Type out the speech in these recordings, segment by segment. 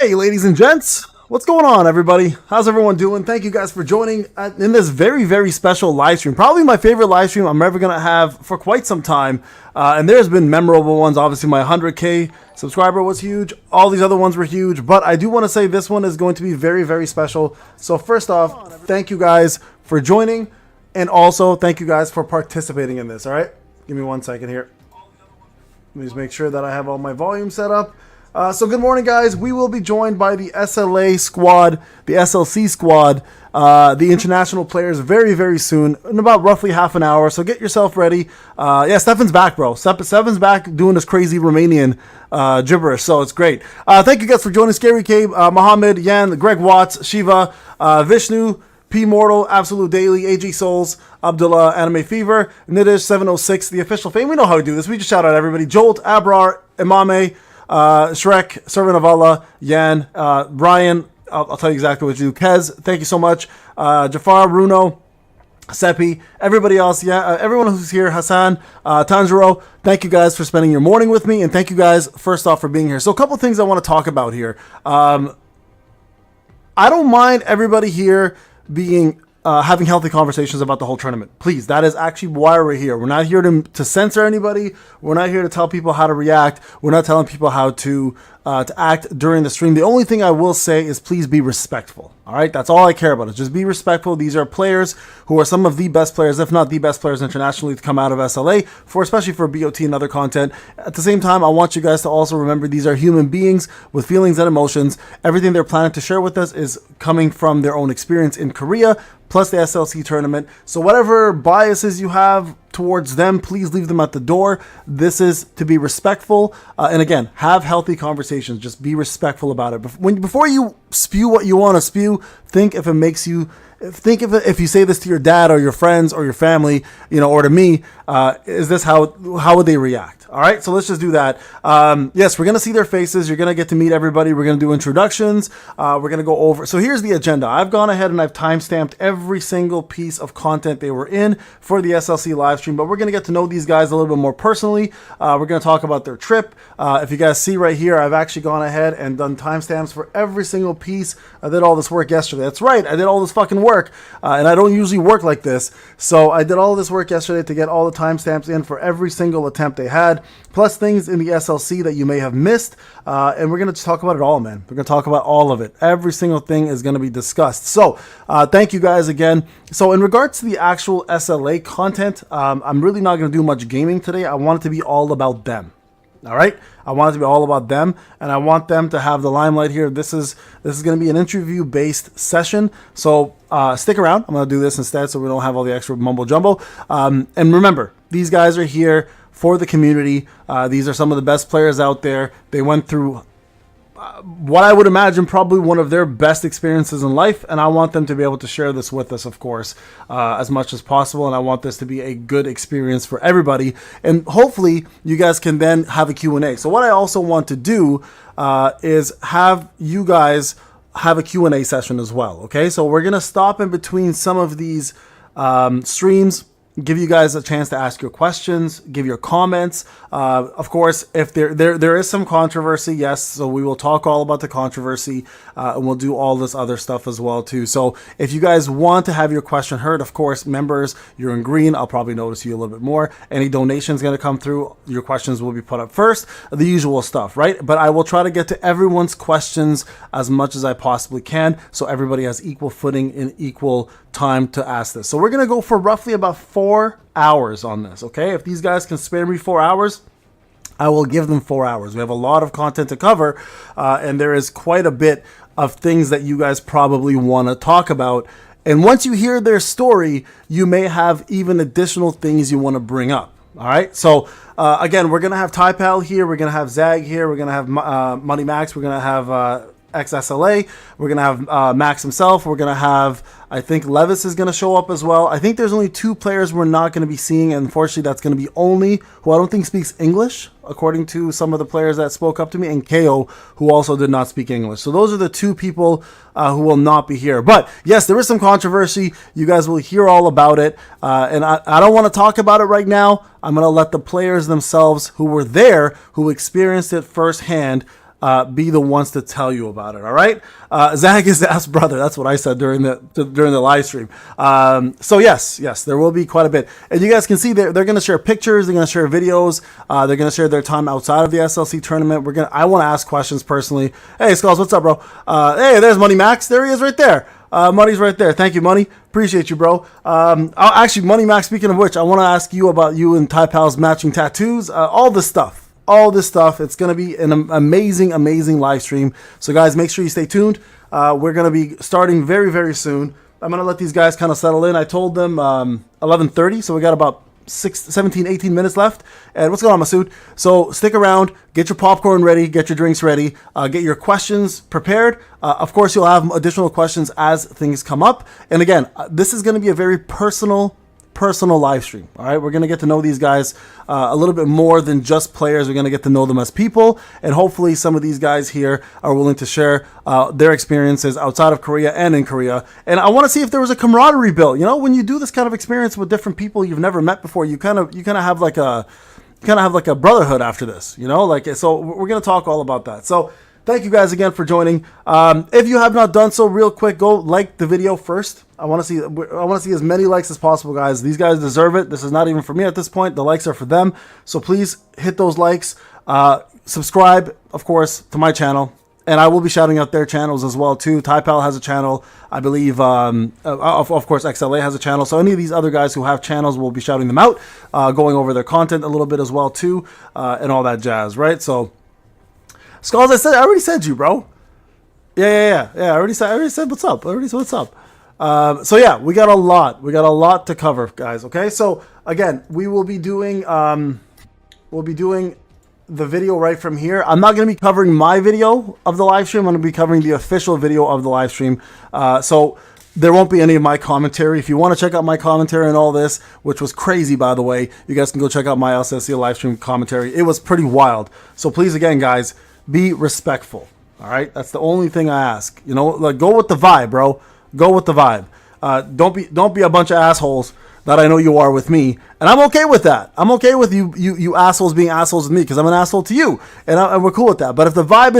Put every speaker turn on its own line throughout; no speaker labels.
Hey, ladies and gents, what's going on, everybody? How's everyone doing? Thank you guys for joining in this very, very special live stream. Probably my favorite live stream I'm ever going to have for quite some time. And there's been memorable ones. Obviously, my 100K subscriber was huge. All these other ones were huge. But I do want to say this one is going to be very, very special. So first off, thank you guys for joining. And also, thank you guys for participating in this, all right? Give me 1 second here. Let me just make sure that I have all my volume set up. So good morning, guys. We will be joined by the SLA squad, the SLC squad, the international players very, very soon, in about roughly half an hour. So get yourself ready. Yeah, Stefan's back, bro. Stefan's back doing this crazy Romanian gibberish, so it's great. Thank you guys for joining. Scary Cabe, Mohammed, Yan, Greg Watts, Shiva, Vishnu, P Mortal, Absolute Daily, AG Souls, Abdullah, Anime Fever, Nidish 706, the official fame. We know how we do this. We just shout out everybody. Jolt, Abrar, Imame, Shrek, Servant of Allah, Yan, Brian, I'll tell you exactly what you do. Kez, thank you so much. Jafar, Bruno, Seppi, everybody else, everyone who's here, Hassan, Tanjiro, thank you guys for spending your morning with me, and thank you guys, first off, for being here. So a couple things I want to talk about here. I don't mind everybody here being having healthy conversations about the whole tournament. Please, that is actually why we're here. We're not here to censor anybody. We're not here to tell people how to react. We're not telling people how to act during the stream. The only thing I will say is please be respectful. All right, that's all I care about is just be respectful. These are players who are some of the best players, if not the best players internationally to come out of SLA, especially for BOT and other content. At the same time, I want you guys to also remember these are human beings with feelings and emotions. Everything they're planning to share with us is coming from their own experience in Korea, plus the SLC tournament. So whatever biases you have towards them, please leave them at the door. This is to be respectful. And again, have healthy conversations. Just be respectful about it. Before you spew what you want to spew, think if it makes you... if you say this to your dad or your friends or your family, or to me, is this how would they react? All right, so let's just do that. Yes, we're going to see their faces. You're going to get to meet everybody. We're going to do introductions. We're going to go over. So here's the agenda. I've gone ahead and I've timestamped every single piece of content they were in for the SLC live stream, but we're going to get to know these guys a little bit more personally. We're going to talk about their trip. If you guys see right here, I've actually gone ahead and done timestamps for every single piece. I did all this work yesterday. That's right. I did all this fucking work, and I don't usually work like this. So I did all this work yesterday to get all the timestamps in for every single attempt they had, plus things in the SLC that you may have missed. And we're going to talk about it all, man. We're going to talk about all of it. Every single thing is going to be discussed. So thank you guys again. So in regards to the actual SLA content, I'm really not going to do much gaming today. I want it to be all about them. All right, I want it to be all about them, and I want them to have the limelight here. This is going to be an interview-based session, so stick around. I'm going to do this instead, so we don't have all the extra mumbo jumbo. And remember, these guys are here for the community. These are some of the best players out there. They went through what I would imagine probably one of their best experiences in life, and I want them to be able to share this with us, of course, as much as possible, and I want this to be a good experience for everybody, and hopefully you guys can then have a Q&A. So what I also want to do is have you guys have a Q&A session as well, okay? So we're going to stop in between some of these streams, give you guys a chance to ask your questions, give your comments. Of course, if there is some controversy, yes, so we will talk all about the controversy, and we'll do all this other stuff as well too. So if you guys want to have your question heard, of course, members, you're in green. I'll probably notice you a little bit more. Any donations going to come through, your questions will be put up first, the usual stuff, right? But I will try to get to everyone's questions as much as I possibly can, so everybody has equal footing and equal time to ask this. So we're going to go for roughly about 4 hours on this, okay? If these guys can spare me 4 hours, I will give them 4 hours. We have a lot of content to cover, and there is quite a bit of things that you guys probably want to talk about. And once you hear their story, you may have even additional things you want to bring up. All right. So again, we're going to have TyPal here. We're going to have Zag here. We're going to have Money Max. We're going to have XSLA. We're going to have Max himself. We're going to have, I think Levis is going to show up as well. I think there's only 2 players we're not going to be seeing. And unfortunately, that's going to be Only, who I don't think speaks English, according to some of the players that spoke up to me, and KO, who also did not speak English. So those are the 2 people who will not be here. But yes, there is some controversy. You guys will hear all about it. And I don't want to talk about it right now. I'm going to let the players themselves who were there, who experienced it firsthand, be the ones to tell you about it. All right. Zach is Ass brother. That's what I said during the live stream. So yes, there will be quite a bit. And you guys can see they're going to share pictures. They're going to share videos. They're going to share their time outside of the SLC tournament. I want to ask questions personally. Hey, Skulls, what's up, bro? Hey, there's Money Max. There he is right there. Money's right there. Thank you, Money. Appreciate you, bro. Actually, Money Max, speaking of which, I want to ask you about you and Ty Pal's matching tattoos. All this stuff. It's going to be an amazing live stream. So guys, make sure you stay tuned. We're going to be starting very, very soon. I'm going to let these guys kind of settle in. I told them 11:30, so we got about 17, 18 minutes left. And what's going on, Masood? So stick around, get your popcorn ready, get your drinks ready, get your questions prepared. Of course, you'll have additional questions as things come up. And again, this is going to be a very personal live stream. All right, we're going to get to know these guys a little bit more than just players. We're going to get to know them as people, and hopefully some of these guys here are willing to share their experiences outside of Korea and in Korea. And I want to see if there was a camaraderie built. You know, when you do this kind of experience with different people you've never met before, you kind of have like a brotherhood after this. You know, like, so we're going to talk all about that. So thank you guys again for joining. If you have not done so, real quick, go like the video first. I want to see as many likes as possible, guys. These guys deserve it. This is not even for me at this point. The likes are for them. So please hit those likes. Subscribe, of course, to my channel. And I will be shouting out their channels as well, too. Ty Pal has a channel. I believe, of course, XLA has a channel. So any of these other guys who have channels, will be shouting them out, going over their content a little bit as well, too, and all that jazz, right? So, Skulls, I already said you, bro. Yeah. I already said what's up. So yeah, we got a lot to cover, guys. Okay, so again, we will be doing the video right from here. I'm not going to be covering my video of the live stream. I'm going to be covering the official video of the live stream. So there won't be any of my commentary. If you want to check out my commentary and all this, which was crazy, by the way, you guys can go check out my SLC live stream commentary. It was pretty wild. So please, again, guys, be respectful. All right, that's the only thing I ask. You know, like, go with the vibe, bro. Go with the vibe. Don't be a bunch of assholes that I know you are with me, and I'm okay with that. I'm okay with you assholes being assholes with me, because I'm an asshole to you, and we're cool with that. But if the vibe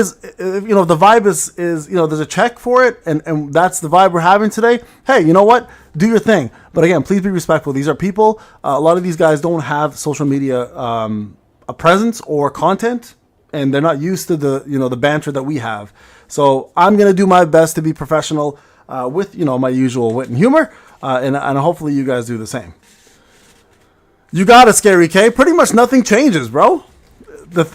is, there's a check for it, and that's the vibe we're having today. Hey, you know what? Do your thing. But again, please be respectful. These are people. A lot of these guys don't have social media a presence or content, and they're not used to the banter that we have. So I'm gonna do my best to be professional with my usual wit and humor, and hopefully you guys do the same. You got it, Scary K. Pretty much nothing changes, bro.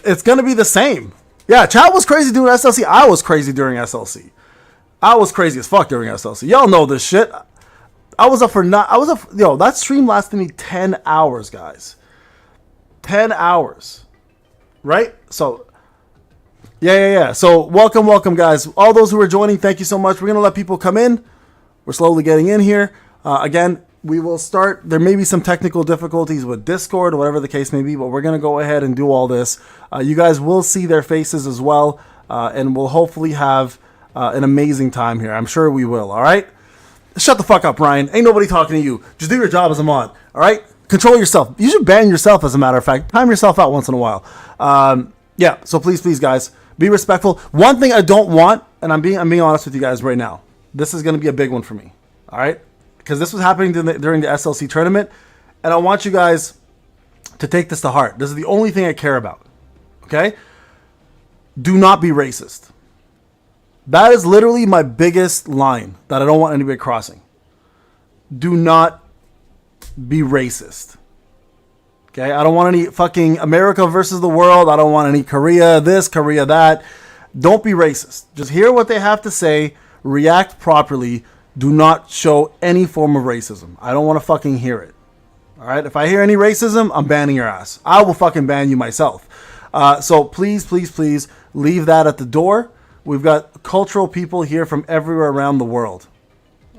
It's gonna be the same. Yeah, chat was crazy doing SLC. I was crazy during SLC. I was crazy as fuck during SLC. Y'all know this shit. That stream lasted me 10 hours, guys. 10 hours. Right? So, yeah. So, welcome, guys. All those who are joining, thank you so much. We're going to let people come in. We're slowly getting in here. Again, we will start. There may be some technical difficulties with Discord or whatever the case may be, but we're going to go ahead and do all this. You guys will see their faces as well, and we'll hopefully have an amazing time here. I'm sure we will, all right? Shut the fuck up, Ryan. Ain't nobody talking to you. Just do your job as a mod, all right? Control yourself. You should ban yourself, as a matter of fact. Time yourself out once in a while. Yeah, so please, guys, be respectful. One thing I don't want, and I'm being honest with you guys right now, this is going to be a big one for me, all right? Because this was happening during the SLC tournament, and I want you guys to take this to heart. This is the only thing I care about, okay? Do not be racist. That is literally my biggest line that I don't want anybody crossing. Do not be racist. Okay? I don't want any fucking America versus the world. I don't want any Korea this, Korea that. Don't be racist. Just hear what they have to say. React properly. Do not show any form of racism. I don't want to fucking hear it. All right? If I hear any racism, I'm banning your ass. I will fucking ban you myself. So please leave that at the door. We've got cultural people here from everywhere around the world.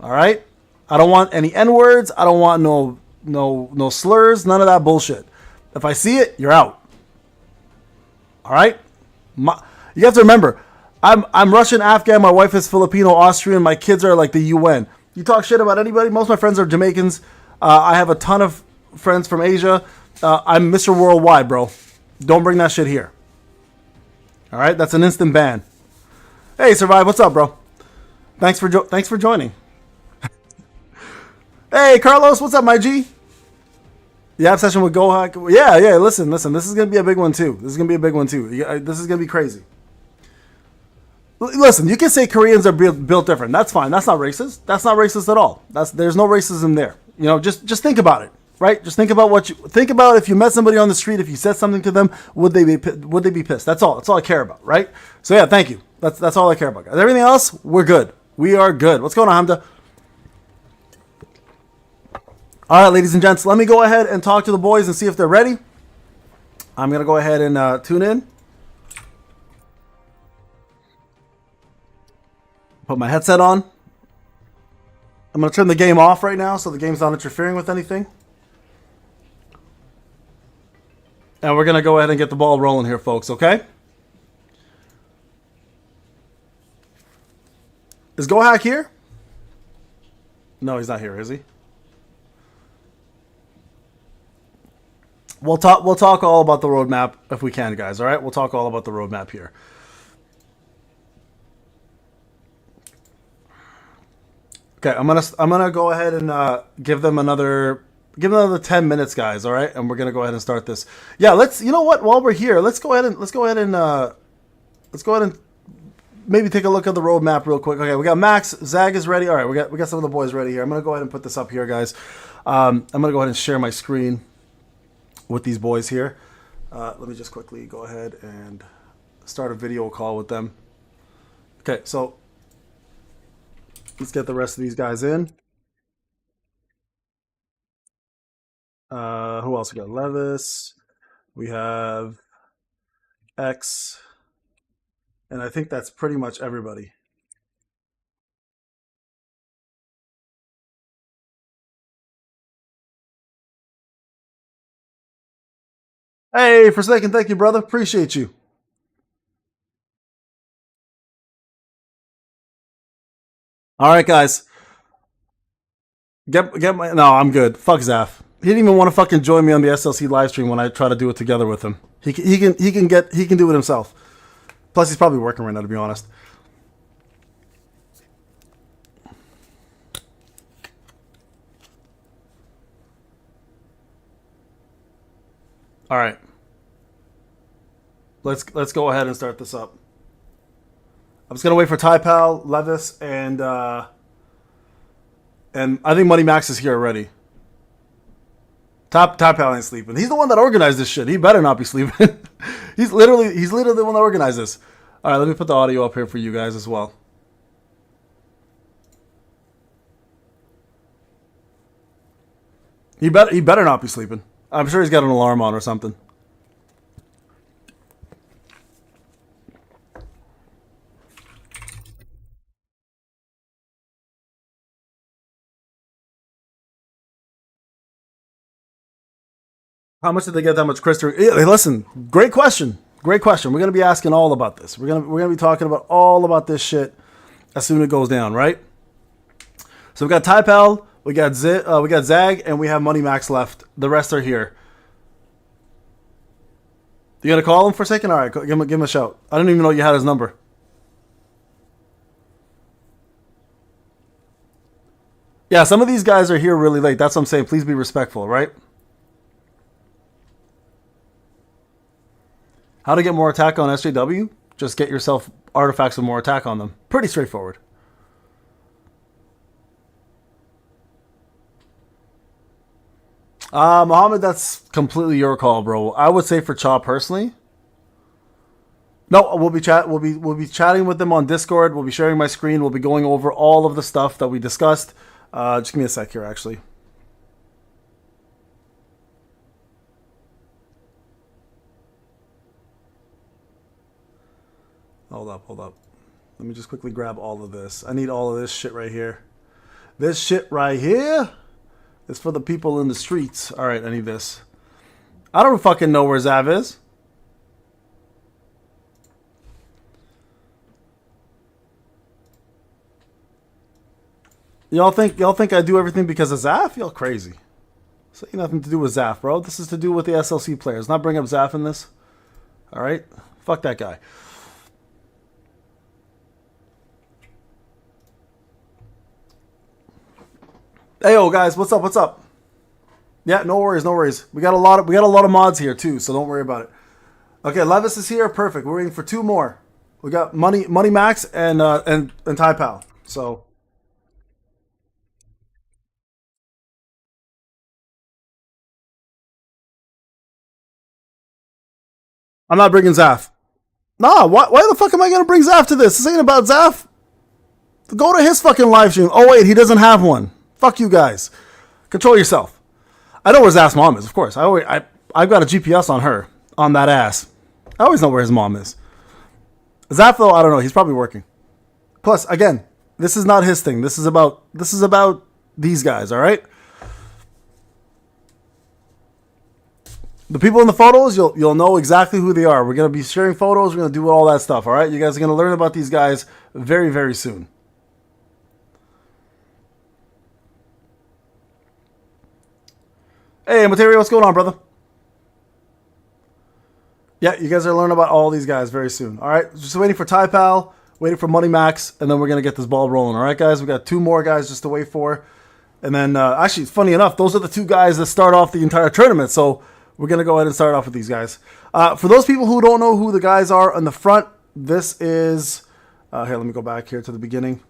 All right? I don't want any N-words. I don't want no slurs. None of that bullshit. If I see it, you're out. All right? You have to remember, I'm Russian, Afghan. My wife is Filipino, Austrian. My kids are like the UN. You talk shit about anybody. Most of my friends are Jamaicans. I have a ton of friends from Asia. I'm Mr. Worldwide, bro. Don't bring that shit here. All right, that's an instant ban. Hey, Survive, what's up, bro? Thanks for joining. Hey, Carlos, what's up, my G? The obsession with Gohak. Yeah. Listen. This is gonna be a big one too. This is gonna be crazy. Listen, you can say Koreans are built different. That's fine. That's not racist. That's not racist at all. There's no racism there. You know, just think about it, right? Just think about if you met somebody on the street, if you said something to them, would they be pissed? That's all. That's all I care about, right? So yeah, thank you. That's all I care about, guys. Everything else, we're good. We are good. What's going on, Hamda? All right, ladies and gents, let me go ahead and talk to the boys and see if they're ready. I'm going to go ahead and tune in. Put my headset on. I'm going to turn the game off right now so the game's not interfering with anything. And we're going to go ahead and get the ball rolling here, folks, okay? Is Gohak here? No, he's not here, is he? We'll talk all about the roadmap if we can, guys. All right, we'll talk all about the roadmap here. Okay, I'm gonna go ahead and give them another 10 minutes, guys. All right, and we're gonna go ahead and start this. Yeah, you know what? While we're here, let's go ahead and maybe take a look at the roadmap real quick. Okay, we got Max. Zag is ready. All right, we got some of the boys ready here. I'm gonna go ahead and put this up here, guys. I'm gonna go ahead and share my screen with these boys here. Let me just quickly go ahead and start a video call with them. Okay, so let's get the rest of these guys in. Who else? We got Levis. We have X. And I think that's pretty much everybody. Hey, Forsaken, thank you, brother. Appreciate you. All right, guys. Get my. No, I'm good. Fuck Zaf. He didn't even want to fucking join me on the SLC live stream when I try to do it together with him. He can do it himself. Plus, he's probably working right now, to be honest. All right. Let's go ahead and start this up. I'm just gonna wait for Typal, Levis, and I think Money Max is here already. Typal ain't sleeping. He's the one that organized this shit. He better not be sleeping. he's literally the one that organized this. All right, let me put the audio up here for you guys as well. He better not be sleeping. I'm sure he's got an alarm on or something. How much did they get that much crystal? Hey, listen, great question. Great question. We're going to be asking all about this. We're going to be talking about all about this shit as soon as it goes down, right? So we got Typal, we got Zag, and we have Money Max left. The rest are here. You going to call him for a second? All right, give him a shout. I didn't even know you had his number. Yeah, some of these guys are here really late. That's what I'm saying. Please be respectful, right? How to get more attack on SJW? Just get yourself artifacts with more attack on them. Pretty straightforward. Mohammed, that's completely your call, bro. I would say for Chaw personally. No, we'll be chatting with them on Discord. We'll be sharing my screen. We'll be going over all of the stuff that we discussed. Just give me a sec here, actually. Hold up. Let me just quickly grab all of this. I need all of this shit right here. This shit right here is for the people in the streets. All right, I need this. I don't fucking know where Zav is. Y'all think I do everything because of Zaf? Y'all crazy. This ain't nothing to do with Zaf, bro. This is to do with the SLC players. Not bring up Zaf in this. All right? Fuck that guy. Hey, yo, guys, what's up? What's up? Yeah, no worries, no worries. We got a lot of mods here too, so don't worry about it. Okay, Levis is here. Perfect. We're waiting for two more. We got Money Max and Ty Pal. So I'm not bringing Zaf. Nah, why the fuck am I gonna bring Zaf to this? This ain't about Zaf. Go to his fucking live stream. Oh wait, he doesn't have one. Fuck you guys. Control yourself. I know where Zaf's mom is, of course. I've got a GPS on her, on that ass. I always know where his mom is. Zaf though, I don't know. He's probably working. Plus, again, this is not his thing. This is about these guys. All right. The people in the photos, you'll know exactly who they are. We're gonna be sharing photos. We're gonna do all that stuff. All right. You guys are gonna learn about these guys very very soon. Hey, Materia, what's going on, brother? Yeah, you guys are learning about all these guys very soon. All right, just waiting for Ty Pal, waiting for Money Max, and then we're gonna get this ball rolling. All right, guys, we got two more guys just to wait for, and then actually, funny enough, those are the two guys that start off the entire tournament. So we're gonna go ahead and start off with these guys. For those people who don't know who the guys are on the front, this is here. Let me go back here to the beginning.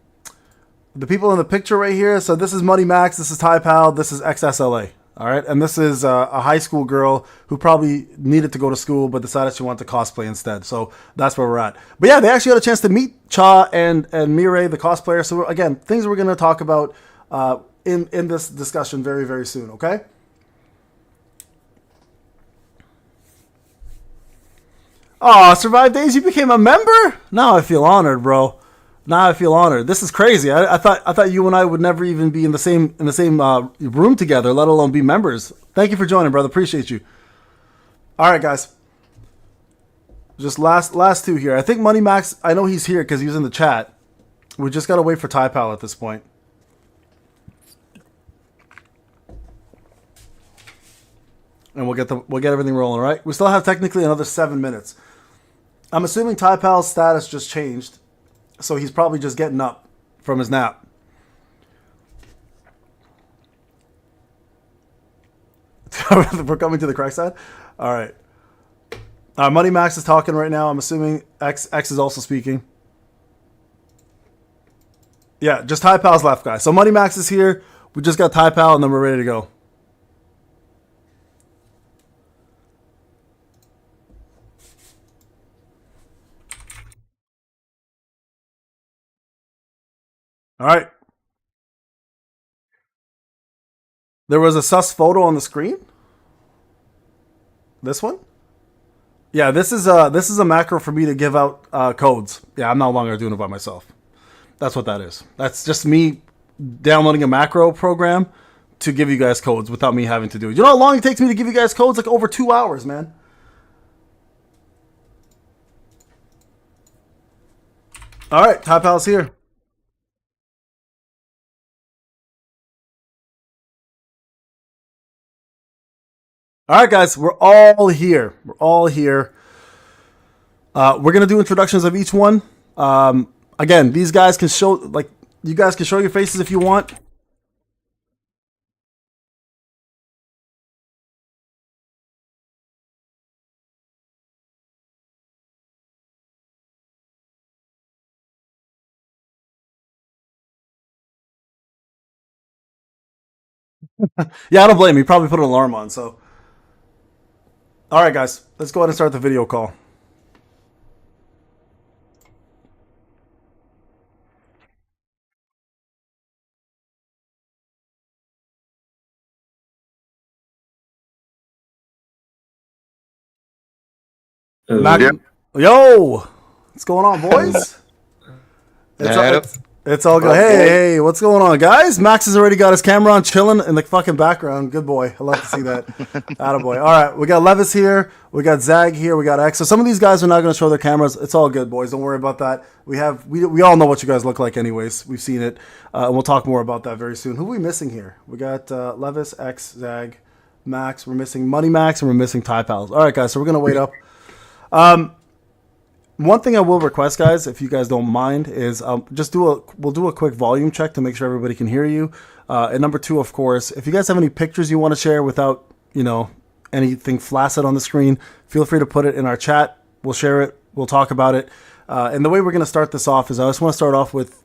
The people in the picture right here. So this is Money Max. This is Ty Pal. This is XSLA. All right, and this is a high school girl who probably needed to go to school but decided she wanted to cosplay instead. So that's where we're at. But yeah, they actually had a chance to meet Cha and Mireille, the cosplayer. So again, things we're going to talk about in this discussion very, very soon, okay? Oh, Survive Days, you became a member? Now I feel honored, bro. Now I feel honored. This is crazy. I thought you and I would never even be in the same room together, let alone be members. Thank you for joining, brother. Appreciate you. All right, guys. Just last two here. I think Money Max. I know he's here because he was in the chat. We just gotta wait for Ty Pal at this point, and we'll get everything rolling. All right. We still have technically another 7 minutes. I'm assuming Ty Pal's status just changed. So he's probably just getting up from his nap. We're coming to the correct side? All right. Money Max is talking right now. I'm assuming X is also speaking. Yeah, just Ty Pal's left, guys. So Money Max is here. We just got Ty Pal, and then we're ready to go. All right. There was a sus photo on the screen. This one? Yeah, this is a macro for me to give out codes. Yeah, I'm no longer doing it by myself. That's what that is. That's just me downloading a macro program to give you guys codes without me having to do it. You know how long it takes me to give you guys codes? Like over 2 hours, man. All right, Ty Pal's here. All right, guys, we're all here. We're all here. We're gonna do introductions of each one. Again, these guys can show you guys can show your faces if you want. Yeah, I don't blame you. Probably put an alarm on. So, all right, guys, let's go ahead and start the video call. Mac,
Yep.
yo, what's going on, boys? It's all,
Yep.
it's all good. Hey, what's going on, guys? Max has already got his camera on, chilling in the fucking background. Good boy. I love to see that. Attaboy. All right, we got Levis here. We got Zag here. We got X. So some of these guys are not going to show their cameras. It's all good, boys. Don't worry about that. We all know what you guys look like, anyways. We've seen it, and we'll talk more about that very soon. Who are we missing here? We got Levis, X, Zag, Max. We're missing Money Max, and we're missing Ty Pals. All right, guys. So we're gonna wait up. One thing I will request, guys, if you guys don't mind, is we'll do a quick volume check to make sure everybody can hear you. And number two, of course, if you guys have any pictures you want to share without, anything flaccid on the screen, feel free to put it in our chat. We'll share it. We'll talk about it. And the way we're going to start this off is I just want to start off with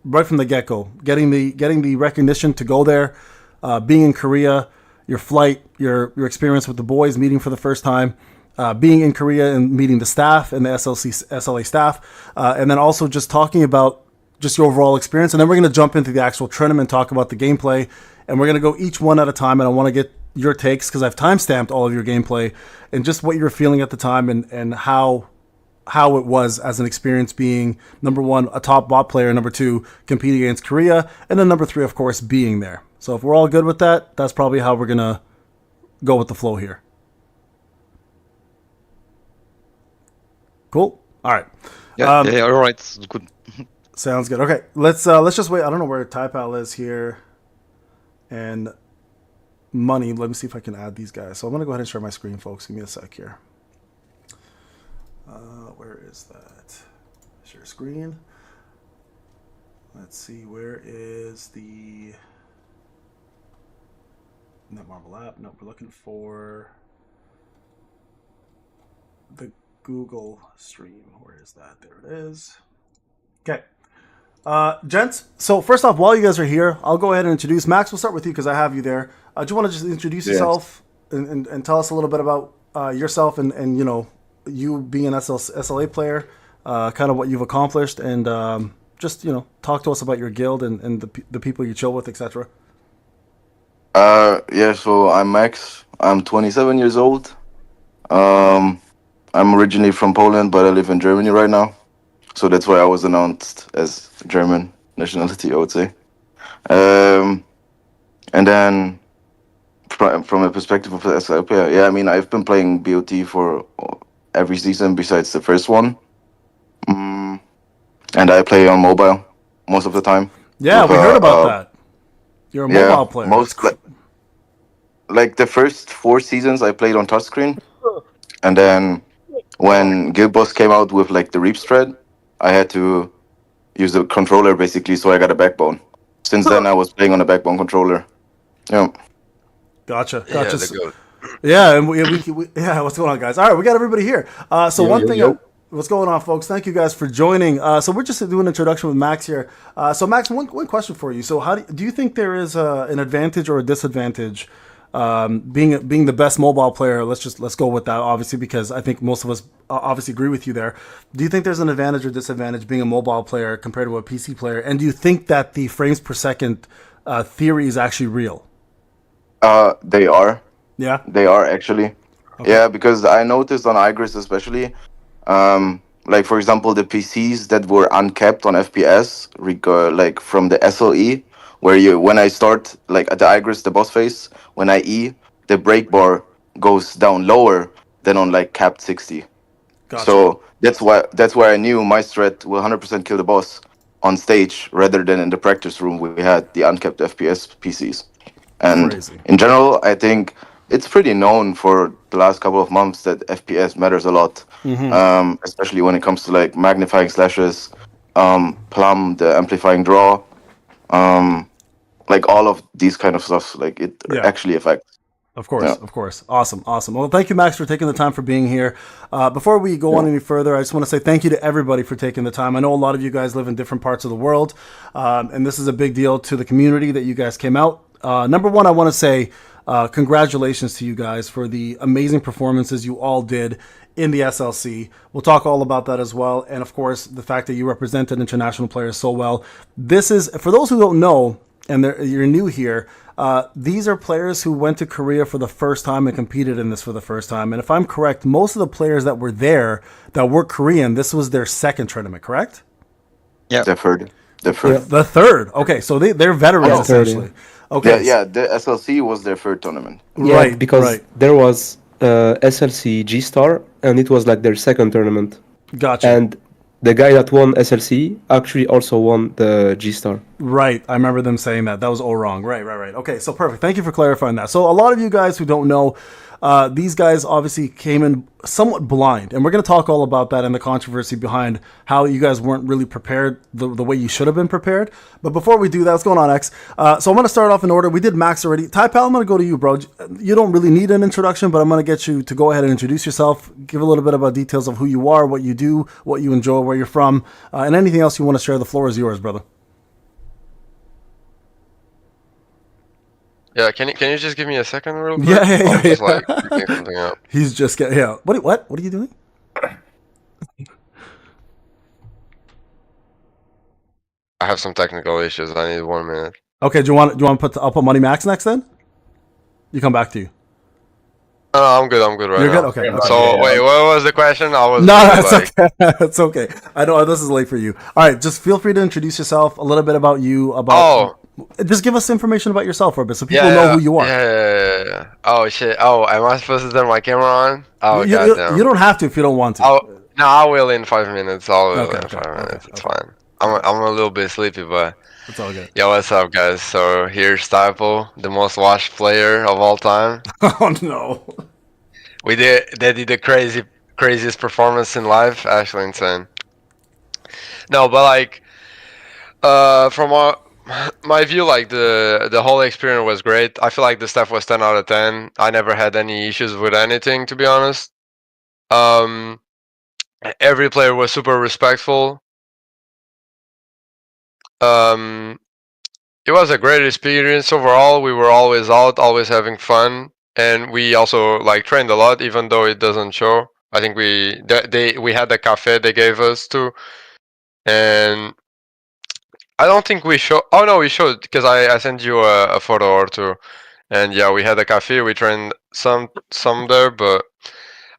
right from the get-go, getting the recognition to go there, being in Korea, your flight, your experience with the boys, meeting for the first time. Being in Korea and meeting the staff and the SLA staff, and then also just talking about just your overall experience. And then we're going to jump into the actual tournament, talk about the gameplay, and we're going to go each one at a time. And I want to get your takes because I've timestamped all of your gameplay and just what you were feeling at the time and how it was as an experience being, number one, a top bot player, number two, competing against Korea, and then number three, of course, being there. So if we're all good with that, that's probably how we're going to go with the flow here. Cool. All right.
Yeah. All right. Good.
Sounds good. Okay. Let's just wait. I don't know where TypeAl is here, and money. Let me see if I can add these guys. So I'm gonna go ahead and share my screen, folks. Give me a sec here. Where is that? Share screen. Let's see. Where is the Netmarble app? No, we're looking for the Google stream. Where is that? There it is. Okay. Gents, so first off, while you guys are here, I'll go ahead and introduce Max. We'll start with you because I have you there. Do you want to just introduce yourself and tell us a little bit about yourself and you being an SLA player, kind of what you've accomplished, and just talk to us about your guild and the people you chill with, etc.
So I'm Max. I'm 27 years old. I'm originally from Poland, but I live in Germany right now. So that's why I was announced as German nationality, I would say. And then from a perspective of the SLC player, I've been playing BOT for every season besides the first one. And I play on mobile most of the time.
Yeah, we heard about that. You're a mobile player.
Like the first 4 seasons, I played on touchscreen. And then when Guild Boss came out with like the Reap thread, I had to use the controller basically, so I got a backbone. Since then, I was playing on a backbone controller. Yeah.
Gotcha. Yeah, and we what's going on, guys? All right, we got everybody here. What's going on, folks? Thank you guys for joining. So we're just doing an introduction with Max here. So Max, one question for you. So how do you think there is an advantage or a disadvantage being the best mobile player? Let's go with that, obviously, because I think most of us obviously agree with you there. Do you think there's an advantage or disadvantage being a mobile player compared to a PC player? And do you think that the frames per second theory is actually real?
They are.
Yeah?
They are, actually. Okay. Yeah, because I noticed on Igris especially, like, for example, the PCs that were uncapped on FPS, like from the SLE, where when I start, like at the Igris, the boss phase, when I E, the break bar goes down lower than on like capped 60. Gotcha. So that's why I knew my strat will 100% kill the boss on stage rather than in the practice room we had the uncapped FPS PCs. And crazy. In general, I think it's pretty known for the last couple of months that FPS matters a lot, especially when it comes to like magnifying slashes, plum, the amplifying draw, like all of these kind of stuff. Like it actually affects.
Of course. Awesome. Well, thank you, Max, for taking the time for being here. Before we go on any further, I just want to say thank you to everybody for taking the time. I know a lot of you guys live in different parts of the world, and this is a big deal to the community that you guys came out. Number one, I want to say congratulations to you guys for the amazing performances you all did in the SLC. We'll talk all about that as well. And of course, the fact that you represented international players so well. This is, for those who don't know, and you're new here, these are players who went to Korea for the first time and competed in this for the first time. And if I'm correct, most of the players that were there that were Korean, this was their second tournament, correct?
Yeah. The third.
The third. Okay, so they're veterans essentially. Okay.
Yeah, the SLC was their third tournament.
Yeah, because there was SLC G-Star, and it was like their second tournament.
Gotcha.
And the guy that won SLC actually also won the G-Star.
Right, I remember them saying that. That was all wrong. Right. Okay, so perfect. Thank you for clarifying that. So a lot of you guys who don't know, these guys obviously came in somewhat blind, and we're going to talk all about that and the controversy behind how you guys weren't really prepared the way you should have been prepared. But before we do that, what's going on, X? So I'm going to start off in order. We did Max already. Typal, I'm going to go to you, bro. You don't really need an introduction, but I'm going to get you to go ahead and introduce yourself, give a little bit about details of who you are, what you do, what you enjoy, where you're from, and anything else you want to share. The floor is yours, brother.
Yeah, can you just give me a second real quick?
Yeah.
I'm just like picking something up.
He's just getting, yeah. What are you doing?
I have some technical issues. I need 1 minute.
Okay, do you want to I'll put Money Max next then? You come back to you.
No, I'm good right
You're
now.
good? Okay.
So, wait, what was the question? I was
No,
really,
it's okay. It's okay. I know this is late for you. All right, just feel free to introduce yourself, a little bit about you, just give us information about yourself for a bit so people know who you are.
Yeah. Oh, shit. Oh, am I supposed to turn my camera on? Oh, goddamn.
You don't have to if you don't want to.
No, I will in 5 minutes. It's fine. I'm a little bit sleepy, but
it's all good.
Yo, what's up, guys? So here's Typo, the most watched player of all time.
Oh no.
They did the craziest performance in life. Actually insane. No, but like from my view, like the whole experience was great. I feel like the stuff was 10 out of 10. I never had any issues with anything, to be honest. Every player was super respectful. It was a great experience overall. We were always out, always having fun, and we also like trained a lot, even though it doesn't show. I think we had a cafe they gave us too, and I don't think we showed. Oh no, we showed because I sent you a photo or two, and yeah, we had a cafe. We trained some there, but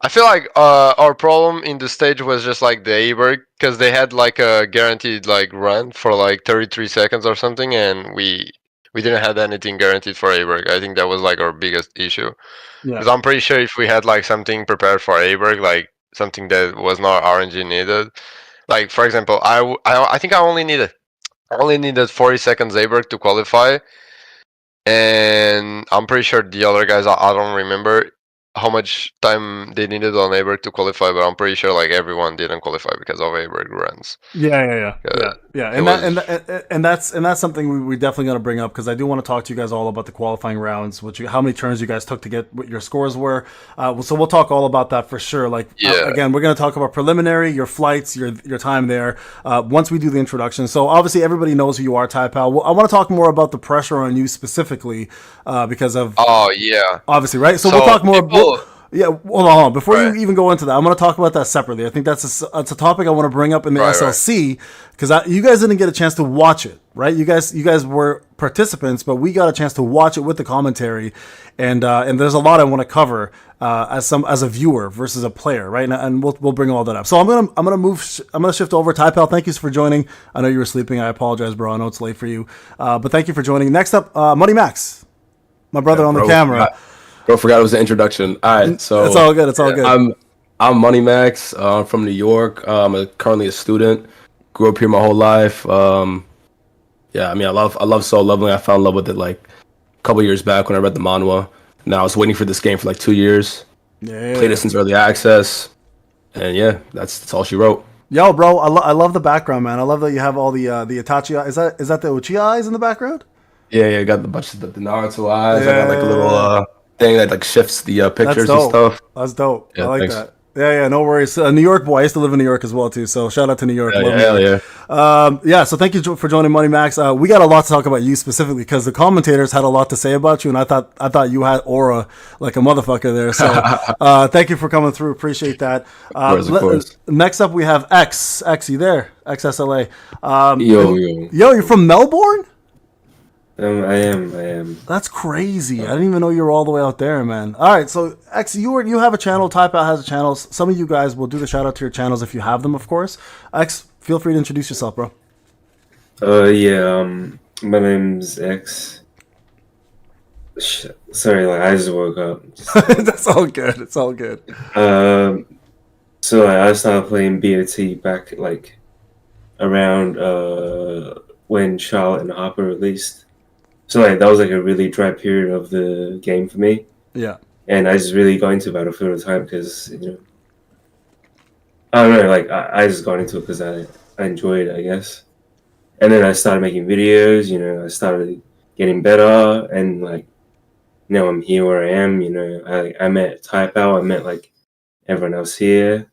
I feel like our problem in the stage was just like the A-Berg, because they had like a guaranteed like run for like 33 seconds or something, and we didn't have anything guaranteed for A-Berg. I think that was like our biggest issue. Because I'm pretty sure if we had like something prepared for A-Berg, like something that was not RNG needed, like for example, I think I only needed 40 seconds A-Berg to qualify, and I'm pretty sure the other guys, I don't remember how much time they needed on A-Berg to qualify, but I'm pretty sure like everyone didn't qualify because of A-Berg runs.
Yeah. And that's something we definitely got to bring up, because I do want to talk to you guys all about the qualifying rounds, how many turns you guys took to get what your scores were. So we'll talk all about that for sure. Again, we're going to talk about preliminary, your flights, your time there. Once we do the introduction. So obviously everybody knows who you are, Typal. I want to talk more about the pressure on you specifically because of.
Oh yeah.
Obviously, right. So we'll talk more. Yeah, hold on. Before you even go into that, I'm going to talk about that separately. I think that's a topic I want to bring up in the SLC, because you guys didn't get a chance to watch it, right? You guys were participants, but we got a chance to watch it with the commentary, and there's a lot I want to cover as a viewer versus a player, right? And we'll bring all that up. So I'm gonna shift over. Typal, thank you for joining. I know you were sleeping. I apologize, bro. I know it's late for you, but thank you for joining. Next up, Money Max, my brother on the camera.
Bro, forgot it was the introduction. All right, so
it's all good. It's all good.
I'm Money Max. I'm from New York. I'm currently a student. Grew up here my whole life. Yeah, I mean, I love Solo Leveling. I fell in love with it like a couple years back when I read the manhwa. Now I was waiting for this game for like 2 years.
Yeah.
Played it since early access, and yeah, that's all she wrote.
Yo, bro, I love the background, man. I love that you have all the Itachi. Is that the Uchiha eyes in the background?
Yeah, I got the bunch of the Naruto eyes. I got like a little thing that like shifts the pictures and stuff.
That's dope.
Yeah,
I like
thanks.
that. Yeah, no worries. New York boy. I used to live in New York as well too. So shout out to New York.
Yeah.
So thank you for joining Money Max. We got a lot to talk about you specifically, because the commentators had a lot to say about you, and I thought you had aura like a motherfucker there. So thank you for coming through. Appreciate that.
Of course.
Next up we have X. You there? XSLA.
Yo,
you're from Melbourne?
I am.
That's crazy. I didn't even know you were all the way out there, man. All right, so X, you have a channel. Typal has a channel. Some of you guys will do the shout out to your channels if you have them, of course. X, feel free to introduce yourself, bro.
My name's X. Sorry, I just woke up.
That's all good. It's all good.
So I started playing BOT back around when Charlotte and Harper released. So that was a really dry period of the game for me.
Yeah.
and I just really got into Battlefield at the time because I don't know, like I just got into it because I enjoyed it, I guess. And then I started making videos. I started getting better, and like now I'm here where I am. I met Typao, I met like everyone else here.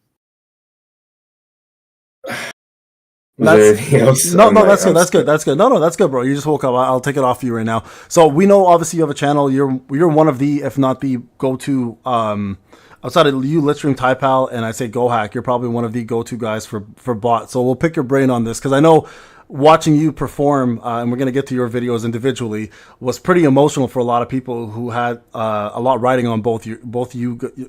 Was there anything else?
No, that's good. That's good. That's good. No, that's good, bro. You just woke up. I'll take it off you right now. So we know, obviously, you have a channel. You're one of the, if not the go-to, outside of you, Litstream, Typal, and I say GoHack, you're probably one of the go-to guys for bots. So we'll pick your brain on this because I know watching you perform, and we're going to get to your videos individually, was pretty emotional for a lot of people who had a lot riding on both you,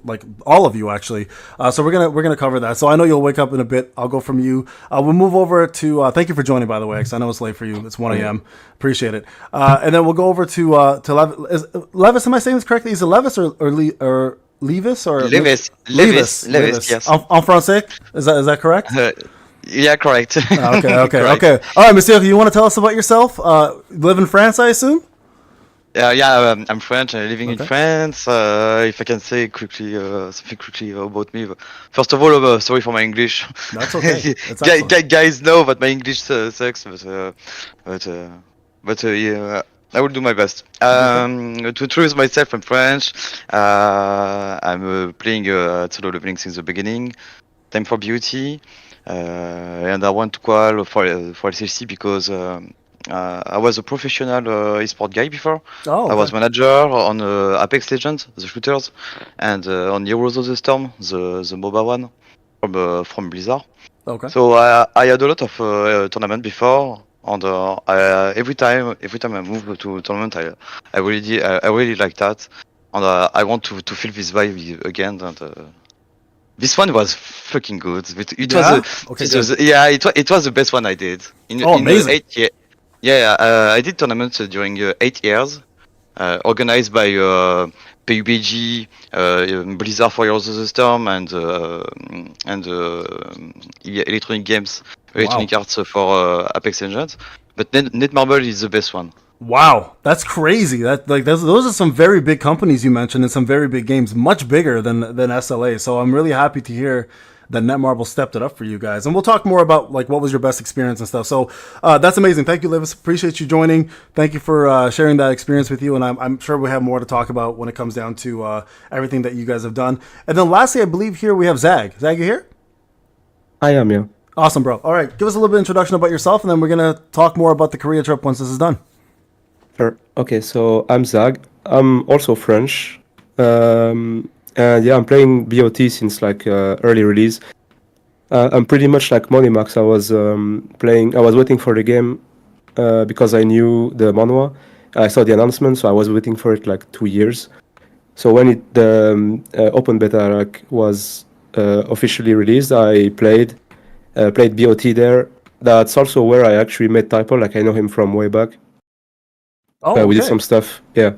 like all of you actually. So we're gonna cover that. So I know you'll wake up in a bit. I'll go from you. We'll move over to. Thank you for joining, by the way, because I know it's late for you. It's 1 a.m. Appreciate it. And then we'll go over to Levis. Am I saying this correctly? Is it Levis or Levis or
Levis, yes.
En français, is that correct?
Yeah, correct.
Okay.
Correct.
Okay. All right, Monsieur, you want to tell us about yourself? Live in France, I assume?
I'm French. I'm living in France. If I can say something quickly about me. First of all, sorry for my English.
That's okay.
Guys know that my English sucks, but yeah, I will do my best. To introduce myself, I'm French. I'm playing solo leveling since the beginning. Time for beauty. And I want to call for SLC because I was a professional esport guy before.
Oh, okay.
I was manager on Apex Legends, the shooters, and on Heroes of the Storm, the MOBA one from Blizzard.
Okay.
So I had a lot of tournament before, and every time I move to tournament, I really like that, and I want to feel this vibe again. And this one was fucking good. It was the best one I did.
Amazing.
I did tournaments during 8 years, organized by PUBG, Blizzard for Heroes of the Storm, and Electronic Games, Electronic Arts for Apex Legends. But Netmarble is the best one.
Wow, that's crazy. Those are some very big companies you mentioned and some very big games, much bigger than SLA. So I'm really happy to hear that Netmarble stepped it up for you guys. And we'll talk more about like what was your best experience and stuff. So that's amazing. Thank you, Livis. Appreciate you joining. Thank you for sharing that experience with you. And I'm sure we have more to talk about when it comes down to everything that you guys have done. And then lastly, I believe here we have Zag. Zag, you here?
I am, yeah.
Awesome, bro. All right, give us a little bit of introduction about yourself, and then we're gonna talk more about the Korea trip once this is done.
Sure. Okay, so I'm Zag. I'm also French. And yeah, I'm playing BOT since like early release. I'm pretty much like Monimax. I was waiting for the game because I knew the manhwa. I saw the announcement, so I was waiting for it like 2 years. So when the open beta was officially released, I played BOT there. That's also where I actually met Typo. Like I know him from way back.
Oh, okay.
We did some stuff. Yeah,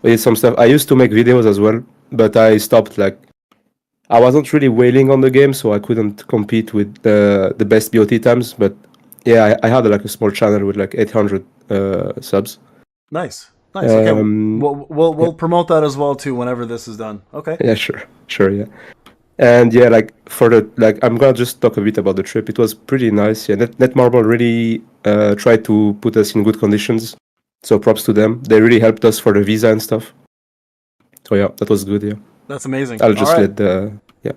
we did some stuff. I used to make videos as well, but I stopped. Like, I wasn't really wailing on the game, so I couldn't compete with the best BOT times. But yeah, I had like a small channel with like 800 subs.
Nice. Okay, we'll promote that as well too whenever this is done. Okay.
Yeah, sure, yeah. And yeah, like I'm gonna just talk a bit about the trip. It was pretty nice. Yeah, Netmarble really tried to put us in good conditions. So props to them. They really helped us for the visa and stuff. So yeah, that was good. Yeah,
that's amazing.
I'll just yeah.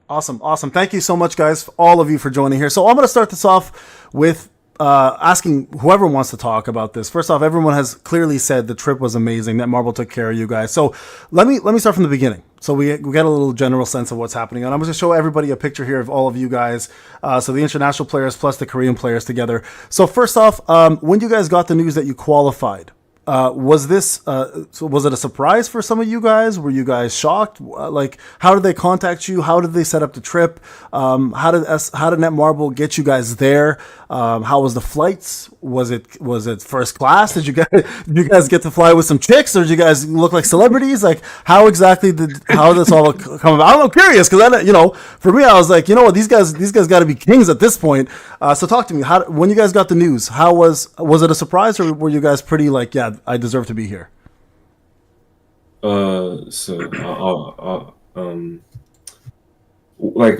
Awesome. Thank you so much, guys, all of you for joining here. So I'm going to start this off with asking whoever wants to talk about this. First off, everyone has clearly said the trip was amazing. Netmarble took care of you guys. So let me start from the beginning. So we get a little general sense of what's happening. And I'm going to show everybody a picture here of all of you guys. So the international players plus the Korean players together. So first off, when you guys got the news that you qualified, was it a surprise for some of you guys? Were you guys shocked? Like, how did they contact you? How did they set up the trip? How did Netmarble get you guys there? How was the flights? Was it first class? Did you guys get to fly with some chicks, or did you guys look like celebrities? Like, how exactly how did this all come about? I'm curious because for me, I was like, you know what, these guys got to be kings at this point. So talk to me. When you guys got the news, how was it a surprise, or were you guys pretty like, yeah, I deserve to be here?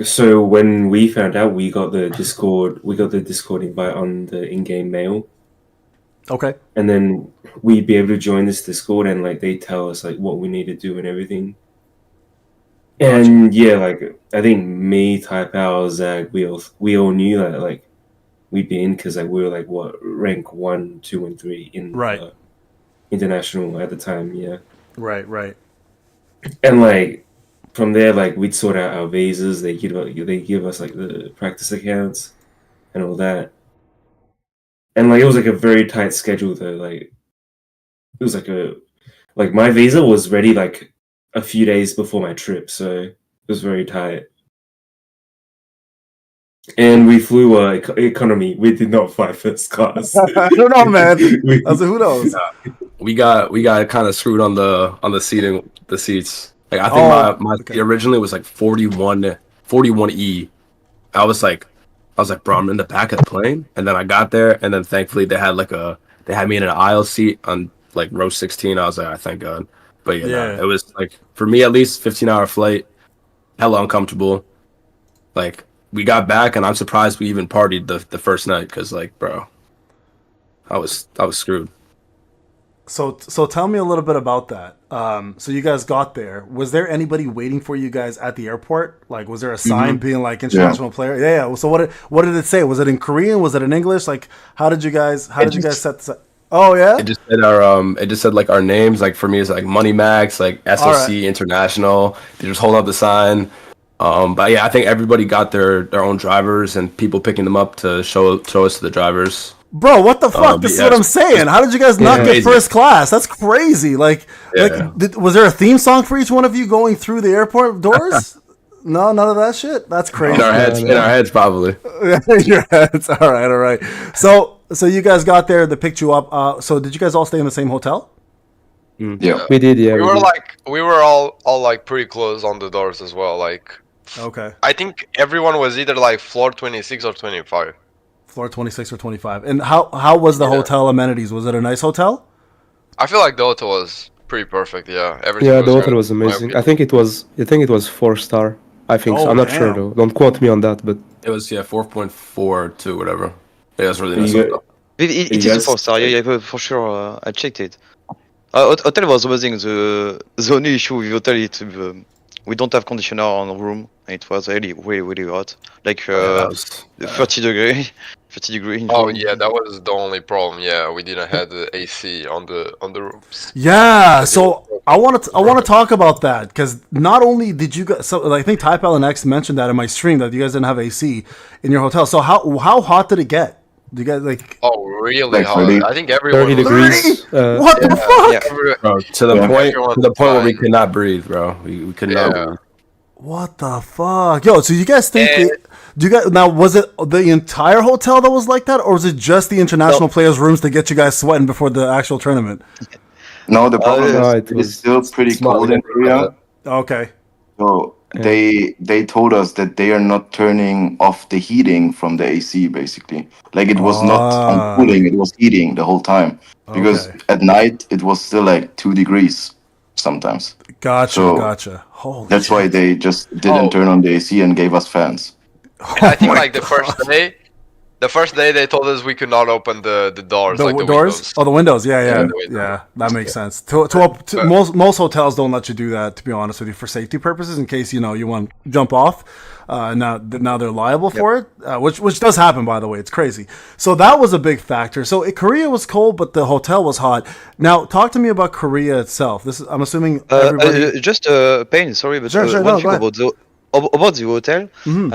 So when we found out, we got the Discord invite on the in-game mail,
Okay.
and then we'd be able to join this Discord, and like they tell us like what we need to do and everything. And yeah, like I think me, Taipao, Zach, we all knew that like we'd be in because like we were like what rank 1, 2, and 3 in
Right.
international at the time. Yeah,
Right.
and like from there, like we'd sort out our visas. They give us like the practice accounts and all that. And like it was like a very tight schedule though. Like it was like my visa was ready like a few days before my trip, so it was very tight. And we flew economy. We did not fly first class.
I don't know, man.
We-
I was like, who knows?
We got kind of screwed on the seats. Like I think my
okay.
seat originally was like 41E. I was like, bro, I'm in the back of the plane, and then I got there, and then thankfully they had me in an aisle seat on like row 16. I was like, thank God. But yeah, it was like for me at least 15-hour flight, hella uncomfortable. Like we got back, and I'm surprised we even partied the first night because like, bro, I was screwed.
So tell me a little bit about that. So you guys got there. Was there anybody waiting for you guys at the airport? Like, was there a sign being like international player? Yeah. So what did it say? Was it in Korean? Was it in English? Like, how did you guys set this up? Oh yeah.
It just said like our names. Like for me, it's like Money Max, like SLC International. They just hold up the sign. But yeah, I think everybody got their own drivers and people picking them up to show us to the drivers.
Bro, what the fuck? This is what I'm saying. How did you guys not get first class? That's crazy. Like, was there a theme song for each one of you going through the airport doors? No, none of that shit. That's crazy.
In our heads, probably.
In your heads. All right. So you guys got there. They picked you up. So did you guys all stay in the same hotel?
Yeah.
We did, yeah.
We were all like pretty close on the doors as well. Like,
Okay.
I think everyone was either like floor 26 or 25.
Floor 26 or 25. And how was the hotel amenities? Was it a nice hotel?
I feel like the hotel was pretty perfect. Yeah, everything.
Yeah,
was
the hotel
good,
was
in my
amazing.
opinion.
I think it was 4-star. I think so.
Oh,
I'm not
damn.
sure though. Don't quote me on that, but
It was 4.42 whatever. Yeah, that's really nice.
You got-
It is a
Yes.
4-star, yeah, for sure. I checked it. Hotel was amazing. The only issue with hotel is we don't have conditioner on the room. It was really hot, like
That was-
30 degree. 30 degree.
Oh yeah, that was the only problem. Yeah, we didn't have the AC on the rooms.
Yeah, so I want to talk about that because not only did you guys, so I think Type LNX mentioned that in my stream that you guys didn't have AC in your hotel. So how hot did it get? Do you guys like?
Oh, really
Like
hot.
30
I think everyone
30
was-
degrees.
What the fuck?
Yeah.
Bro, to the
Yeah.
point where we could not breathe, bro. We could not
Yeah.
breathe.
What the fuck, yo? So you guys think?
And-
Do you guys now? Was it the entire hotel that was like that, or was it just the international players' rooms to get you guys sweating before the actual tournament?
No, the problem
no,
is
it
it's
was-
still pretty
It's not
cold in
like
Korea.
Okay.
So they told us that they are not turning off the heating from the AC basically. Like it was not on cooling, it was heating the whole time. Because
Okay.
at night it was still like 2 degrees sometimes.
Gotcha. Holy
That's
shit.
why they just didn't turn on the AC and gave us fans.
And I think like the first day they told us we could not open the doors,
The
like the
doors?
windows.
Oh, the windows. Yeah.
the windows.
That makes sense. Most hotels don't let you do that, to be honest with you, for safety purposes, in case you want to jump off. Now they're liable for it, which does happen, by the way. It's crazy. So that was a big factor. So Korea was cold, but the hotel was hot. Now talk to me about Korea itself. I'm assuming everybody.
Just Payne, sorry, but
Sure,
one
no,
thing
go ahead.
about the hotel.
Mm-hmm.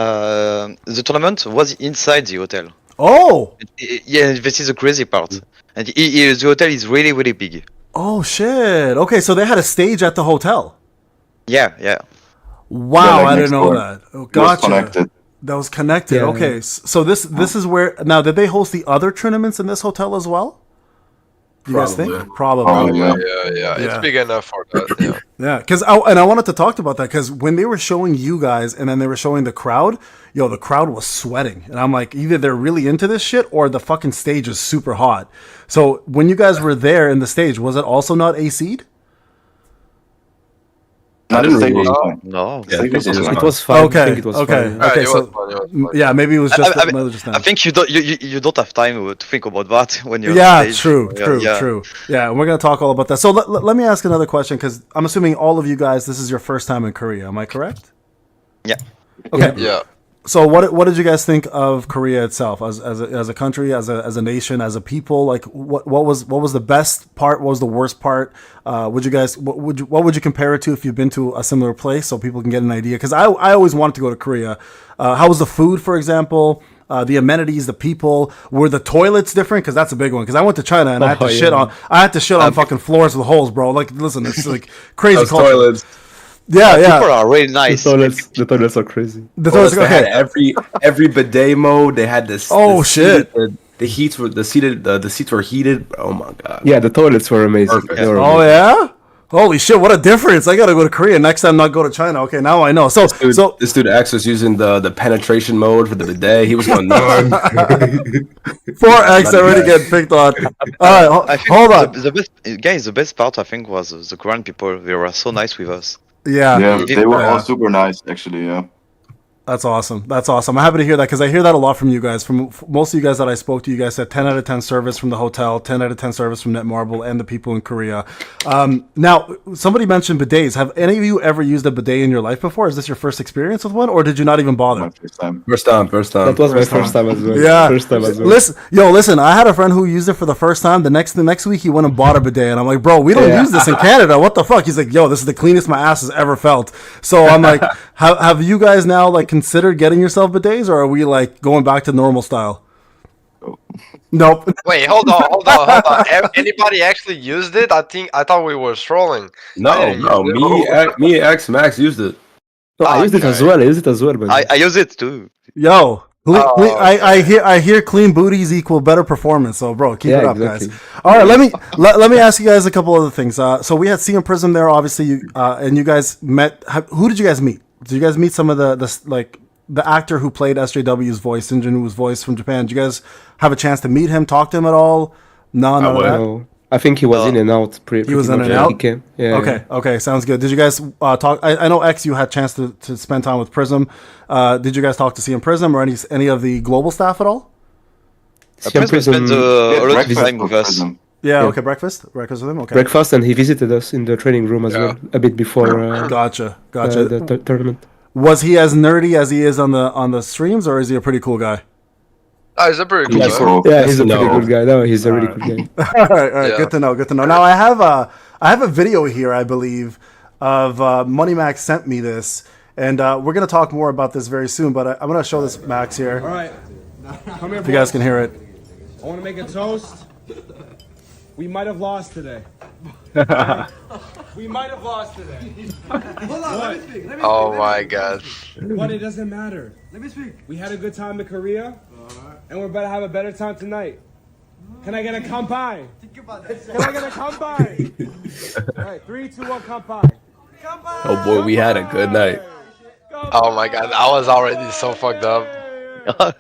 The tournament was inside the hotel.
Oh.
Yeah, this is the crazy part. And the hotel is really big.
Oh shit. Okay, so they had a stage at the hotel.
Yeah.
Wow,
Yeah, like
I didn't
next
know
door.
that. Oh,
It was
gotcha.
connected.
That was connected.
Yeah.
Okay, so this is where now did they host the other tournaments in this hotel as well? Do you guys think? Probably.
Probably, yeah.
Yeah.
Yeah.
It's big enough for that. Yeah.
Yeah, because I wanted to talk about that because when they were showing you guys and then they were showing the crowd, the crowd was sweating, and I'm like, either they're really into this shit or the fucking stage is super hot. So when you guys were there in the stage, was it also not AC'd?
Not
didn't
the steak
really-
was fine.
No.
Yeah,
Steak was
it was
fine.
It was fine. I
Okay,
think it was
okay,
fine.
okay.
it
So
was fun, it was fun.
yeah, maybe it was just
I
just now.
I think you don't have time to think about that when you're
Yeah,
on stage.
true, true,
Yeah.
true. Yeah, and we're gonna talk all about that. So let me ask another question because I'm assuming all of you guys, this is your first time in Korea. Am I correct?
Yeah.
Okay.
Yeah.
So what did you guys think of Korea itself as a country, as a nation, as a people? Like what was the best part? What was the worst part? Would you guys what would you compare it to if you've been to a similar place so people can get an idea? Because I always wanted to go to Korea. How was the food, for example? The amenities, the people. Were the toilets different? Because that's a big one. Because I went to China and I had to shit on fucking floors with holes, bro. Like listen, it's like crazy
Those
culture.
toilets.
Yeah,
People
yeah.
are really nice.
The toilets are crazy.
The
Toilets,
toilets,
they had
okay.
every bidet mode. They had this.
Oh, shit.
The heats were the seats were heated. Oh my god.
Yeah, the toilets were amazing.
Perfect.
They were
Oh
amazing.
yeah. Holy shit! What a difference! I gotta go to Korea next time, not go to China. Okay, now I know. So,
Dude,
so
this dude X was using the penetration mode for the bidet. He was going nuts.
4X already get picked on. All
I
right,
think
hold on.
The best, guys, the best part I think was the Korean people. They were so nice with us.
Yeah,
Yeah, they were
Yeah.
all super nice, actually. Yeah.
that's awesome. That's awesome. I'm happy to hear that because I hear that a lot from you guys. From most of you guys that I spoke to, you guys said 10 out of 10 service from the hotel, 10 out of 10 service from Netmarble, and the people in Korea. Now, somebody mentioned bidets. Have any of you ever used a bidet in your life before? Is this your first experience with one, or did you not even bother?
My first time.
First time.
That was my first time as well.
Yeah.
First time as well.
Listen. I had a friend who used it for the first time. The next week he went and bought a bidet, and I'm like, bro, we don't
Yeah.
use this in Canada. What the fuck? He's like, yo, this is the cleanest my ass has ever felt. So I'm like, have you guys now like considered getting yourself bidets, or are we like going back to normal style? Nope.
Wait, hold on. Anybody actually used it? I thought we were strolling.
No, me and X Max used it.
No, I used it as well. But
I use it too.
Yo,
Oh,
I hear clean booties equal better performance. So, bro, keep
Yeah,
it up,
exactly.
guys. All right, let me ask you guys a couple other things. So we had CM Prism there, obviously, and you guys met. Who did you guys meet? Did you guys meet some of the actor who played SJW's voice, Ingenu's voice from Japan? Did you guys have a chance to meet him, talk to him at all? No, none of that.
no, I think he was in and out.
He was in and
much.
out?
He came. Yeah.
Okay, sounds good. Did you guys talk? I know X, you had a chance to spend time with Prism. Did you guys talk to CM Prism or any of the global staff at all?
CM
Prism spent a lot of
Breakfast
time with
for
us.
Prism.
Yeah,
Yeah.
okay, breakfast with him. Okay,
Breakfast, and he visited us in the training room as
Yeah.
well a bit before
gotcha.
the tournament.
Was he as nerdy as he is on the streams, or is he a pretty cool guy?
Oh, he's a pretty cool
Yeah,
guy.
so
Yeah, he's a
No.
pretty good guy. No, he's a really good guy.
all right,
Yeah.
good to know. Now I have a video here, I believe, of Money Max sent me this, and we're gonna talk more about this very soon. But I'm gonna show this Max here,
All right. Come here,
if you guys can hear it.
I want to make a toast. We might have lost today. We might have lost today. Hold on, let me speak.
Oh my god.
But it doesn't matter. Let me speak. We had a good time in Korea, and we're about to have a better time tonight. Can I get a kanpai? Think about that. Can I get a kanpai? All right, 3, 2, 1, kanpai.
Oh boy, we had a good night.
Oh my god. I was already so fucked up.
All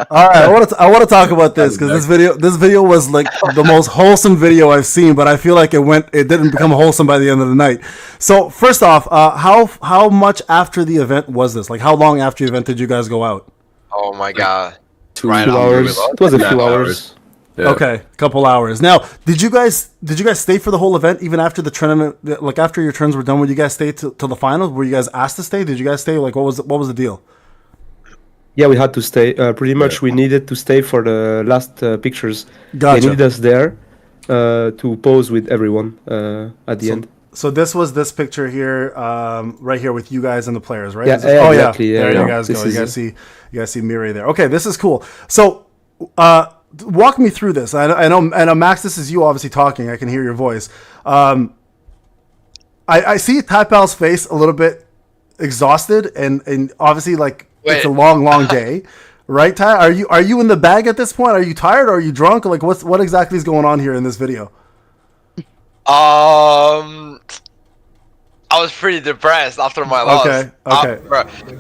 right, I want to talk about this because this video was like the most wholesome video I've seen, but I feel like it didn't become wholesome by the end of the night. So first off, how much after the event was this? Like, how long after the event did you guys go out?
Oh my god.
2
Right
Few
on.
hours. It was a few hours.
Yeah.
Okay, a couple hours. Now, did you guys stay for the whole event even after the tournament? Like after your turns were done, would you guys stay till the finals? Were you guys asked to stay? Did you guys stay? Like, what was the deal?
Yeah, we had to stay. Pretty much, we needed to stay for the last pictures.
Gotcha.
They needed us there to pose with everyone at the end.
So this was this picture here, right here with you guys and the players, right?
Yeah,
Is it-
yeah,
oh
exactly,
yeah,
yeah,
there you
yeah.
guys
This
go. You
is
guys
it.
see Mireille there. Okay, this is cool. So, walk me through this. I know, Max. This is you obviously talking. I can hear your voice. I see Tapal's face a little bit exhausted, and obviously like it's a
Wait.
long day. Right, Ty? Are you in the bag at this point? Are you tired? Or are you drunk? Like, what exactly is going on here in this video?
I was pretty depressed after my loss.
Okay.
All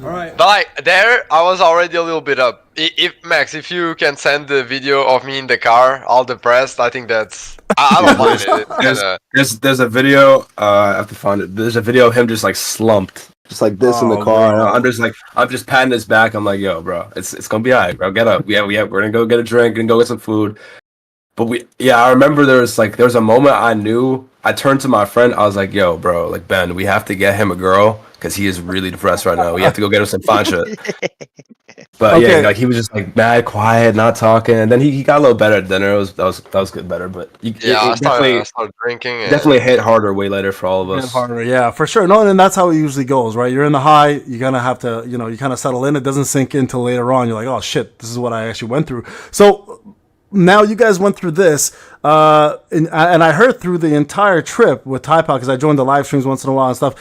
right.
But like there, I was already a little bit up. If Max, if you can send the video of me in the car, all depressed, I think that's. I don't mind it.
There's a video. I have to find it. There's a video of him just like slumped, just like this in the car.
man.
I'm just patting his back. I'm like, yo, bro, it's gonna be alright, bro. Get up. Yeah, we're gonna go get a drink and go get some food. But I remember there was a moment I knew. I turned to my friend. I was like, yo, bro, like Ben, we have to get him a girl because he is really depressed right now. We have to go get him some fun shit. But
Okay.
yeah, like he was just like mad, quiet, not talking, and then he got a little better at dinner. That was good, better. But
I
it
started drinking. And
definitely hit harder way later for all of us.
Harder, yeah, for sure. No, and that's how it usually goes, right? You're in the high, you're gonna have to, you kind of settle in. It doesn't sink in till later on. You're like, oh shit, this is what I actually went through. So now you guys went through this, and I heard through the entire trip with Taipa, because I joined the live streams once in a while and stuff.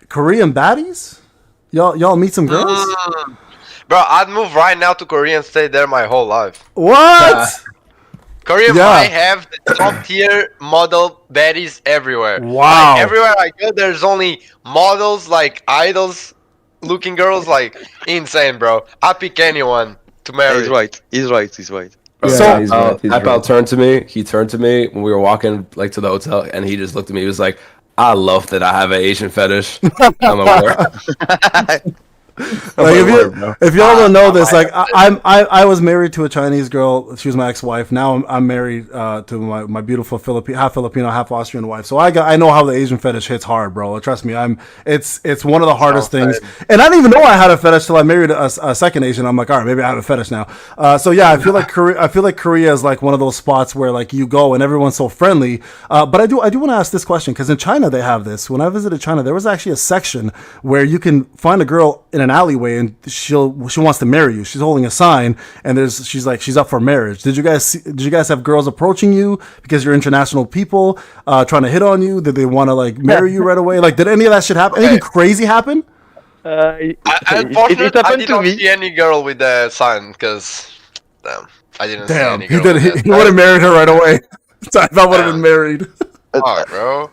Korean baddies, y'all meet some girls.
Bro, I'd move right now to Korea and stay there my whole life.
What?
Korea
Yeah.
might have the top tier model baddies everywhere.
Wow.
Like, everywhere I go, there's only models, like idols looking girls, like insane, bro. I pick anyone to marry.
He's right. He's right. He's right.
So-
he's right, he's
That
right.
turned to me. He turned to me when we were walking like to the hotel, and he just looked at me. He was like, "I love that I have an Asian fetish." I'm aware.
Like if y'all don't know this, like I was married to a Chinese girl. She was my ex-wife. Now I'm married to my beautiful half Filipino, half Austrian wife. So I know how the Asian fetish hits hard, bro. Trust me, it's one of the hardest things. And I didn't even know I had a fetish till I married a second Asian. I'm like, all right, maybe I have a fetish now. So yeah, I feel like Korea is like one of those spots where like you go and everyone's so friendly. But I do want to ask this question, because in China they have this. When I visited China, there was actually a section where you can find a girl in an alleyway and she wants to marry you. She's holding a sign and she's up for marriage. Did you guys have girls approaching you because you're international people trying to hit on you? Did they want to like marry you right away? Like, did any of that shit happen? Anything crazy happen?
Unfortunately,
it
I
happened
did
to
not
me.
see any girl with the sign, because I didn't see
Damn,
any
he
girl.
did.
with
He
that
would have
sign.
married her right away. I thought would have been married.
Fuck, bro.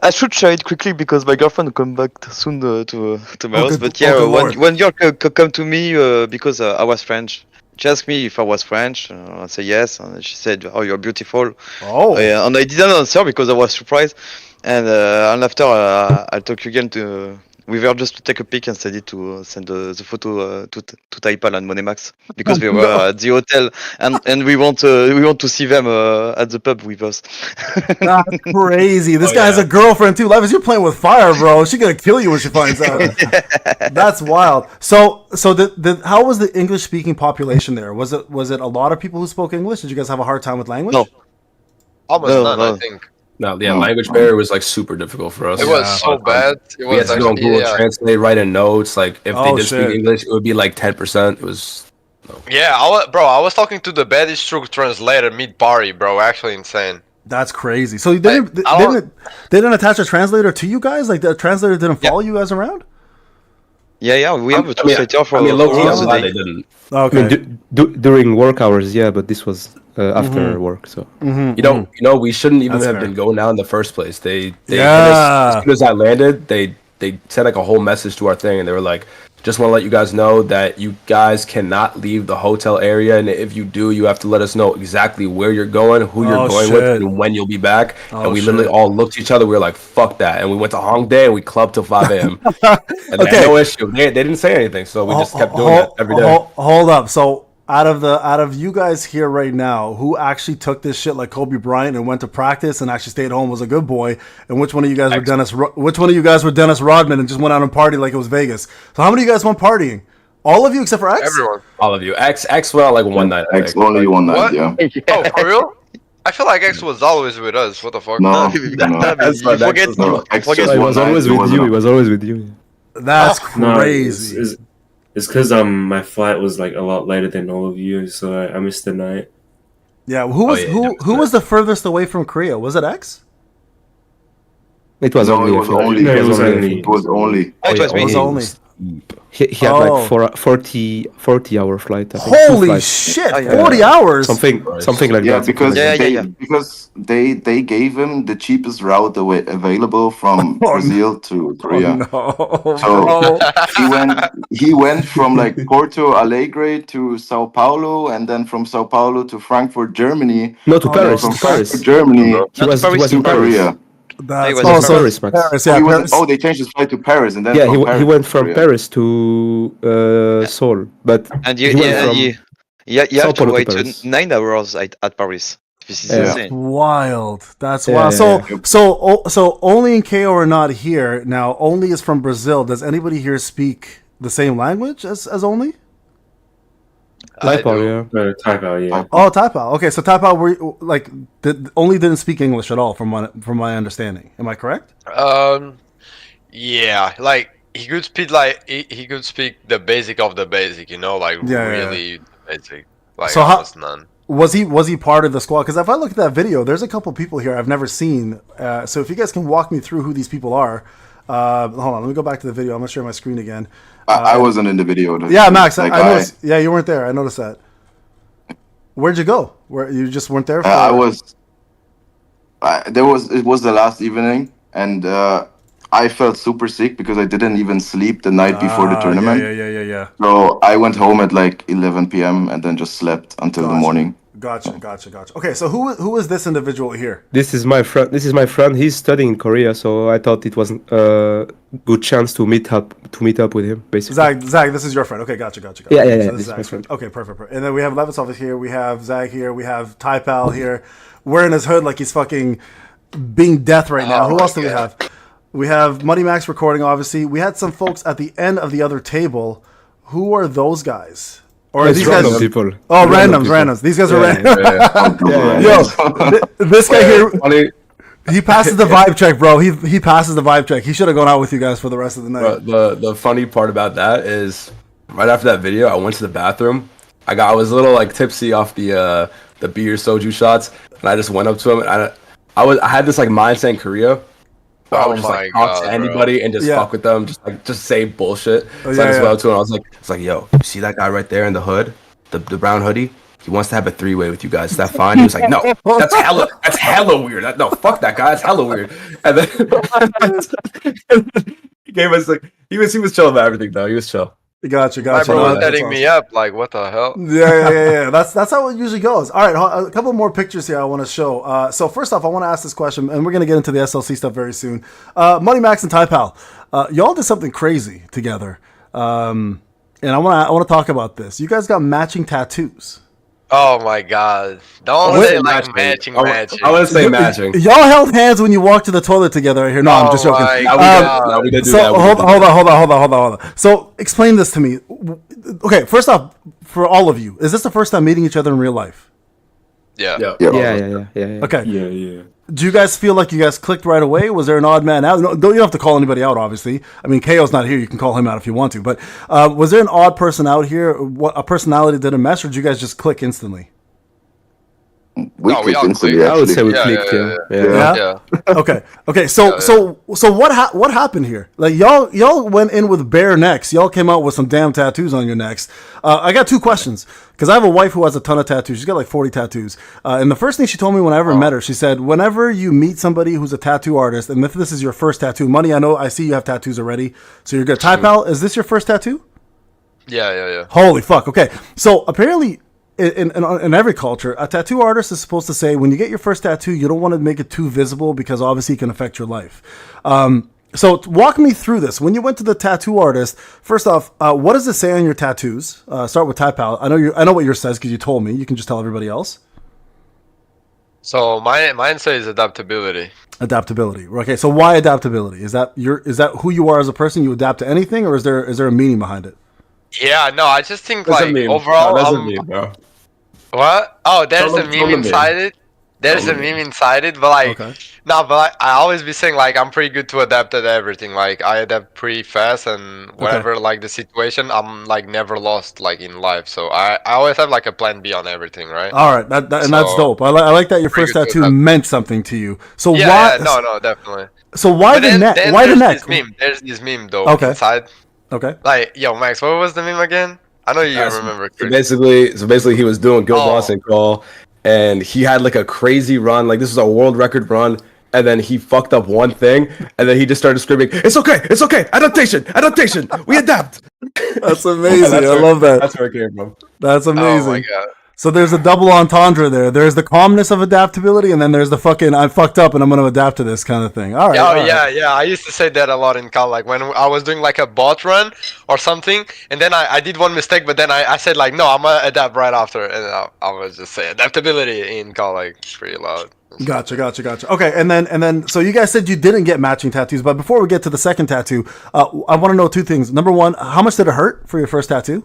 I should share it quickly because my girlfriend will come back soon to my house.
good-
But yeah,
good Lord.
one girl come to me because I was French. She asked me if I was French. I said yes, and she said, "Oh, you're beautiful."
Oh,
Yeah, and I didn't answer because I was surprised. And after I talked again with her just to take a pic and send the photo to Taipal and Monemax because we were at the hotel and we want to see them at the pub with us.
that's crazy. This guy has a girlfriend too. Levis, you're playing with fire, bro. She's gonna kill you when she finds out. That's wild. So how was the English speaking population there? Was it a lot of people who spoke English? Did you guys have a hard time with language?
No.
Almost
No,
none,
no.
I think.
No, yeah, language barrier was like super difficult for us.
It was so bad. It
We had
was
to go on
actually,
Google Translate, write in notes. Like if
Oh,
they did
shit.
speak English, it would be like 10%. It was
yeah, I was talking to the baddest true translator mid-party, bro. Actually insane.
That's crazy. So you didn't
I don't-
they didn't attach a translator to you guys? Like the translator didn't follow you guys around?
Yeah, we have a translator for
low-key,
for
I'm
the
glad
day.
they didn't.
Okay.
I mean, during work hours, yeah, but this was after work, so.
You know, we shouldn't even
That's
have
fair.
been going down in the first place. They
Yeah.
as soon as I landed, they sent like a whole message to our thing, and they were like, "Just want to let you guys know that you guys cannot leave the hotel area, and if you do, you have to let us know exactly where you're going, who you're
Oh,
going
shit.
with, and when you'll be back."
Oh,
And we literally
shit.
all looked at each other. We were like, "Fuck that!" And we went to Hongdae and we clubbed till 5 a.m. And they
Okay.
had no issue. They didn't say anything, so we just kept doing that every day.
Hold up. So out of you guys here right now, who actually took this shit like Kobe Bryant and went to practice and actually stayed home, was a good boy, and which one of you guys were Dennis Rodman and just went out and partied like it was Vegas? So how many of you guys went partying? All of you except for X?
Everyone.
All of you. X went out like one night. I
X
think.
only one night,
What?
yeah.
Oh, for real? I feel like X was always with us. What the fuck?
No,
You
That's
forget
No,
you
X
forget
just
He
one
was
night,
always
it
with
wasn't
you.
a-
He was always with you.
That's
No,
crazy.
it's because my flight was like a lot later than all of you, so I missed the night.
Yeah, who was the furthest away from Korea? Was it X?
It was
No,
only.
it was only.
No,
It
it was only.
was only.
Oh, it was
It was
me.
only.
He had
Oh.
like 40 hour flight. I think. 2
Holy
flights.
shit!
Oh, yeah.
40 hours.
Something like
Yeah,
that.
because
Yeah, yeah,
they
yeah.
because they gave him the cheapest route available from
Oh,
Brazil to
Oh
Korea.
no,
So
bro.
he went from like Porto Alegre to Sao Paulo, and then from Sao Paulo to Frankfurt, Germany.
No, to
Oh,
And then
Paris.
from
To
Frankfurt,
Paris.
Germany
He was
Paris
in
to
Paris.
Korea.
That's
was
oh,
in
so
Paris, Max.
Paris,
Oh,
yeah,
he was
Paris.
they changed his flight to Paris, and then
Yeah,
from
he
Paris
went
to
from
Korea.
Paris to Seoul, but
And
he went from
you
Sao
have to
Paulo to
wait
Paris.
9 hours at Paris. This is
Yeah.
That's
insane.
wild. That's
Yeah,
wild.
yeah,
So only and KO are not here now. Only is from Brazil. Does anybody here speak the same language as only?
I
Taipei,
do.
yeah.
Taipei, yeah.
Oh, Taipei. Okay, so Taipei were like only didn't speak English at all, from my understanding. Am I correct?
Yeah, like he could speak he could speak the basic of the basic, you know, like
Yeah, yeah,
really basic, like
So how-
almost none.
Was he part of the squad? Because if I look at that video, there's a couple people here I've never seen. So if you guys can walk me through who these people are, hold on, let me go back to the video. I'm gonna share my screen again.
I wasn't in the video.
Yeah, Max,
Like,
I noticed. Yeah, you weren't there. I noticed that. Where'd you go? Where you just weren't there? For...
I was. It was the last evening, and I felt super sick because I didn't even sleep the night before the tournament.
Yeah.
So I went home at like 11 p.m. and then just slept until the morning.
Gotcha. Okay, so who is this individual here?
This is my friend. He's studying in Korea, so I thought it was a good chance to meet up with him, basically.
Zag, this is your friend. Okay, gotcha.
Yeah.
So
This
is
is my
Zag's
friend.
Okay, perfect. And then we have Levitsov here. We have Zag here. We have Taipal here, wearing his hood like he's fucking being death right now.
Oh
Who
my
else do we
God.
have? We have Money Max recording, obviously. We had some folks at the end of the other table. Who are those guys? Or are
It's
these guys?
random people.
Oh,
Random
randoms. These guys are
Yeah,
random.
Yeah.
Yo, this guy here,
Funny,
he passes the vibe check, bro. He passes the vibe check. He should have gone out with you guys for the rest of the night.
but the funny part about that is, right after that video, I went to the bathroom. I was a little like tipsy off the beer soju shots, and I just went up to him, and I had this like mindset in Korea. I
Oh
would just like
my
talk
God,
to
bro.
anybody and just
Yeah.
fuck with them, just say bullshit. So
yeah,
I just
yeah.
went up to him. I was like, yo, you see that guy right there in the hood, the brown hoodie? He wants to have a 3-way with you guys. Is that fine? He was like, no, that's hella weird. No, fuck that guy. That's hella weird. And then he gave us like he was chill about everything though. He was chill.
Gotcha.
My bro
No,
was
that's
setting
awesome.
me up, like what the hell?
Yeah. That's how it usually goes. All right, a couple more pictures here I want to show. So first off, I want to ask this question, and we're gonna get into the SLC stuff very soon. Money Max and Taipal, y'all did something crazy together, and I want to talk about this. You guys got matching tattoos.
Oh my God! Don't say like matching.
I want to say matching.
Y'all held hands when you walked to the toilet together. Here, no, I'm just joking.
my
No,
God.
we did do
So
that.
hold on. So explain this to me. Okay, first off, for all of you, is this the first time meeting each other in real life?
Yeah.
Yeah.
Yeah.
Okay.
Yeah.
Do you guys feel like you guys clicked right away? Was there an odd man out? No, you don't have to call anybody out, obviously. I mean, KO's not here. You can call him out if you want to. But was there an odd person out here? What a personality didn't mesh, or did you guys just click instantly?
We
No, we
clicked
all
instantly,
clicked.
I would
actually.
say we
Yeah,
clicked.
yeah,
Yeah.
Yeah? Okay. So what happened here? Like y'all went in with bare necks. Y'all came out with some damn tattoos on your necks. I got two questions because I have a wife who has a ton of tattoos. She's got like 40 tattoos. And the first thing she told me when I ever met her, she said, whenever you meet somebody who's a tattoo artist, and if this is your first tattoo, Money, I see you have tattoos already, so you're good. Taipal, is this your first tattoo?
Yeah.
Holy fuck. Okay. So apparently in every culture, a tattoo artist is supposed to say when you get your first tattoo, you don't want to make it too visible because obviously it can affect your life. So walk me through this. When you went to the tattoo artist, first off, what does it say on your tattoos? Start with Taipal. I know what yours says because you told me. You can just tell everybody else.
So mine says adaptability.
Adaptability. Okay. So why adaptability? Is that who you are as a person? You adapt to anything, or is there a meaning behind it?
Yeah, no, I just think
That's a
like
meme.
overall,
That's a meme, bro.
what? Oh, there's
Tell
a
them
meme
the
inside it. There's a meme inside it, but like,
Okay.
no, but like, I always be saying like I'm pretty good to adapt to everything. Like I adapt pretty fast, and whatever like the situation, I'm like never lost like in life. So I always have like a plan B on everything, right?
All right. And that's
So,
dope. I like that your
pretty
first
good to
tattoo
adapt.
meant something to you. So
Yeah,
why?
no, definitely.
So why
But
the
then,
neck?
then
Why the
there's
neck?
this meme. There's this meme though
Okay.
inside.
Okay.
Like, yo, Max, what was the meme again? I know you
So,
remember.
so
Chris.
basically, he was doing Guild
Oh.
Boss and Crawl, and he had like a crazy run. Like this was a world record run, and then he fucked up one thing, and then he just started screaming, "It's okay, adaptation, we adapt."
That's amazing.
That's
I
where-
love that.
That's where it came from.
That's
Oh my
amazing.
god.
So there's a double entendre there. There's the calmness of adaptability, and then there's the fucking I fucked up and I'm gonna adapt to this kind of thing. All right.
Oh
all right.
yeah. I used to say that a lot in Cal, like when I was doing like a bot run or something, and then I did one mistake, but then I said like, no, I'm gonna adapt right after, and I was just say adaptability in Cal like pretty loud.
Gotcha. Okay, and then, so you guys said you didn't get matching tattoos, but before we get to the second tattoo, I want to know two things. Number one, how much did it hurt for your first tattoo?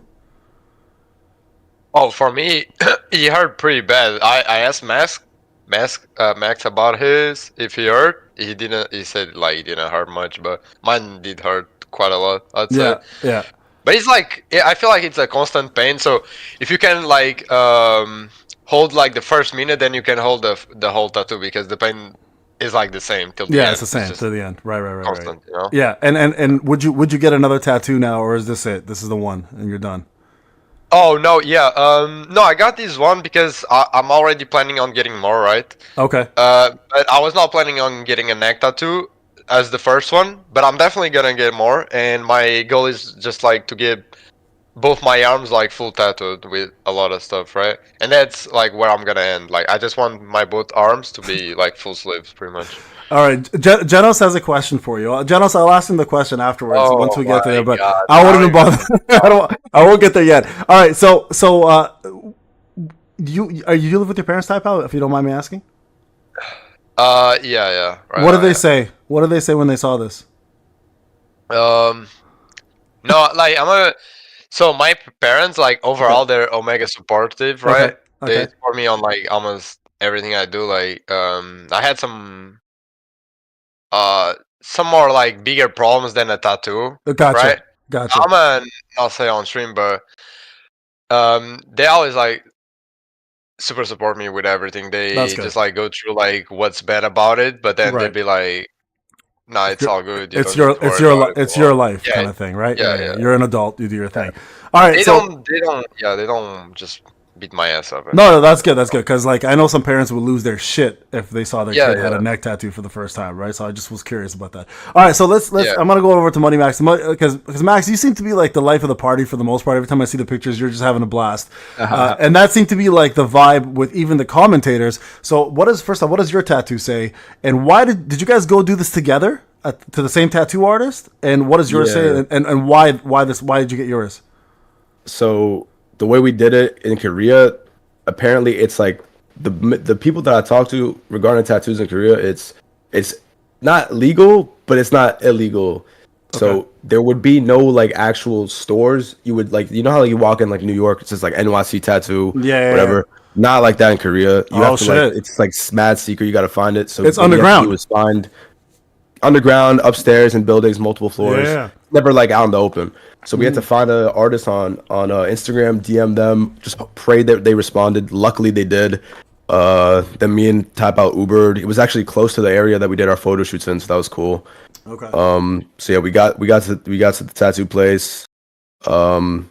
Oh, for me, he hurt pretty bad. I asked Max about his if he hurt. He didn't. He said like he didn't hurt much, but mine did hurt quite a lot. I'd say.
Yeah.
But it's like I feel like it's a constant pain. So if you can like hold like the first minute, then you can hold the whole tattoo because the pain is like the same till the end.
Yeah, it's the same
just
to the end. Right.
constant, you know?
Yeah, and would you get another tattoo now, or is this it? This is the one, and you're done.
Oh no, yeah. No, I got this one because I'm already planning on getting more, right?
Okay.
But I was not planning on getting a neck tattoo as the first one, but I'm definitely gonna get more. And my goal is just like to get both my arms like full tattooed with a lot of stuff, right? And that's like where I'm gonna end. Like I just want my both arms to be like full sleeves, pretty much.
All right, Genos has a question for you. Genos, I'll ask him the question afterwards
Oh
once we get
my
there, but
God.
I won't even bother. I won't get there yet. All right, so you live with your parents, type out, if you don't mind me asking?
Yeah. Right,
What did they say? What did they say when they saw this?
No, like so my parents, like overall, they're Omega supportive, right?
Okay.
They support me on like almost everything I do. Like, I had some more like bigger problems than a tattoo,
Gotcha.
right?
Gotcha.
I'm gonna not say on stream, but they always like super support me with everything. They
That's good.
just like go through like what's bad about it, but then
Right.
they'd be like, "Nah, it's all good. You
It's
don't need to worry about it
it's
more."
your life
Yeah,
kind of thing, right?
yeah.
You're an adult. You do your thing. All right.
They
so
don't just beat my ass up.
no, that's good. That's good because like I know some parents would lose their shit if they saw their
Yeah,
kid had a
yeah.
neck tattoo for the first time, right? So I just was curious about that. All right, so let's.
Yeah.
I'm gonna go over to Money Max because Max, you seem to be like the life of the party for the most part. Every time I see the pictures, you're just having a blast, and that seemed to be like the vibe with even the commentators. So what does your tattoo say, and why did you guys go do this together to the same tattoo artist? And what does yours say, and why did you get yours?
So the way we did it in Korea, apparently it's like the people that I talked to regarding tattoos in Korea, it's not legal, but it's not illegal. So there would be no like actual stores. You would like, you know how like, you walk in like New York, it's just like NYC tattoo,
Yeah.
whatever. Not like that in Korea. You have to
shit.
like, it's like mad secret. You got to find it. So
It's
what we had to
underground.
do was find underground, upstairs in buildings, multiple floors.
Yeah.
Never like out in the open. So we had to find an artist on Instagram, DM them, just pray that they responded. Luckily they did. Then me and Type Out Ubered. It was actually close to the area that we did our photo shoots in, so that was cool.
Okay.
So yeah, we got to the tattoo place. Got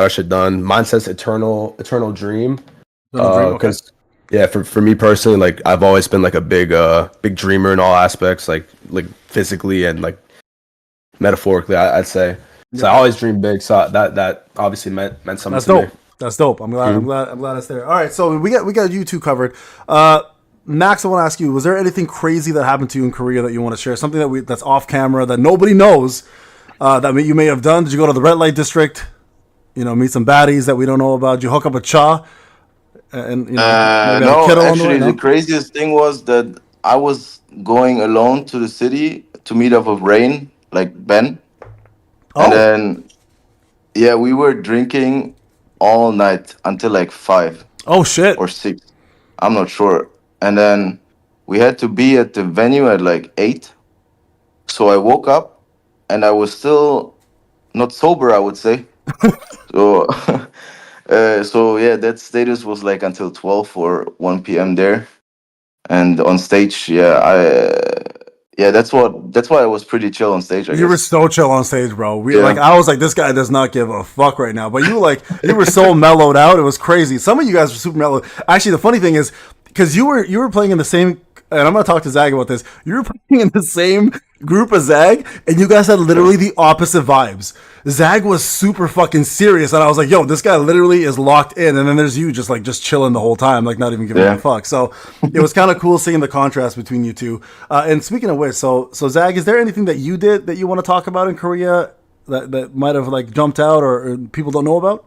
our shit done. Mine says Eternal Dream. Because yeah, for me personally, like I've always been like a big dreamer in all aspects, like physically and like metaphorically, I'd say. So I always dream big. So that obviously meant something
That's
to
dope.
me.
That's dope. I'm glad it's there. All right, so we got you two covered. Max, I want to ask you: was there anything crazy that happened to you in Korea that you want to share? Something that's off camera that nobody knows that you may have done? Did you go to the red light district? Meet some baddies that we don't know about? Did you hook up a cha? And maybe have a
no,
kiddo on the
actually,
way, no?
the craziest thing was that I was going alone to the city to meet up with Rain, like Ben. And then, yeah, we were drinking all night until like 5
Oh shit!
or 6. I'm not sure. And then we had to be at the venue at like 8. So I woke up and I was still not sober, I would say. So, so yeah, that status was like until 12 or 1 p.m. there. And on stage, Yeah, that's why I was pretty chill on stage. I
You were
guess.
so chill on stage, bro.
Yeah.
I was like, this guy does not give a fuck right now. But you were so mellowed out. It was crazy. Some of you guys were super mellowed. Actually, the funny thing is, because you were playing in the same, and I'm gonna talk to Zag about this. You were playing in the same group as Zag, and you guys had literally the opposite vibes. Zag was super fucking serious, and I was like, yo, this guy literally is locked in. And then there's you just chilling the whole time, like not even giving a fuck. So it was kind of cool seeing the contrast between you two. And speaking of which, so Zag, is there anything that you did that you want to talk about in Korea that might have like jumped out or people don't know about?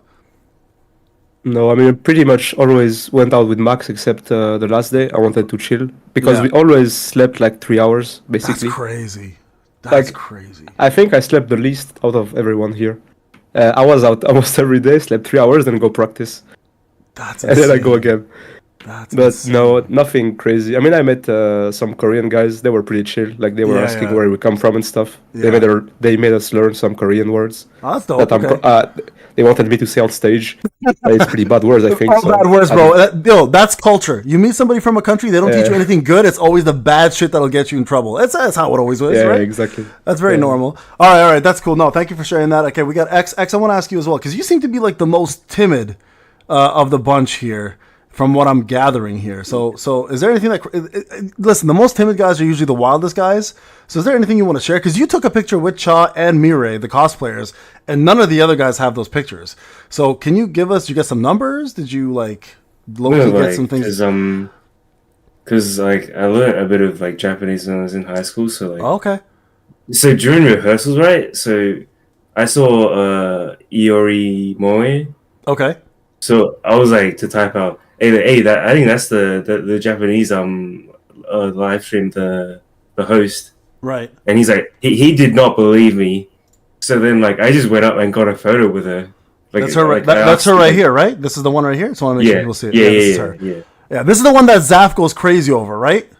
No, I mean, I pretty much always went out with Max except the last day. I wanted to chill because
Yeah.
we always slept like 3 hours,
That's
basically.
crazy. That's
Like,
crazy.
I think I slept the least out of everyone here. I was out almost every day, slept 3 hours, then go practice,
That's
and then I go
insane.
again.
That's
But
insane.
no, nothing crazy. I mean, I met some Korean guys. They were pretty chill. Like they were
Yeah,
asking
yeah.
where we come from and stuff.
Yeah.
They made us learn some Korean words
Oh, that's dope.
that
Okay.
they wanted me to say on stage. It's pretty bad words, I think.
All
so
bad words,
I
bro.
didn't-
Yo, that's culture. You meet somebody from a country, they don't teach you
Yeah.
anything good. It's always the bad shit that'll get you in trouble. That's how it always was,
Yeah,
right?
exactly.
That's very
Yeah.
normal. All right. That's cool. No, thank you for sharing that. Okay, we got X. X, I want to ask you as well, because you seem to be like the most timid of the bunch here, from what I'm gathering here. So is there anything that... Listen, the most timid guys are usually the wildest guys. So is there anything you want to share? Because you took a picture with Cha and Mirai, the cosplayers, and none of the other guys have those pictures. So can you give us... You get some numbers? Did you like... Low-key get some things?
Because like I learned a bit of like Japanese when I was in high school, so like
Okay.
so during rehearsals, right? So I saw Iori Moe.
Okay.
So I was like to type out, hey, that I think that's the Japanese live stream, the host,
Right.
and he's like he did not believe me. So then like I just went up and got a photo with her. Like
That's her.
like,
That's her right here, right? This is the one right here. So I want to make sure people see it. This is her.
yeah.
This is the one that Zaf goes crazy over, right?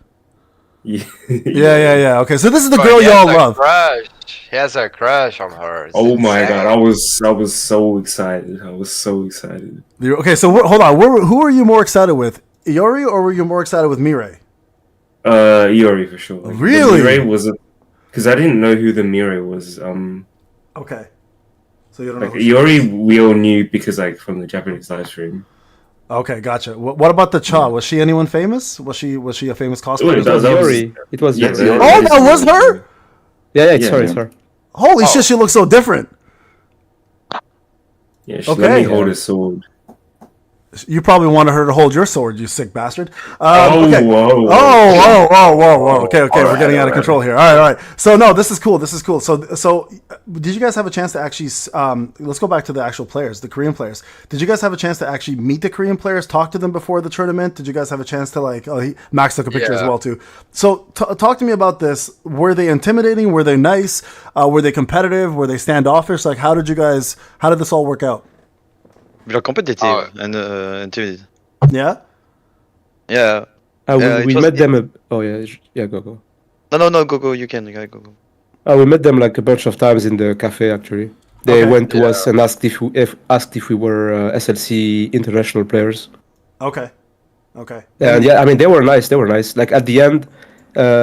Yeah.
Yeah. Okay, so this is the
But
girl
he has
y'all
a
love.
Crush. He has a crush on her. It's
Oh my
insane.
god, I was so excited. I was so excited.
Okay, so hold on. Who are you more excited with, Iori, or were you more excited with Mirai?
Iori for sure. Like,
Really?
The Mirai was because I didn't know who the Mirai was.
Okay, so you don't know.
Like Iori, we all knew because like from the Japanese live stream.
Okay, gotcha. What about the Cha? Was she anyone famous? Was she a famous cosplayer?
Wait,
It was
that was-
Yuri. It was
Yes,
Yuri.
yeah.
Oh, that was her.
Yeah,
Yeah,
sorry,
yeah.
sorry.
Holy shit, she looks so different.
Yeah, she
Okay.
let me hold a sword.
You probably wanted her to hold your sword, you sick bastard.
Oh,
Okay.
whoa.
Whoa. Okay, we're
Alright,
getting out of
alright.
control here. All right. So, no, this is cool. So, did you guys have a chance to actually, let's go back to the actual players, the Korean players. Did you guys have a chance to actually meet the Korean players, talk to them before the tournament? Did you guys have a chance to Max took a picture as
Yeah.
well too. So, talk to me about this. Were they intimidating? Were they nice? Were they competitive? Were they standoffish? Like, how did this all work out?
We are competitive
Oh.
and timid.
Yeah?
Yeah.
We,
it
we
was-
met them. Yeah, go.
No, go. You can go.
We met them like a bunch of times in the cafe. Actually, they
Okay.
went to us and asked if we were SLC international players.
Okay.
And yeah, I mean they were nice. Like at the end,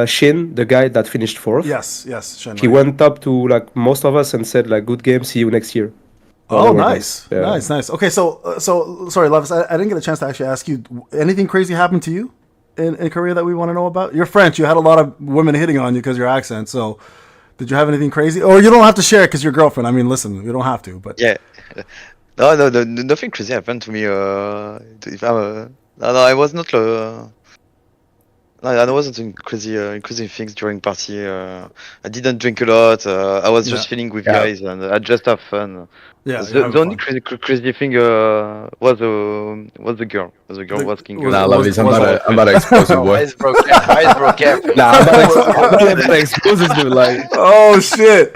Shin, the guy that finished fourth,
Yes. Shen,
he
right.
went up to like most of us and said like, "Good game. See you next year."
Oh,
They were
nice.
Yeah.
Nice. Okay, so sorry, Levis, I didn't get a chance to actually ask you, anything crazy happened to you in Korea that we want to know about? You're French. You had a lot of women hitting on you because your accent. So, did you have anything crazy? Or you don't have to share it because your girlfriend. I mean, listen, you don't have to. But
Yeah. No, nothing crazy happened to me. If I'm, no, I was not. No, I wasn't doing crazy things during party. I didn't drink a lot. I was just
Yeah.
feeling with guys and I just have fun.
yeah,
The only crazy thing was the girl. The girl was king.
was-
Nah,
was-
Lovies, I'm
was-
about to expose you, boy.
Eyes broken.
Nah, I'm about to expose this dude. Like,
Oh shit!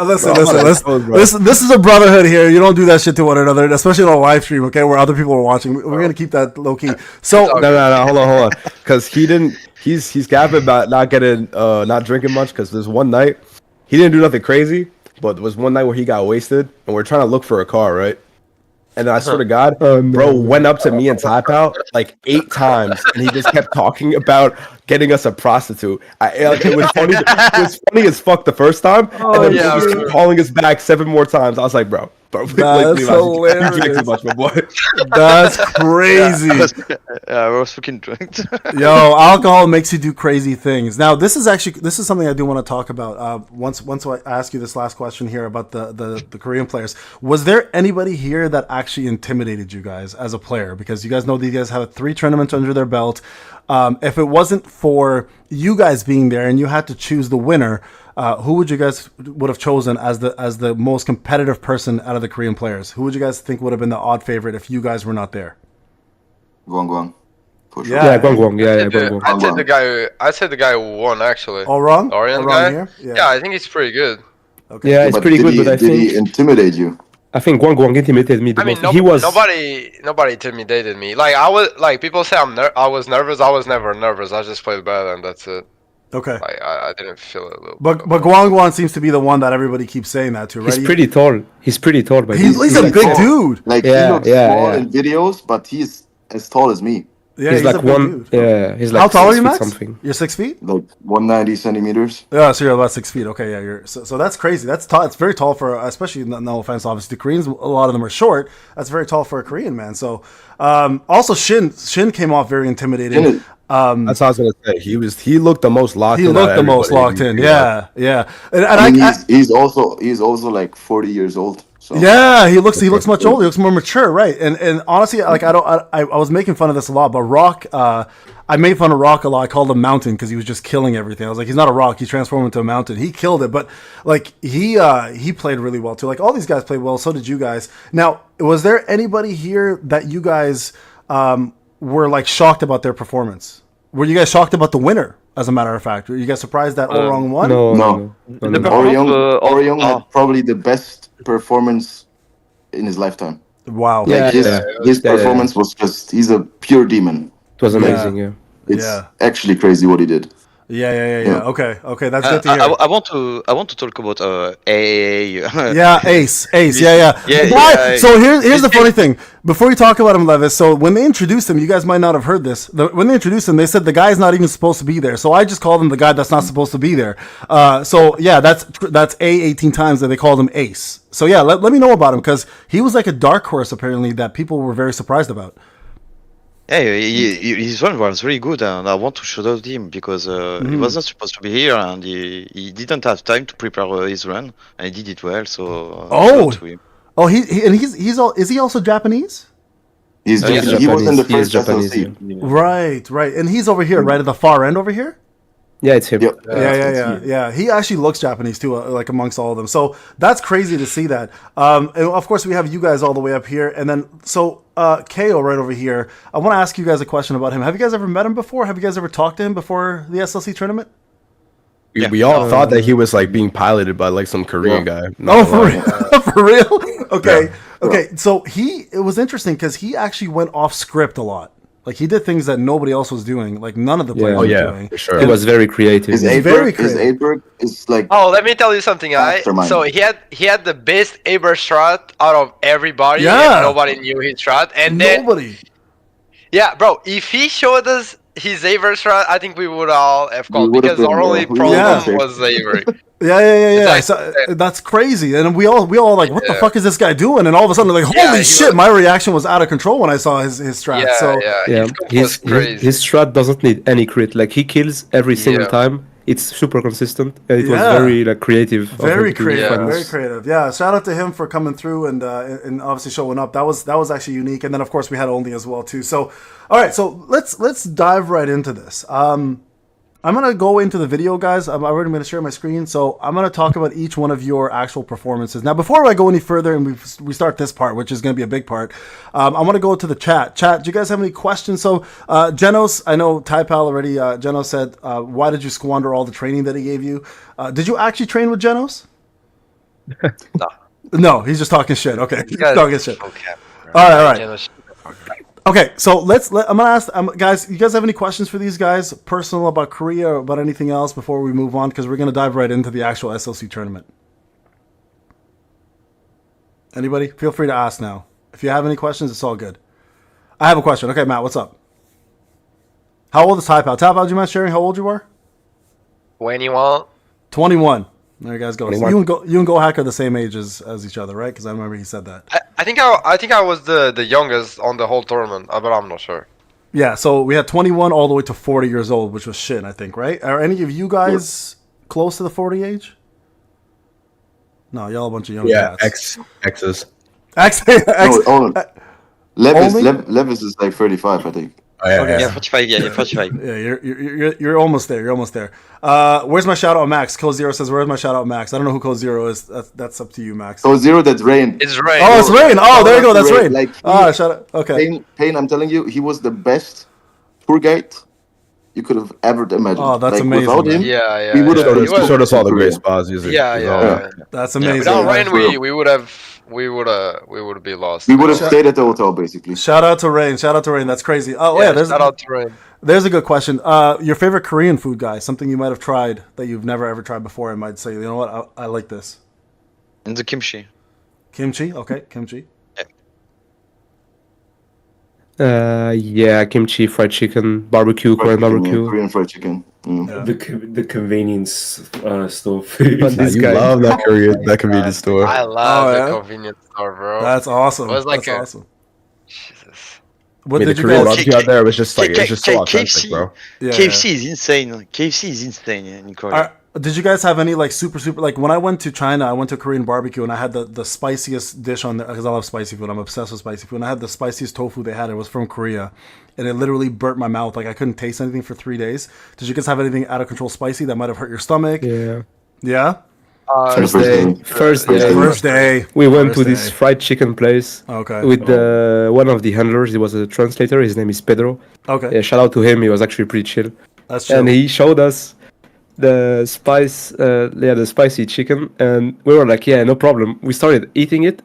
Listen. This is a brotherhood here. You don't do that shit to one another, especially on a live stream. Okay, where other people are watching. We're gonna keep that low key. So
no, hold on, because he didn't. He's gapping about not not drinking much. Because there's one night he didn't do nothing crazy, but there was one night where he got wasted, and we're trying to look for a car, right? And then I swear to God,
Oh, no.
bro went up to me and Ty Pal like 8 times, and he just kept talking about getting us a prostitute. It was funny. It was funny as fuck the first time, and then
yeah,
he just kept
bro.
calling us back 7 more times. I was like, bro, like,
That's
Levi, you drink
hilarious.
too much, my boy.
That's crazy.
I was fucking drunk.
Yo, alcohol makes you do crazy things. Now, this is something I do want to talk about. Once I ask you this last question here about the Korean players, was there anybody here that actually intimidated you guys as a player? Because you guys know these guys have 3 tournaments under their belt. If it wasn't for you guys being there and you had to choose the winner, who would you guys would have chosen as the most competitive person out of the Korean players? Who would you guys think would have been the odd favorite if you guys were not there?
Guang. For sure.
Yeah.
Yeah, Guang. Yeah, Guang.
I'd say the guy who won actually.
All wrong?
Orion
All wrong
guy.
here?
Yeah, I think he's pretty good.
Okay.
Yeah, it's
But
pretty
did
good,
he,
but I
did he
think
intimidate you?
Guang intimidated me the
I mean,
most. He was
nobody intimidated me. Like I was like people say I was nervous. I was never nervous. I just played bad and that's it.
Okay.
Like I didn't feel it a little.
But Guang seems to be the one that everybody keeps saying that to, right?
he's pretty tall. He's pretty tall, but
He's a
like
big
tall.
dude.
Like
Yeah,
he looks
yeah,
small
yeah.
in videos, but he's as tall as me.
Yeah,
he's
a
like
big
one.
dude.
Yeah, he's like
How tall are
6
you,
feet
Max?
something.
You're 6 feet?
Like 190 centimeters.
Yeah, so you're about 6 feet. Okay, yeah, you're so that's crazy. That's tall. It's very tall for, especially no offense, obviously the Koreans. A lot of them are short. That's very tall for a Korean man. So, also Shin came off very intimidating.
Shin is-
That's what I was gonna say. He looked the most locked
He
in.
looked the most locked in. Yeah. And
I mean, he's also like 40 years old. So.
Yeah, he looks much older. He looks more mature, right? And honestly, like I was making fun of this a lot, but Rock, I made fun of Rock a lot. I called him Mountain because he was just killing everything. I was like, he's not a rock. He transformed into a mountain. He killed it, but like he played really well too. Like all these guys played well. So did you guys. Now, was there anybody here that you guys were like shocked about their performance? Were you guys shocked about the winner? As a matter of fact, were you guys surprised that Orong won?
No.
The performance,
Orion had probably the best performance in his lifetime.
Wow.
Like his performance was just, he's a pure demon.
It was amazing. Yeah.
It's actually crazy what he did.
Yeah. Okay, that's good to hear.
I want to talk about AA.
Yeah, Ace. Yeah. So here's the funny thing. Before you talk about him, Levis, so when they introduced him, you guys might not have heard this. When they introduced him, they said the guy's not even supposed to be there. So I just called him the guy that's not supposed to be there. So yeah, that's A 18 times that they called him Ace. So yeah, let me know about him because he was like a dark horse apparently that people were very surprised about.
Hey, his run was really good, and I want to shout out him because he wasn't supposed to be here, and he didn't have time to prepare his run, and he did it well. So shout out to him.
Is he also Japanese?
He was in the first
Japanese.
SLC.
Yeah.
Right, and he's over here, right at the far end over here.
Yeah, it's him.
Yep.
Yeah. He actually looks Japanese too, like amongst all of them. So that's crazy to see that. And of course, we have you guys all the way up here, and then so KO right over here. I want to ask you guys a question about him. Have you guys ever met him before? Have you guys ever talked to him before the SLC tournament?
We all thought that he was like being piloted by like some Korean guy.
Oh, for real? For real? Okay. Okay. So it was interesting because he actually went off script a lot. Like he did things that nobody else was doing. Like none of the players were doing.
For sure.
It was very creative.
His A-Berg is like.
Oh, let me tell you something, guys.
Mastermind.
So he had the best Aber strat out of everybody.
Yeah.
And nobody knew his strat. And
Nobody.
yeah, bro. If he showed us his Aber strat, I think we would all have called
We would've
because our
been,
only
we
problem
would've
was Aber.
Yeah.
Exactly.
So, that's crazy. And we all like, what the fuck is this guy doing? And all of a sudden, like, holy
Yeah, he
shit!
was-
My reaction was out of control when I saw his strat.
Yeah,
So
Yeah,
His crazy.
his strat doesn't need any crit. Like he kills every single
Yeah.
time. It's super consistent, and it was
Yeah.
very like creative. of
very
him to
creative,
find
very
this.
creative. Yeah, shout out to him for coming through and obviously showing up. That was actually unique. And then of course we had Only as well too. So all right, so let's dive right into this. I'm gonna go into the video, guys. I'm already gonna share my screen, so I'm gonna talk about each one of your actual performances. Now, before I go any further and we start this part, which is gonna be a big part, I want to go to the chat. Chat, do you guys have any questions? So, Genos, I know Taipal already. Genos said, "Why did you squander all the training that he gave you?" Did you actually train with Genos?
No.
No, he's just talking shit. Okay, he's talking shit.
Okay.
All right. Okay, so I'm gonna ask guys. You guys have any questions for these guys, personal about Korea or about anything else before we move on? Because we're gonna dive right into the actual SLC tournament. Anybody? Feel free to ask now. If you have any questions, it's all good. I have a question. Okay, Matt, what's up? How old is Typal? Typal, do you mind sharing how old you are?
21.
21. There you guys go. So
21.
you and Go Hack are the same age as each other, right? Because I remember he said that.
I think I was the youngest on the whole tournament, but I'm not sure.
Yeah, so we had 21 all the way to 40 years old, which was shit, I think, right? Are any of you guys close to the 40 age? No, y'all a bunch of young cats.
X's.
X.
No,
Only?
Levis is like 35, I think.
Oh, yeah,
Okay.
Yeah, 45. Yeah, 45.
Yeah, you're almost there. You're almost there. Where's my shout out, Max? Code Zero says, "Where's my shout out, Max?" I don't know who Code Zero is. That's up to you, Max.
So Zero, that's Rain.
It's Rain.
Oh, it's Rain. Oh, there you go. That's Rain.
Like,
Shout out. Okay.
Payne, I'm telling you, he was the best tour guide you could have ever imagined.
Oh, that's
like,
amazing,
Without him,
man.
Yeah.
we would have
He was-
Showed us all the great spots. He's a-
Yeah,
he's
yeah.
all-
yeah.
That's
Yeah,
amazing.
without Rain,
True.
we would have be lost.
we would have stayed at the hotel, basically.
Shout out to Rain. Shout out to Rain. That's crazy. Oh, yeah.
Shout out to Rain.
There's a good question. Your favorite Korean food, guy? Something you might have tried that you've never ever tried before, and might say, you know what, I like this.
And the kimchi.
Kimchi. Okay, kimchi.
Yeah, kimchi, fried chicken, barbecue, Korean barbecue.
Korean fried chicken.
Yeah.
The convenience store food.
But this
You
guy,
love that convenience store.
I love
Oh,
the
yeah?
convenience store, bro.
That's awesome.
It was like
That's awesome.
Jesus.
What
I mean,
did
the
you
Korean
guys?
barbecue out there was just like it's just so authentic,
KFC.
bro.
Yeah,
KFC is insane. KFC is insane in Korea.
Did you guys have any like super like when I went to China, I went to Korean barbecue and I had the spiciest dish on there because I love spicy food. I'm obsessed with spicy food. And I had the spiciest tofu they had. It was from Korea, and it literally burnt my mouth. Like I couldn't taste anything for 3 days. Did you guys have anything out of control spicy that might have hurt your stomach?
yeah.
Yeah.
First day,
First day.
we went to
First
this
day.
fried chicken place
Okay.
with one of the handlers. He was a translator. His name is Pedro.
Okay.
Yeah, shout out to him. He was actually pretty chill.
That's true.
And he showed us the the spicy chicken, and we were like, yeah, no problem. We started eating it,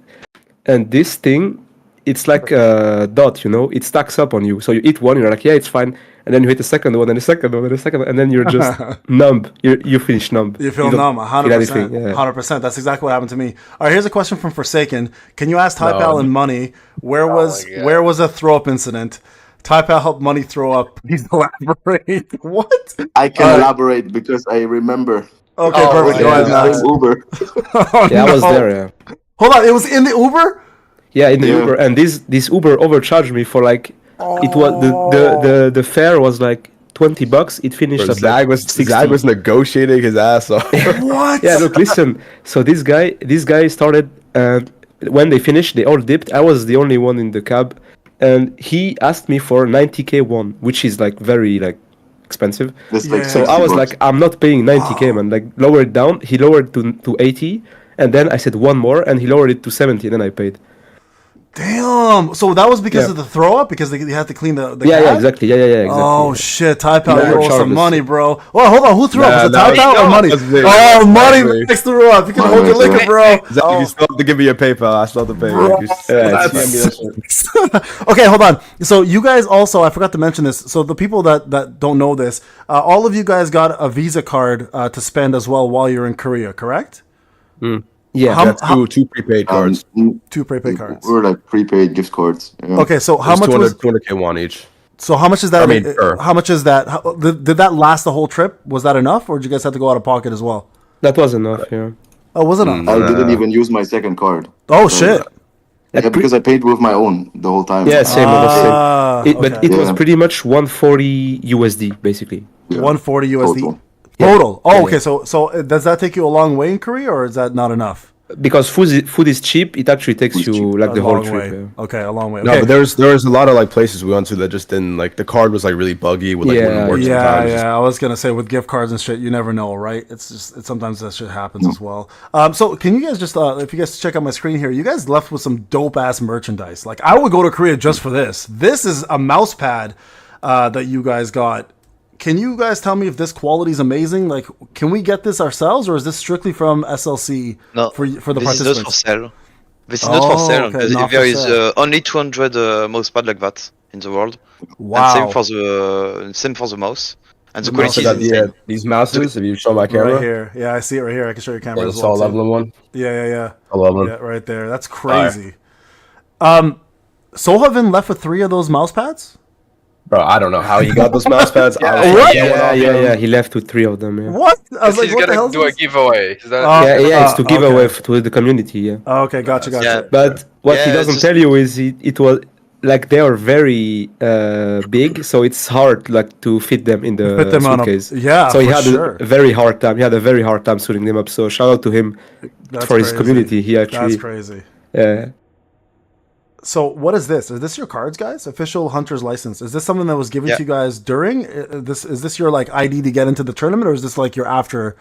and this thing, it's like a dot, you know, it stacks up on you. So you eat one, you're like, yeah, it's fine, and then you hit the second one, and the second one, and the second one, and then you're just numb. You finish numb.
You feel
don't
numb,
feel
100%.
anything, yeah.
100%. That's exactly what happened to me. All right, here's a question from Forsaken. Can you ask Typal and Money where was
my God.
where was a throw up incident? Typal helped Money throw up. Please elaborate. What?
I can elaborate because I remember.
Okay,
Oh,
perfect. Go
my
ahead,
God.
Max.
Uber.
Oh,
Yeah, I was
no.
there. Yeah,
Hold on, it was in the Uber?
yeah, in the
Yeah.
Uber, and this Uber overcharged me for like it was the fare was like $20. It finished at
Zag
like
was
60.
Zag was negotiating his ass off.
What?
Yeah, look, listen. So this guy started, and when they finished, they all dipped. I was the only one in the cab, and he asked me for 90k won, which is like very like expensive.
That's like
Yeah.
So
60
I was
bucks.
like, I'm not paying 90k, man. Like lower it down. He lowered to 80, and then I said one more, and he lowered it to 70, and then I paid.
Damn. So that was because
Yeah.
of the throw up? Because they had to clean the
Yeah,
cab?
exactly. Yeah, exactly.
Oh shit, Typal,
Yeah,
you owe some
charges.
money, bro. Well, hold on, who threw up? Was it
Nah,
Typal or
no,
Money?
it was me.
Oh,
It was
Money
me.
Max threw up. You can hold your liquor, bro.
Zag, you still have to give me your PayPal. I still have to pay you.
Yeah,
Okay, hold on. So you guys also, I forgot to mention this. So the people that don't know this, all of you guys got a Visa card to spend as well while you're in Korea, correct?
yeah.
How-
Yeah, two prepaid cards.
Two prepaid cards.
We're like prepaid gift cards. Yeah.
Okay, so how
It's
much was?
200k won each.
So how much is that?
I mean, sure.
How much is that? Did that last the whole trip? Was that enough, or did you guys have to go out of pocket as well?
That was enough. Yeah.
Oh, was it enough?
I didn't even use my second card.
Oh shit!
Yeah, because I paid with my own the whole time.
Yeah, same.
Ah,
It, but
okay.
it was
Yeah.
pretty much 140 USD basically.
Yeah.
140 USD
Total.
total. Oh,
Yeah.
okay. So does that take you a long way in Korea, or is that not enough?
Because food is cheap, it actually takes
Food is
you
cheap.
like
A
the whole
long
trip.
way.
Yeah.
Okay, a long way.
No,
Okay.
but there was a lot of like places we went to that just didn't like the card was like really buggy with like
Yeah.
wouldn't work
Yeah,
sometimes.
yeah. I was gonna say with gift cards and shit, you never know, right? It's just sometimes that shit happens as well. So can you guys just if you guys check out my screen here, you guys left with some dope ass merchandise. Like I would go to Korea just for this. This is a mouse pad that you guys got. Can you guys tell me if this quality is amazing? Like, can we get this ourselves, or is this strictly from SLC
No,
for the
this is not for
participants?
sale. This is not for
Oh,
sale.
okay, not
There
for
is
sale.
only 200 mousepad like that in the world.
Wow.
And same for the mouse. And the
The
quality
Also
is
got
insane.
these mouses. If you show my camera,
Right here. Yeah, I see it right here. I can show your camera
yeah,
as
the
well.
Saul
too.
Leveling one.
Yeah.
I love them.
Yeah, right there. That's crazy. Solhaven left with 3 of those mouse pads?
Bro, I don't know how he got those mouse pads.
What?
Yeah. He left with 3 of them. Yeah.
What? I was like,
He's
what the hell
gonna
is
do a
this?
giveaway. Is that,
Yeah, it's to give
okay.
away to the community. Yeah.
Okay, gotcha.
Yeah.
But what he
Yeah,
doesn't
just-
tell you is it was like they are very big, so it's hard like to fit them in the
Fit them on a-
suitcase.
yeah,
So he
for
had
sure.
a very hard time. He had a very hard time suiting them up. So shout out to him
That's
for his
crazy.
community. He
That's
actually,
crazy.
yeah.
So what is this? Is this your cards, guys? Official hunter's license. Is this something that was given
Yeah.
to you guys during? Is this your like ID to get into the tournament, or is this like your after,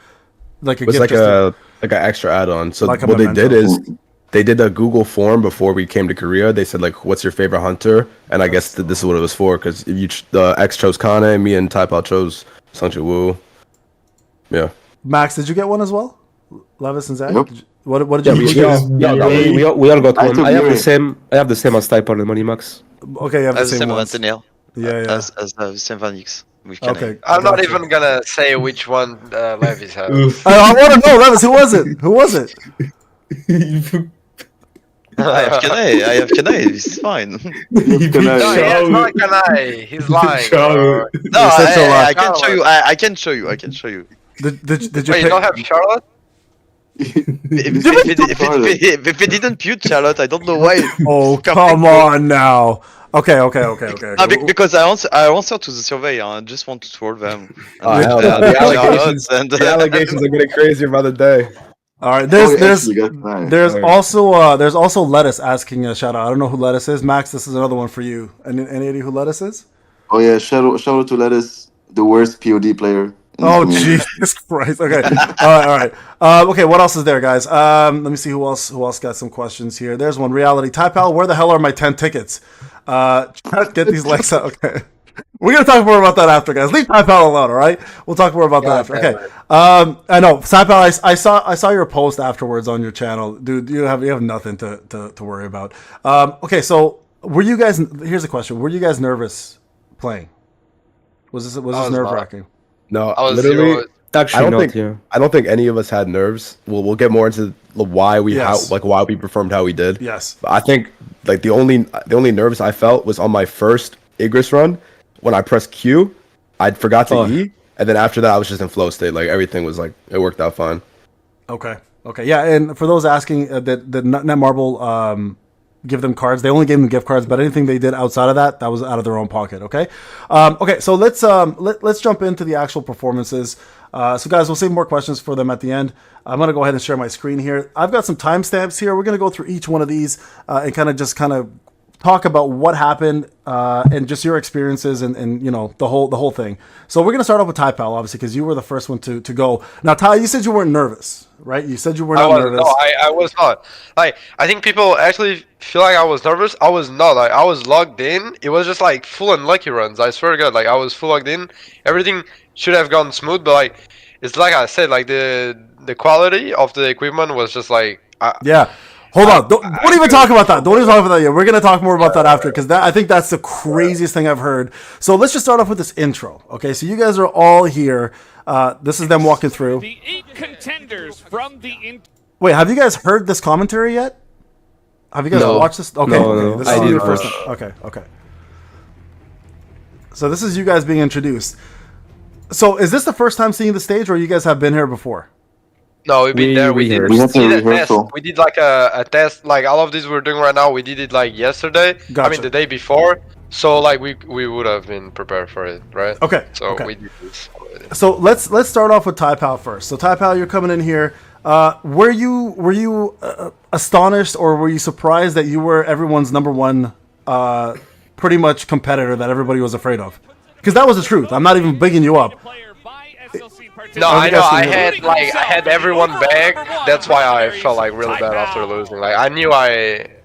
like a
It was
gift?
like
just
an extra add-on. So
Like a
what they
memento.
did is they did a Google form before we came to Korea. They said like, "What's your favorite hunter?" And I guess this is what it was for because the X chose Kane, me and Taipao chose Sungju Woo. Yeah.
Max, did you get one as well? Levis and Zach.
Yep.
Did you- What did you?
We all got
I
one.
took
I have the
Yuri.
same. I have the same as Type on the Money Max.
Okay, you have the
As the
same
same
ones.
Antonio.
Yeah.
As the same Vanix. With Kane.
Okay.
I'm not
gotcha.
even gonna say which one Levis has.
I want to know, Levis. Who was it? Who was it?
I have Kane. This is fine.
No, he has not Kanai. He's lying. bro.
No,
You're such a lie.
I can show you. I can show you. I can show you.
Did you
Wait, you
pick?
don't have Charlotte?
If it didn't pute Charlotte, I don't know why.
Oh, come on now. Okay.
Because I answered to the survey. I just want to troll them.
Oh, hell no. The allegations are getting crazier by the day.
All right.
Oh,
There's
actually, that's nice.
there's also Lettuce asking a shout out. I don't know who Lettuce is. Max, this is another one for you. Any idea who Lettuce is?
Oh yeah, shout out to Lettuce, the worst POD player. in the
Oh
community.
Jesus Christ! Okay, all right. Okay, what else is there, guys? Let me see who else got some questions here. There's one. Reality Typal, where the hell are my 10 tickets? Get these likes out. Okay, we're gonna talk more about that after, guys. Leave Typal alone, all right? We'll talk more about that after. Okay. I know Typal. I saw your post afterwards on your channel, dude. You have nothing to worry about. Okay, so were you guys? Here's a question. Were you guys nervous playing? Was this
was
nerve
not.
wracking?
No,
I was
literally.
zero.
Actually, not. Yeah.
I don't think any of us had nerves. We'll get more into why we
Yes.
why we performed how we did.
Yes.
But I think like the only nerves I felt was on my first Igris run when I pressed Q, I forgot to E, and then after that I was just in flow state. Like everything was like it worked out fine.
Okay. Yeah, and for those asking that Netmarble give them cards, they only gave them gift cards, but anything they did outside of that was out of their own pocket. Okay. Okay. So let's jump into the actual performances. So guys, we'll save more questions for them at the end. I'm gonna go ahead and share my screen here. I've got some timestamps here. We're gonna go through each one of these and kind of talk about what happened and just your experiences and you know the whole thing. So we're gonna start off with Ty Pal, obviously, because you were the first one to go. Now, Ty, you said you weren't nervous, right? You said you were not nervous.
No, I was not. Like, I think people actually feel like I was nervous. I was not. Like, I was logged in. It was just like full unlucky runs. I swear to God, like I was full logged in. Everything should have gone smooth, but like it's like I said, like the quality of the equipment was just like.
Yeah. Hold on. Don't even talk about that. Don't even talk about that yet. We're going to talk more about that after because I think that's the craziest thing I've heard. So let's just start off with this intro. Okay, so you guys are all here. This is them walking through.
The 8 contenders from the
Wait, have you guys heard this commentary yet? Have you guys watched this? Okay,
No,
okay.
no.
This
I
is your
didn't
first
watch.
time. Okay. So this is you guys being introduced. So is this the first time seeing the stage, or you guys have been here before?
No, we've been there. We did.
We had
did
a
a test.
rehearsal.
We did like a test. Like all of these we're doing right now. We did it like yesterday. I
Gotcha.
mean the day before. So like we would have been prepared for it, right?
Okay.
So
okay.
we did this already.
So let's start off with Ty Pal first. So Ty Pal, you're coming in here. Were you astonished or were you surprised that you were everyone's number one, pretty much competitor that everybody was afraid of? Because that was the truth. I'm not even bigging you up.
No, I know. I had everyone back. That's why I felt like really bad after losing. Like I knew like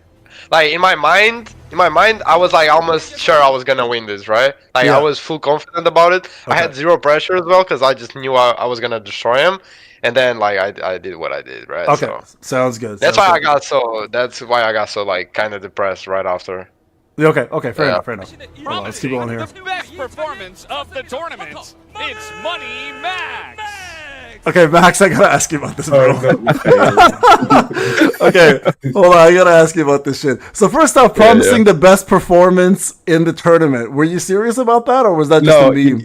in my mind, I was like almost sure I was gonna win this, right? Like
Yeah.
I was full confident about it. I had zero pressure as well because I just knew I was gonna destroy him. And then like I did what I did, right?
Okay,
So
sounds good.
that's
sounds
why
good.
That's why I got so like kind of depressed right after.
Okay, fair
Yeah.
enough. Hold on, let's keep going here.
The best performance of the tournament. It's Money Max.
Okay, Max, I gotta ask you about this, bro.
Oh, no.
Okay, hold on, I gotta ask you about this shit. So first off, promising the best performance in the tournament. Were you serious about that, or was that just
No,
a meme?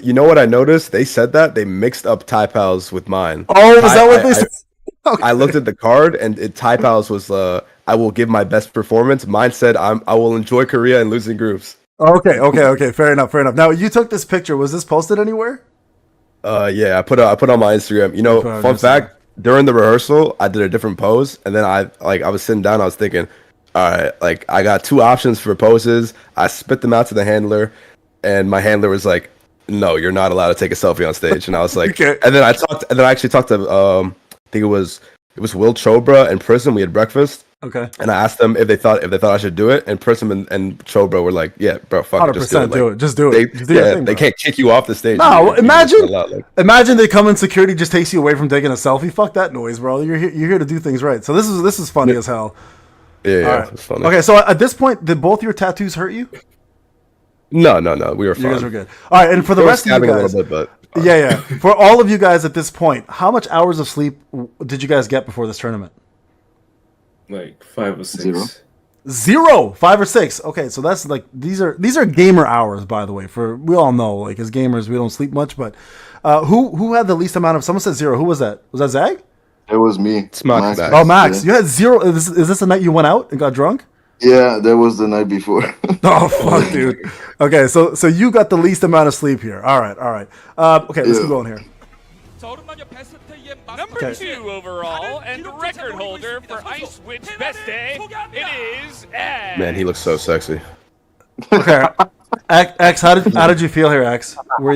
you know what I noticed? They said that they mixed up Ty Pals with mine.
Oh, was that what they said? Okay.
I looked at the card and Ty Pals was I will give my best performance. Mine said I will enjoy Korea and losing groups.
Okay. Fair enough. Now you took this picture. Was this posted anywhere?
Yeah, I put on my Instagram. You know, fun fact, during the rehearsal, I did a different pose, and then I was sitting down, I was thinking, all right, like I got 2 options for poses. I spit them out to the handler, and my handler was like, "No, you're not allowed to take a selfie on stage." And I was like,
Okay.
and then I actually talked to I think it was Will Chobra and Prism. We had breakfast.
Okay.
And I asked them if they thought I should do it, and Prism and Chobra were like, "Yeah, bro, fuck it, just do it."
100% do it. Just do
They,
it. Just do your thing,
they
bro.
can't kick you off the stage.
No, imagine
Like,
imagine they come in, security just takes you away from taking a selfie. Fuck that noise, bro. You're here to do things right. So this is funny as hell.
yeah,
All right.
it's funny.
Okay, so at this point, did both your tattoos hurt you?
No, we were fine.
You guys were good. All right, and for the
They were
rest of you
stabbing a
guys,
little bit, but
yeah. For all of you guys at this point, how much hours of sleep did you guys get before this tournament?
Like 5 or 6.
0.
0, 5 or 6. Okay, so that's like these are gamer hours, by the way. For we all know, like as gamers, we don't sleep much. But who had the least amount of? Someone said 0. Who was that? Was that Zag?
It was me.
It's Max.
Oh, Max,
Yeah.
you had 0. Is this the night you went out and got drunk?
Yeah, that was the night before.
Oh fuck, dude. Okay, so you got the least amount of sleep here. All right. Okay, let's
Yeah.
keep going here.
Number
Okay.
2 overall and record holder for Ice Witch Best Day, it is X.
man, he looks so sexy.
Okay, X, how did you feel here, X? Were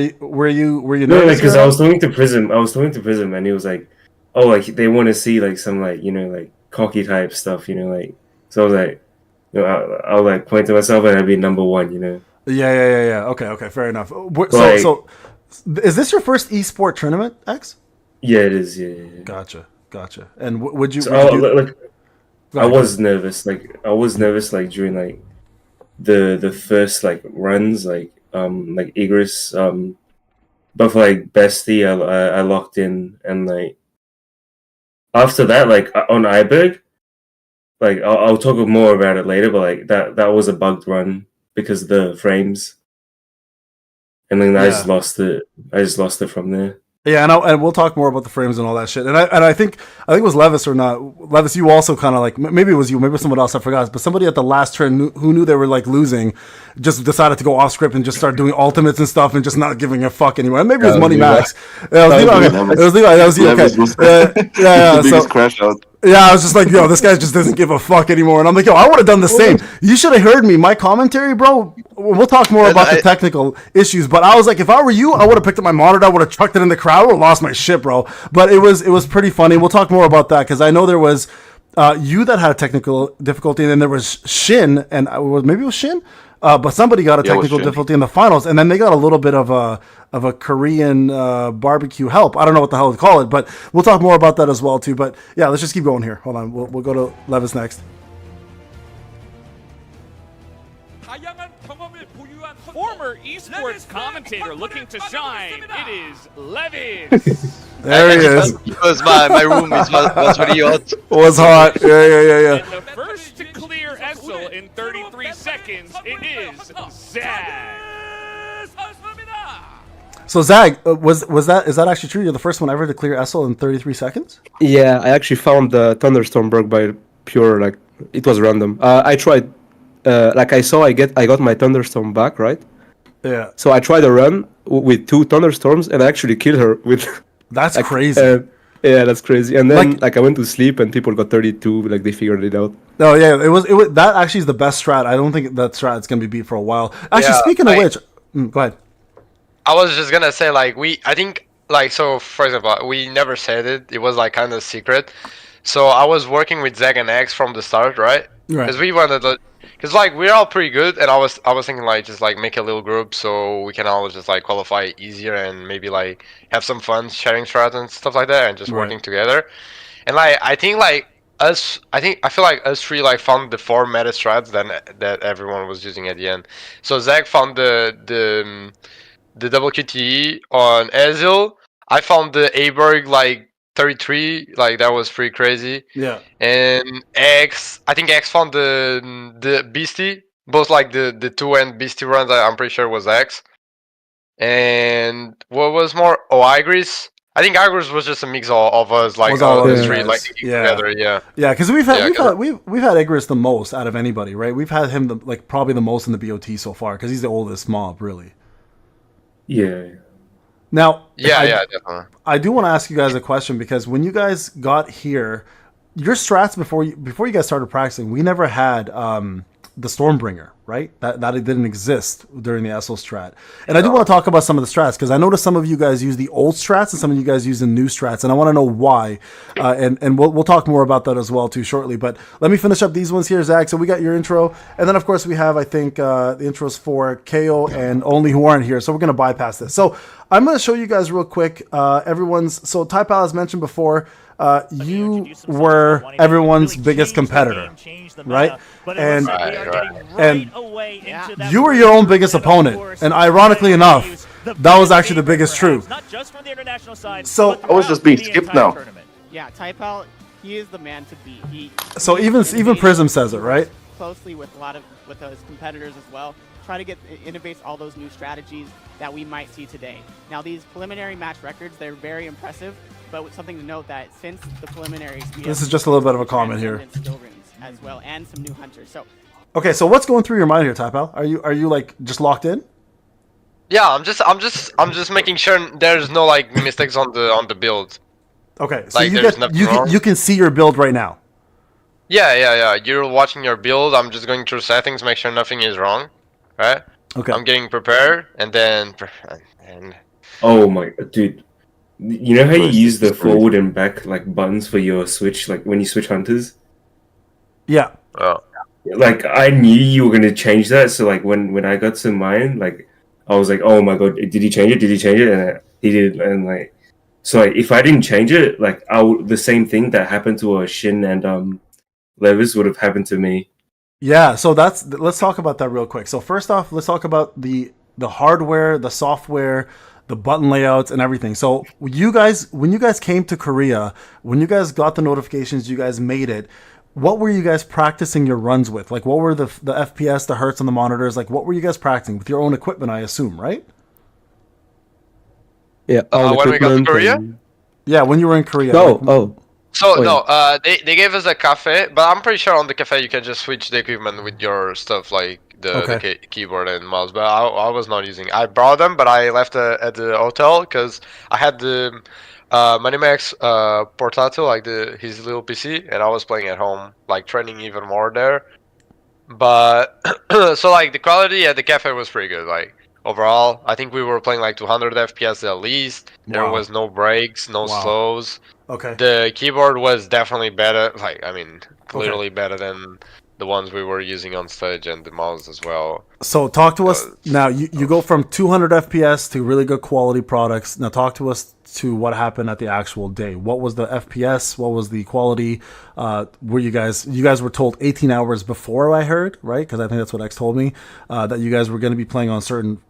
you
No,
nervous?
because
here?
I was talking to Prism, and he was like, "Oh, like they want to see like some like like cocky type stuff, like." So I was like, I'll like point to myself and I'd be number 1,
Yeah. Okay, fair enough.
Like-
So, is this your first esport tournament, X?
Yeah, it is. Yeah.
Gotcha. And would you?
So,
would you
like,
Go
I
ahead.
was nervous. Like I was nervous like during like the first like runs like Igris but for like Bestie I locked in, and like after that like on Iberg like I'll talk more about it later, but like that was a bugged run because of the frames, and then I just lost it from there.
Yeah, and we'll talk more about the frames and all that shit. And I think it was Levis or not. Levis, you also kind of like, maybe it was you, maybe it was someone else, I forgot. But somebody at the last turn who knew they were like losing, just decided to go off script and just start doing ultimates and stuff and just not giving a fuck anymore. And maybe it was Money Max. Yeah, it was Levi. Okay. It was Levi. That was you. Okay.
The biggest
So
crash out.
yeah, I was just like, yo, this guy just doesn't give a fuck anymore. And I'm like, yo, I would have done the same. You should have heard me. My commentary, bro. We'll talk more about the technical issues, but I was like, if I were you, I would have picked up my monitor, I would have chucked it in the crowd, I would have lost my shit, bro. But it was pretty funny. We'll talk more about that because I know there was you that had a technical difficulty, and then there was Shin, and maybe it was Shin, but somebody got a technical difficulty in the finals, and then they got a little bit of a Korean barbecue help. I don't know what the hell to call it, but we'll talk more about that as well too. But yeah, let's just keep going here. Hold on, we'll go to Levis next.
Former esports commentator looking to shine, it is Levis.
There he is.
Because my room was very hot.
Was hot. Yeah.
And the first to clear Essel in 33 seconds, it is Zag.
So Zag, is that actually true? You're the first one ever to clear Essel in 33 seconds?
Yeah, I actually found the thunderstorm broke by pure like it was random. I tried, like I got my thunderstorm back, right?
Yeah.
So I tried a run with 2 thunderstorms and I actually killed her with.
That's
like,
crazy.
Yeah, that's crazy. And then like I went to sleep and people got 32, like they figured it out.
No, yeah, it was that actually is the best strat. I don't think that strat is gonna be beat for a while. Actually,
Yeah,
speaking of which, go ahead.
I was just gonna say like I think like so for example we never said it. It was like kind of secret. So I was working with Zeg and X from the start, right?
Right.
Because we wanted to, because like we're all pretty good, and I was thinking like just like make a little group so we can all just like qualify easier and maybe like have some fun sharing strats and stuff like that and just working together. And like I think like I feel like us three like found the 4 meta strats that everyone was using at the end. So Zeg found the double QTE on Ezil. I found the Aberg like 33, like that was pretty crazy.
Yeah.
And I think X found the Beastie, both like the two end Beastie runs. I'm pretty sure was X. And what was more? Oh, Igris. I think Igris was just a mix of us, like
Was all of
the
you
three,
guys.
like thinking
Yeah.
together. Yeah.
Yeah, because we've
Yeah,
had
'cause-
we've had Igris the most out of anybody, right? We've had him like probably the most in the BOT so far because he's the oldest mob, really.
Yeah.
Now,
Yeah,
I,
yeah, definitely.
I do want to ask you guys a question because when you guys got here, your strats before you guys started practicing, we never had the Stormbringer, right? That it didn't exist during the SL strat. And I do want to talk about some of the strats because I noticed some of you guys use the old strats and some of you guys use the new strats, and I want to know why. And we'll talk more about that as well too shortly. But let me finish up these ones here, Zach. So we got your intro, and then of course we have I think the intros for KO and Only who aren't here. So we're gonna bypass this. So I'm gonna show you guys real quick. Everyone's so Typal as mentioned before. You were everyone's biggest competitor, right? And you were your own biggest opponent. And ironically enough, that was actually the biggest truth. So
I was just being skipped now.
Yeah, Typal, he is the man to beat.
So even Prism says it, right?
Closely with a lot of his competitors as well. Try to innovates all those new strategies that we might see today. Now these preliminary match records, they're very impressive, but something to note that since the preliminaries,
this is just a little bit of a comment here
skill runes as well, and some new hunters. So
okay, so what's going through your mind here, Typal? Are you like just locked in?
Yeah, I'm just making sure there's no like mistakes on the build.
Okay, so
like,
you can see your build right now.
Yeah. You're watching your build. I'm just going through settings, make sure nothing is wrong, right?
Okay.
I'm getting prepared, and then
Oh my dude, you know how you use the forward and back like buttons for your switch, like when you switch hunters?
Yeah.
Oh.
Like I knew you were gonna change that, so like when I got to mine, like I was like, oh my god, did he change it? Did he change it? And he did, and like, so like, if I didn't change it, like the same thing that happened to Shin and Levis would have happened to me.
Yeah, so let's talk about that real quick. So first off, let's talk about the hardware, the software, the button layouts, and everything. So when you guys came to Korea, when you guys got the notifications, you guys made it. What were you guys practicing your runs with? Like, what were the FPS, the hertz on the monitors? Like, what were you guys practicing with your own equipment? I assume, right?
Yeah.
When we got to Korea.
Yeah, when you were in Korea.
So no, they gave us a cafe, but I'm pretty sure on the cafe you can just switch the equipment with your stuff, like the keyboard and mouse. But I was not using. I brought them, but I left at the hotel because I had the Manimax portátil, like his little PC, and I was playing at home, like training even more there. But so like the quality at the cafe was pretty good. Like overall, I think we were playing like 200 FPS at least. There was no breaks, no slows.
Okay.
The keyboard was definitely better. Like, I mean, clearly better than the ones we were using on stage, and the mouse as well.
So talk to us now. You go from 200 FPS to really good quality products. Now talk to us to what happened at the actual day. What was the FPS? What was the quality? Were you guys were told 18 hours before, I heard, right? Because I think that's what X told me, that you guys were going to be playing on certain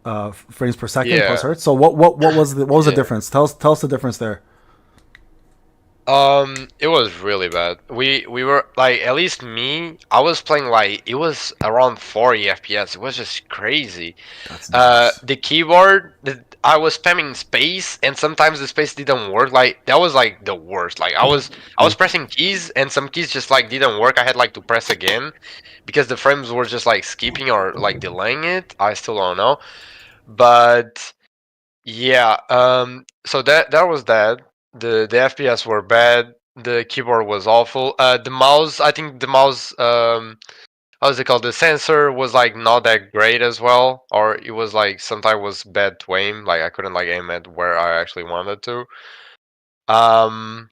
frames per second plus hertz. So what was the difference? Tell us the difference there.
It was really bad. We were like, at least me, I was playing like, it was around 40 FPS. It was just crazy.
That's nice.
The keyboard, I was spamming space, and sometimes the space didn't work. Like that was like the worst. Like I was pressing keys, and some keys just like didn't work. I had like to press again because the frames were just like skipping or like delaying it. I still don't know, but yeah. So that was that. The FPS were bad. The keyboard was awful. The mouse, I think the mouse, how's it called? The sensor was like not that great as well, or it was like sometimes was bad to aim. Like I couldn't like aim at where I actually wanted to. But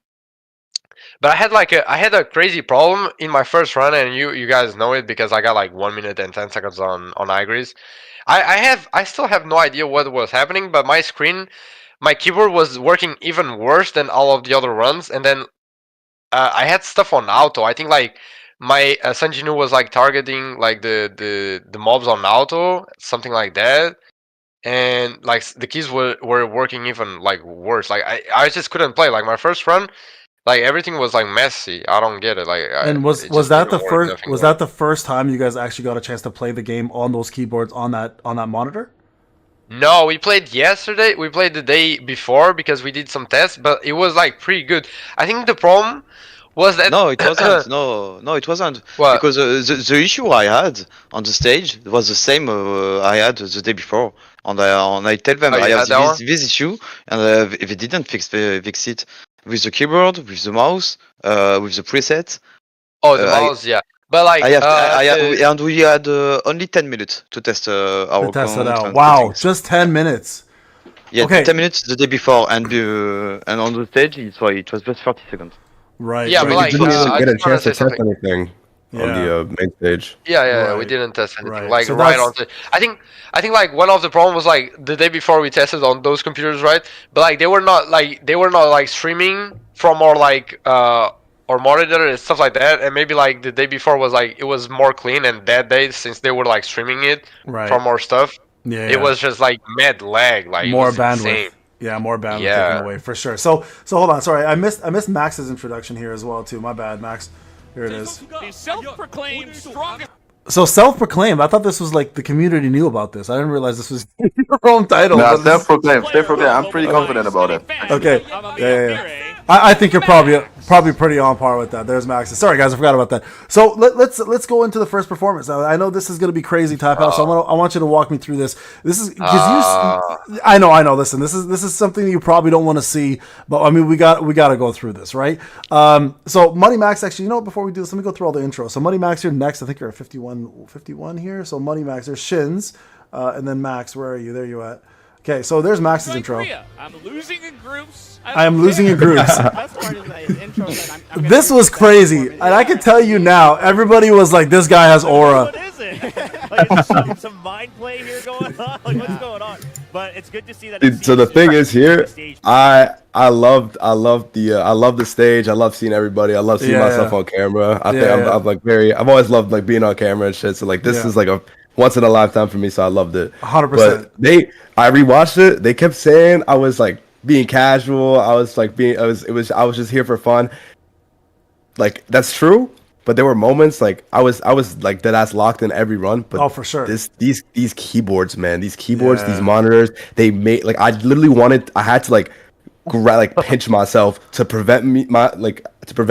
I had a crazy problem in my first run, and you guys know it because I got like 1 minute and 10 seconds on Igris. I still have no idea what was happening, but my keyboard was working even worse than all of the other runs, and then I had stuff on auto. I think like my Sanjinu was like targeting like the mobs on auto, something like that, and like the keys were working even like worse. Like I just couldn't play. Like my first run, like everything was like messy. I don't get it. Like
And was that the first that the first time you guys actually got a chance to play the game on those keyboards on that monitor?
No, we played yesterday. We played the day before because we did some tests, but it was like pretty good. I think the problem was that
No, it wasn't. No, it wasn't.
What?
Because the issue I had on the stage was the same I had the day before. And I tell them
Oh,
I
you
have
had that
this issue, and if they didn't fix it with the keyboard, with the mouse, with the preset.
oh the
I-
mouse, yeah. But like
and we had only 10 minutes to test our
To test it
count
out.
and
Wow,
settings.
just 10 minutes.
Yeah,
Okay.
10 minutes the day before, and on the stage it was just 30 seconds.
Right.
Yeah,
right.
but like
didn't even
I
get a
just wanna
chance to
say
test
something.
anything on
Yeah.
the main stage.
Yeah, we
Right,
didn't test anything.
right.
Like
So
right
that's-
on stage. I think like one of the problems was like the day before we tested on those computers, right? But like they were not like streaming from our monitor and stuff like that. And maybe like the day before was like it was more clean, and that day since they were like streaming it
Right.
from our stuff,
Yeah,
it was just like mad lag. Like
more
it was
bandwidth.
insane.
Yeah, more bandwidth
Yeah.
taken away for sure. So hold on, sorry, I missed Max's introduction here as well too. My bad, Max. Here it is.
The self-proclaimed strongest.
So self-proclaimed. I thought this was like the community knew about this. I didn't realize this was your own title.
Nah,
but this-
self-proclaimed. I'm pretty confident about it.
Okay. Yeah. I think you're probably pretty on par with that. There's Max. Sorry guys, I forgot about that. So let's go into the first performance. Now, I know this is going to be crazy, Type Out. So I want you to walk me through this. This is because I know. Listen, this is something you probably don't want to see, but I mean we got to go through this, right? So Money Max, actually, before we do this, let me go through all the intros. So Money Max, you're next. I think you're at 51 here. So Money Max, there's Shins, and then Max. Where are you? There you at? Okay, so there's Max's intro.
I'm losing in groups.
I am losing in groups.
The best part is that his intro said, I'm gonna
This
do
was
the best
crazy,
performance.
and I can tell you now, everybody was like, "This guy has aura."
What is it? Like, is there some mind play here going on? Like, what's going on? But it's good to see that.
Dude, so the thing is here, I love the stage. I love seeing everybody. I love seeing myself on camera. I think I'm like I've always loved like being on camera and shit. So like this is like a once in a lifetime for me. So I loved it.
100%.
But I rewatched it. They kept saying I was like being casual. I was just here for fun. Like that's true. But there were moments like I was like dead ass locked in every run. But
for sure.
These keyboards, man, these monitors, they made like I had to like pinch myself to prevent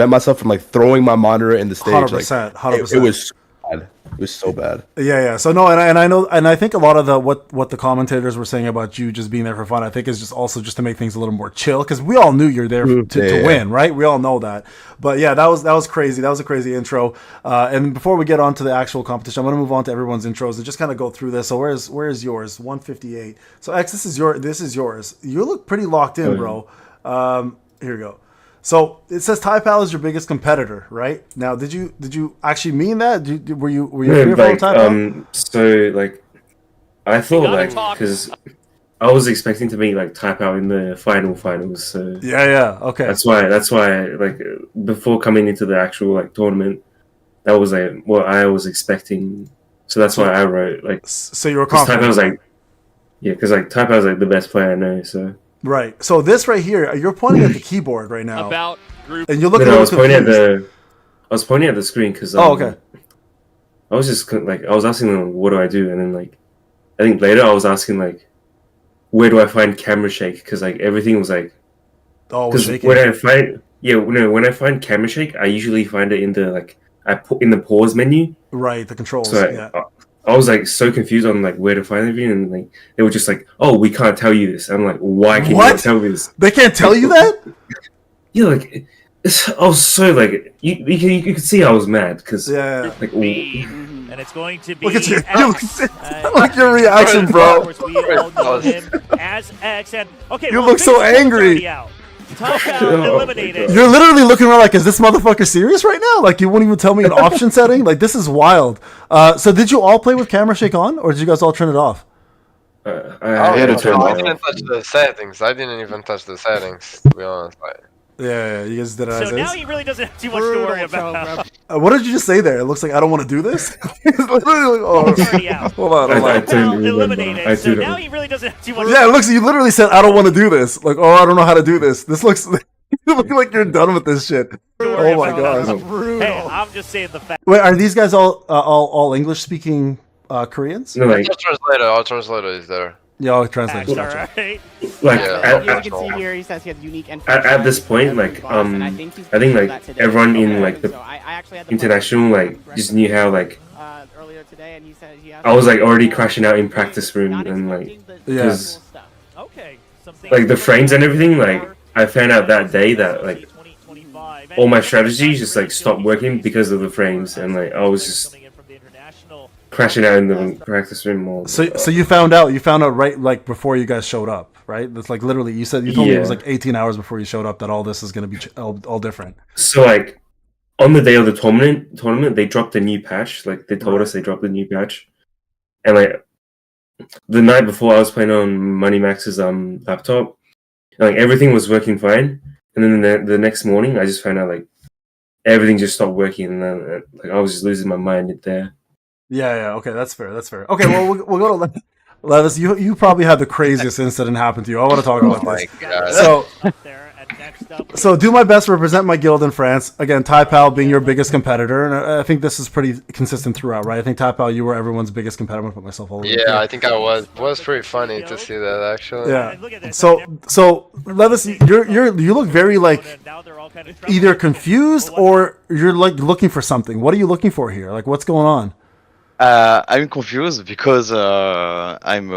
myself from like throwing my monitor in the stage.
100%, 100%.
It was bad. It was so bad.
Yeah. So no, and I know, and I think a lot of the what the commentators were saying about you just being there for fun, I think is just also just to make things a little more chill, because we all knew you're there to win, right? We all know that. But yeah, that was crazy. That was a crazy intro. And before we get on to the actual competition, I'm going to move on to everyone's intros and just kind of go through this. So where's yours? 158. So X, this is yours. You look pretty locked in, bro. Here we go. So it says Typal is your biggest competitor, right? Now, did you actually mean that? Were you here for Typal?
So like, I thought like because I was expecting to be like Typal in the finals. So
yeah, okay.
That's why like before coming into the actual like tournament, that was like what I was expecting. So that's why I wrote like.
So you were confident.
Typal was like, because like Typal is like the best player I know. So.
Right. So this right here, you're pointing at the keyboard right now.
About group.
And you're looking
I
at
was pointing at the screen because
okay.
I was just like I was asking them what do I do, and then like I think later I was asking like where do I find camera shake, because like everything was like because when I find camera shake I usually find it in the like I put in the pause menu,
right, the controls.
So I was like so confused on like where to find everything, and like they were just like, "Oh, we can't tell you this." I'm like, "Why can't you not tell me this?"
They can't tell you that?
Yeah, like I was so like you could see I was mad because like
and it's going to be
look at you.
X.
Look your reaction, bro.
Of course, we all know him as X. And okay,
You look so angry.
Eliminated.
You're literally looking around like, is this motherfucker serious right now? Like, you won't even tell me an option setting? Like, this is wild. So did you all play with camera shake on, or did you guys all turn it off?
I had to turn it off.
I didn't touch the settings. To be honest. Like,
Yeah, you guys did it as
So now
is.
he really doesn't have too much to worry about.
What did you just say there? It looks like I don't want to do this. It's literally like,
He's already out.
hold on.
I
Well,
don't remember.
eliminated.
I
So
do
now
know.
he really doesn't have too much.
Yeah, it looks. You literally said I don't want to do this. Like, oh, I don't know how to do this. This looks. You look like you're done with this shit. Oh my gosh.
Hey, I'm just saying the fact.
Wait, are these guys all English speaking Koreans?
No, like,
Our translator is there.
Yeah, I'll translate.
All
Gotcha.
right.
like
Yeah.
Here you can see here, he says he has unique entry
at this point,
as
like,
boss, and I think
I think like
that today.
everyone in like the
So I actually had the
international
pleasure of
like just knew how like
earlier today, and he said he has
I was like already crashing out in practice room and like
Yeah.
because
Okay. Something
like the frames and everything, like I found out that day that like all my strategies just like stopped working because of the frames, and like I was just crashing out in the practice room more.
So you found out right like before you guys showed up, right? That's like literally you said you told me it was
Yeah.
like 18 hours before you showed up that all this is going to be all different.
So like on the day of the tournament, they dropped a new patch. Like they told us they dropped a new patch, and like the night before, I was playing on Money Max's laptop, and like everything was working fine. And then the next morning, I just found out like everything just stopped working, and then like I was just losing my mind there.
Yeah. Okay, that's fair. Okay, well we'll go to Levis. You probably had the craziest incident happen to you. I want to talk about this. So. So do my best to represent my guild in France. Again, Taipao being your biggest competitor, and I think this is pretty consistent throughout, right? I think Taipao, you were everyone's biggest competitor. I'm gonna put myself all over.
Yeah, I think I was. It was pretty funny to see that actually.
Yeah. So Levis, you look very like either confused or you're like looking for something. What are you looking for here? Like, what's going on?
I'm confused because I'm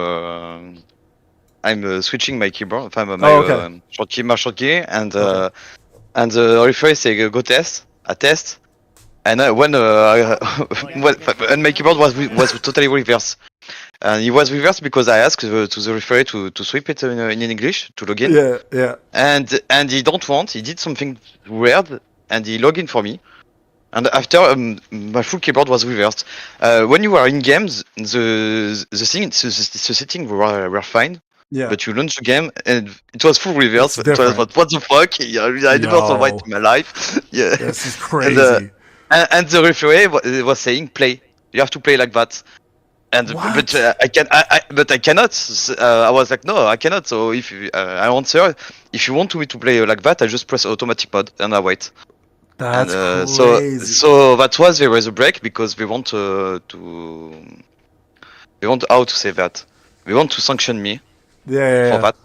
switching my keyboard, my
okay.
shortkey, and the referee say go test, I test, and when and my keyboard was totally reversed, and it was reversed because I asked to the referee to sweep it in English to log in.
Yeah.
And he don't want. He did something weird, and he logged in for me. And after my full keyboard was reversed. When you are in games, the settings were fine.
Yeah.
But you launch the game and it was full reverse.
It's
It was
different.
what the fuck? I never survived in my life. Yeah.
This is crazy.
And the referee was saying play. You have to play like that. And but I cannot. I was like no, I cannot. So if I answer, if you want me to play like that, I just press automatic mode and I wait.
That's
And,
crazy.
so that was there was a break because we want how to say that we want to sanction me
Yeah.
for that.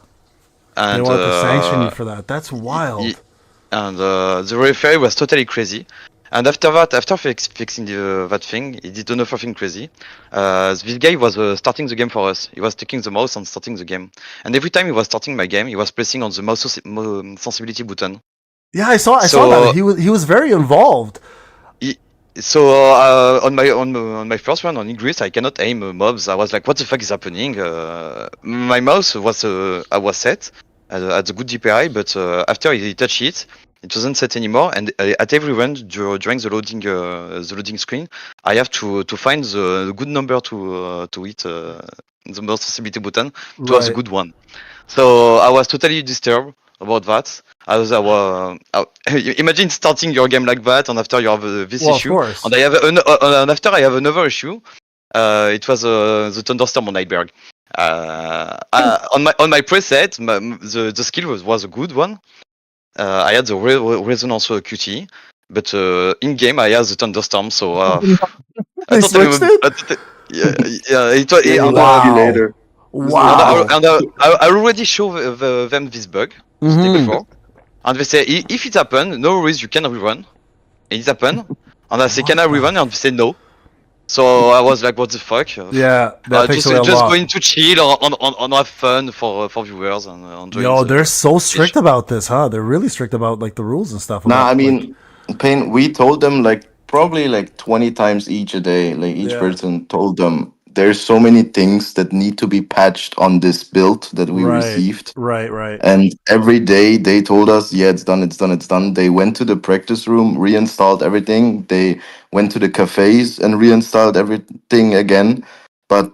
And
They want to sanction you for that. That's wild.
And the referee was totally crazy. And after fixing that thing, he did another thing crazy. This guy was starting the game for us. He was taking the mouse and starting the game. And every time he was starting my game, he was pressing on the mouse sensibility button.
Yeah, I saw that. He was very involved.
So on my first one on Ingress, I cannot aim mobs. I was like, what the fuck is happening? My mouse was I was set at the good DPI, but after he touched it, it wasn't set anymore. And at every run during the loading screen, I have to find the good number to hit the mouse sensibility button to have the good one. So I was totally disturbed about that. Imagine starting your game like that, and after you have this issue,
of course.
and I have and after I have another issue. It was the thunderstorm on Iceberg. On my preset, the skill was a good one. I had the resonance QT, but in game I had the thunderstorm. So
They switched it?
Yeah. It was
Wow. Wow.
And I already showed them this bug the day before, and they say if it happened, no worries, you can rerun. And it happened, and I say can I rerun? And they say no. So I was like, what the fuck?
Yeah, that takes away a
just
lot.
going to chill on have fun for viewers and enjoying.
Yo, they're so strict about this, huh? They're really strict about like the rules and stuff.
Nah,
about,
I mean, Payne, we told them like probably like 20 times each a day. Like each person told them there's so many things that need to be patched on this build that we received.
Right.
And every day they told us, yeah, it's done. They went to the practice room, reinstalled everything. They went to the cafes and reinstalled everything again. but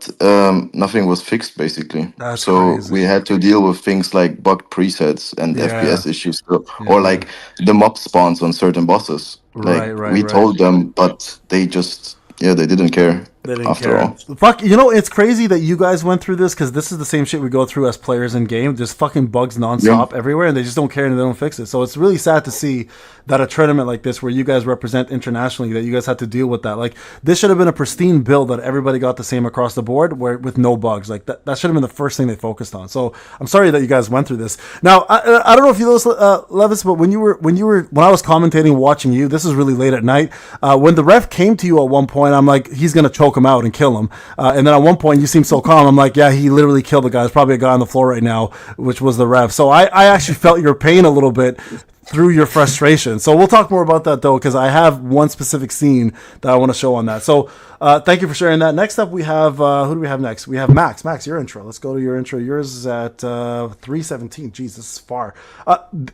nothing was fixed basically.
That's
so
crazy.
we had to deal with things like bugged presets and
Yeah.
FPS issues, or
Yeah.
like the mob spawns on certain bosses.
Right,
Like
right,
we
right.
told them, but they just they didn't care.
They didn't
after
care.
all.
Fuck, you know, it's crazy that you guys went through this because this is the same shit we go through as players in game. There's fucking bugs nonstop everywhere, and they just don't care and they don't fix it. So it's really sad to see that a tournament like this, where you guys represent internationally, that you guys had to deal with that. Like, this should have been a pristine build that everybody got the same across the board, where with no bugs. Like that should have been the first thing they focused on. So I'm sorry that you guys went through this. Now I don't know if you know this, Levis, but when I was commentating, watching you, this is really late at night. When the ref came to you at one point, I'm like, he's gonna choke him out and kill him. And then at one point, you seemed so calm. I'm like, yeah, he literally killed the guy. There's probably a guy on the floor right now, which was the ref. So I actually felt your pain a little bit through your frustration. So we'll talk more about that, though, because I have one specific scene that I want to show on that. So thank you for sharing that. Next up, we have, who do we have next? We have Max. Max, your intro. Let's go to your intro. Yours is at 3:17. Jeez, this is far.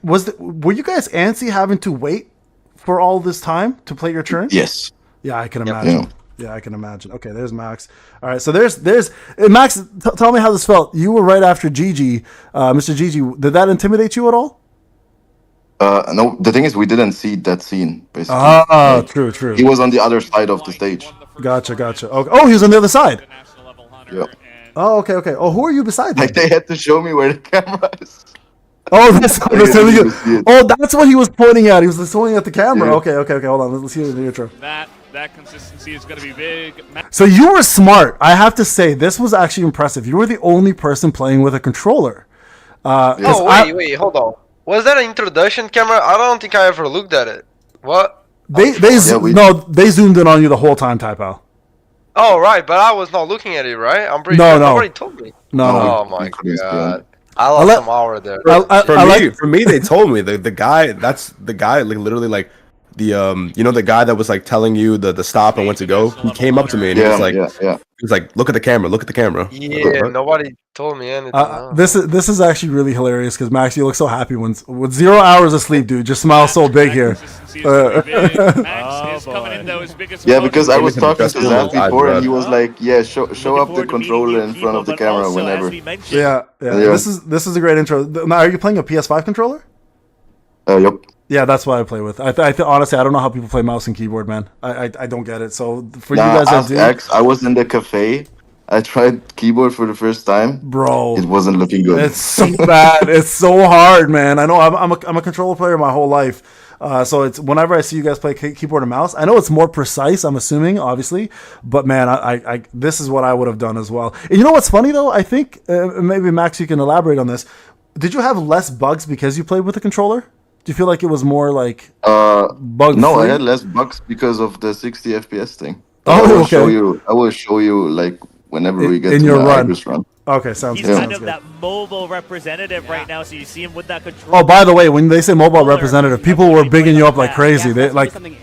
Were you guys antsy having to wait for all this time to play your turn?
Yes.
Yeah, I can imagine. Yeah, I can imagine. Okay, there's Max. All right, so there's Max. Tell me how this felt. You were right after Gigi, Mr. Gigi. Did that intimidate you at all?
No, the thing is, we didn't see that scene. Basically,
True.
He was on the other side of the stage.
Gotcha. Okay. Oh, he was on the other side.
Yep.
Oh, okay. Oh, who are you beside?
Like they had to show me where the camera is.
Oh, that's what he was pointing at. He was pointing at the camera.
Yeah.
Okay. Hold on. Let's hear the intro.
That consistency is going to be big.
So you were smart. I have to say, this was actually impressive. You were the only person playing with a controller.
Wait, hold on. Was that an introduction camera? I don't think I ever looked at it. What?
They zoomed in on you the whole time, Typo.
Oh, right, but I was not looking at it, right? I'm pretty
No,
sure
no.
nobody told me.
No.
Oh my god. I lost some hour there.
For me, they told me the guy. That's the guy. Like literally, like the the guy that was like telling you the stop and when to go. He came up to me and he was like, he was like, look at the camera.
Yeah, nobody told me anything.
This is actually really hilarious because Max, you look so happy with 0 hours of sleep, dude. Just smile so big here.
Max is coming in though as big as
because I was talking to Zach before and he was like, show up the controller in front of the camera whenever.
Yeah. This is a great intro. Now, are you playing a PS5 controller?
Yep.
Yeah, that's what I play with. Honestly, I don't know how people play mouse and keyboard, man. I don't get it. So for you guys that do,
I was in the cafe. I tried keyboard for the first time.
Bro,
it wasn't looking good.
It's so bad. It's so hard, man. I know I'm a controller player my whole life. So it's whenever I see you guys play keyboard and mouse, I know it's more precise. I'm assuming, obviously, but man, I this is what I would have done as well. And you know what's funny though? I think maybe Max, you can elaborate on this. Did you have less bugs because you played with a controller? Do you feel like it was more like bug?
No,
free?
I had less bugs because of the 60 FPS thing.
Oh,
I will show you like whenever we get
in
to
your
the Iris run.
Okay, sounds
He's
good.
kind of that mobile representative right now, so you see him with that controller.
Oh, by the way, when they say mobile representative, people were bigging you up like crazy. They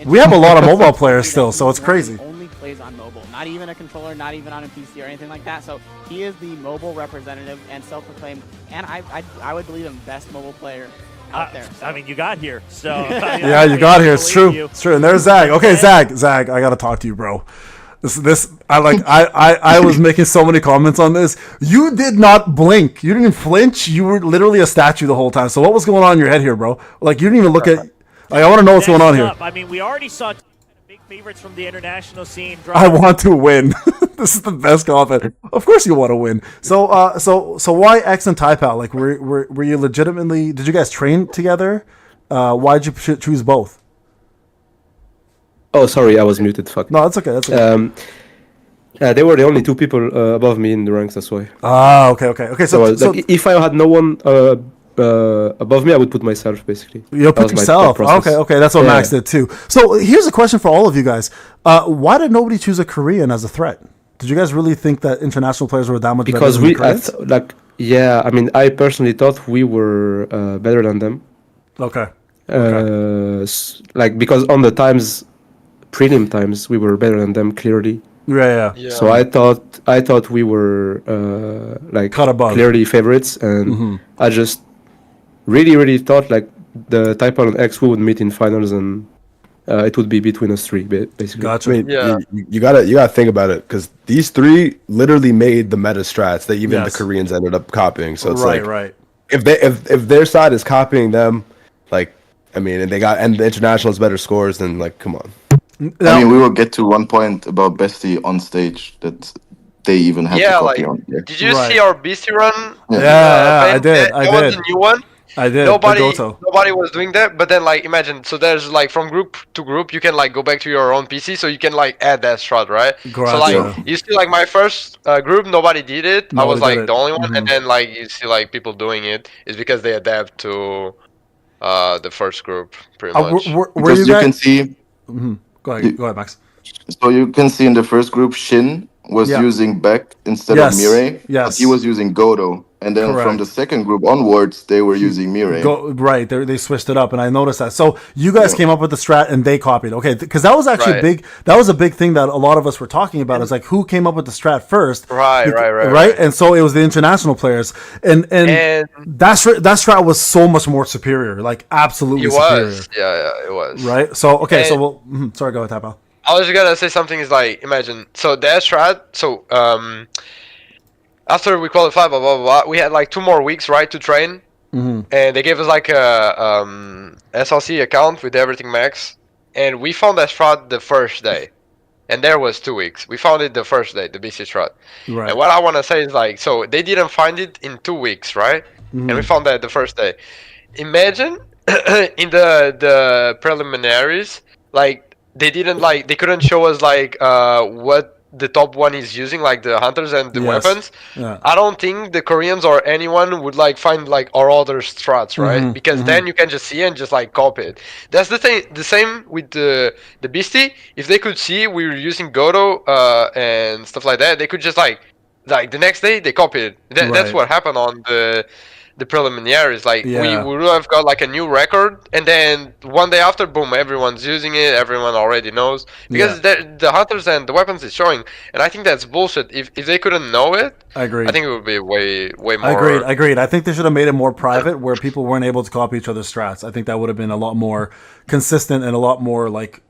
we have a lot of mobile players still, so it's crazy.
Only plays on mobile, not even a controller, not even on a PC or anything like that. So he is the mobile representative and self-proclaimed, and I would believe him, best mobile player out there. So.
I mean, you got here, so
yeah, you got here. It's true. It's true. And there's Zag. Okay, Zag, I gotta talk to you, bro. I was making so many comments on this. You did not blink. You didn't flinch. You were literally a statue the whole time. So what was going on in your head here, bro? Like you didn't even look at. Like, I want to know what's going on here.
I mean, we already saw big favorites from the international scene.
I want to win. This is the best comment. Of course you want to win. So why X and Typal? Like were you legitimately? Did you guys train together? Why'd you choose both?
Oh, sorry, I was muted. Fuck.
No, that's okay. That's okay.
They were the only two people above me in the ranks. That's why.
Okay. So
like, if I had no one above me, I would put myself basically.
You'll put yourself. Okay. That's what Max did too. So here's a question for all of you guys: why did nobody choose a Korean as a threat? Did you guys really think that international players were that much better than Koreans?
I mean, I personally thought we were better than them.
Okay.
Because on the prelim times, we were better than them clearly.
Yeah.
So I thought we were
cut above,
clearly favorites, and I just really thought like the Typal and X we would meet in finals and it would be between us three, basically.
Gotcha.
I mean,
Yeah.
you gotta think about it because these three literally made the meta strats that even the
Yes.
Koreans ended up copying. So it's
right,
like
right.
if their side is copying them, like I mean, and the international has better scores, then like come on.
Now,
I mean, we will get to one point about Bestie on stage that they even had to
Yeah,
copy
like,
on. Yeah.
did you
Right.
see our BC run?
Yeah, I did.
That was a new one.
I did.
Nobody
The Goto.
was doing that, but then like imagine, so there's like from group to group you can like go back to your own PC, so you can like add that strat, right? So like
Gotcha.
you see like my first group, nobody did it. I was
Nobody did
like
it.
the only one,
Mhm.
and then like you see like people doing it is because they adapt to the first group pretty much.
Were
Because
you
you
guys?
can see,
Go ahead, Max.
so you can see in the first group, Shin was
Yeah.
using Beck instead
Yes,
of Mirai, but
yes.
he was using Godo. And then from the
Correct.
second group onwards, they were using Mirai.
Right, they switched it up, and I noticed that. So you guys
Yeah.
came up with the strat, and they copied. Okay, because that was actually
Right.
big. That was a big thing that a lot of us were talking about. Is like who came up with the strat first,
Right, right.
And so it was the international players, and
And
that strat was so much more superior, like absolutely
it
superior,
was, yeah, it was.
right? So okay, so
And-
we'll sorry, go ahead, Tapal.
I was gonna say something is like imagine so that strat so after we qualified blah blah blah we had like 2 more weeks right to train and they gave us like a SLC account with everything max and we found that strat the first day and there was 2 weeks we found it the first day the BC strat
Right.
and what I want to say is like so they didn't find it in 2 weeks right and we found that the first day imagine in the preliminaries like they didn't like they couldn't show us like what the top one is using like the hunters and the
Yes.
weapons.
Yeah.
I don't think the Koreans or anyone would like find like our other strats, right? Because then you can just see and just like copy it. That's the thing. The same with the Beastie. If they could see we were using Goto and stuff like that, they could just like the next day they copy it. That's
Right.
what happened on the preliminaries. Like
Yeah.
we would have got like a new record, and then one day after, boom, everyone's using it. Everyone already knows because the hunters and the weapons is showing, and I think that's bullshit. If they couldn't know it,
I agree.
I think it would be way more.
Agreed. I think they should have made it more private where people weren't able to copy each other's strats. I think that would have been a lot more consistent and a lot more like,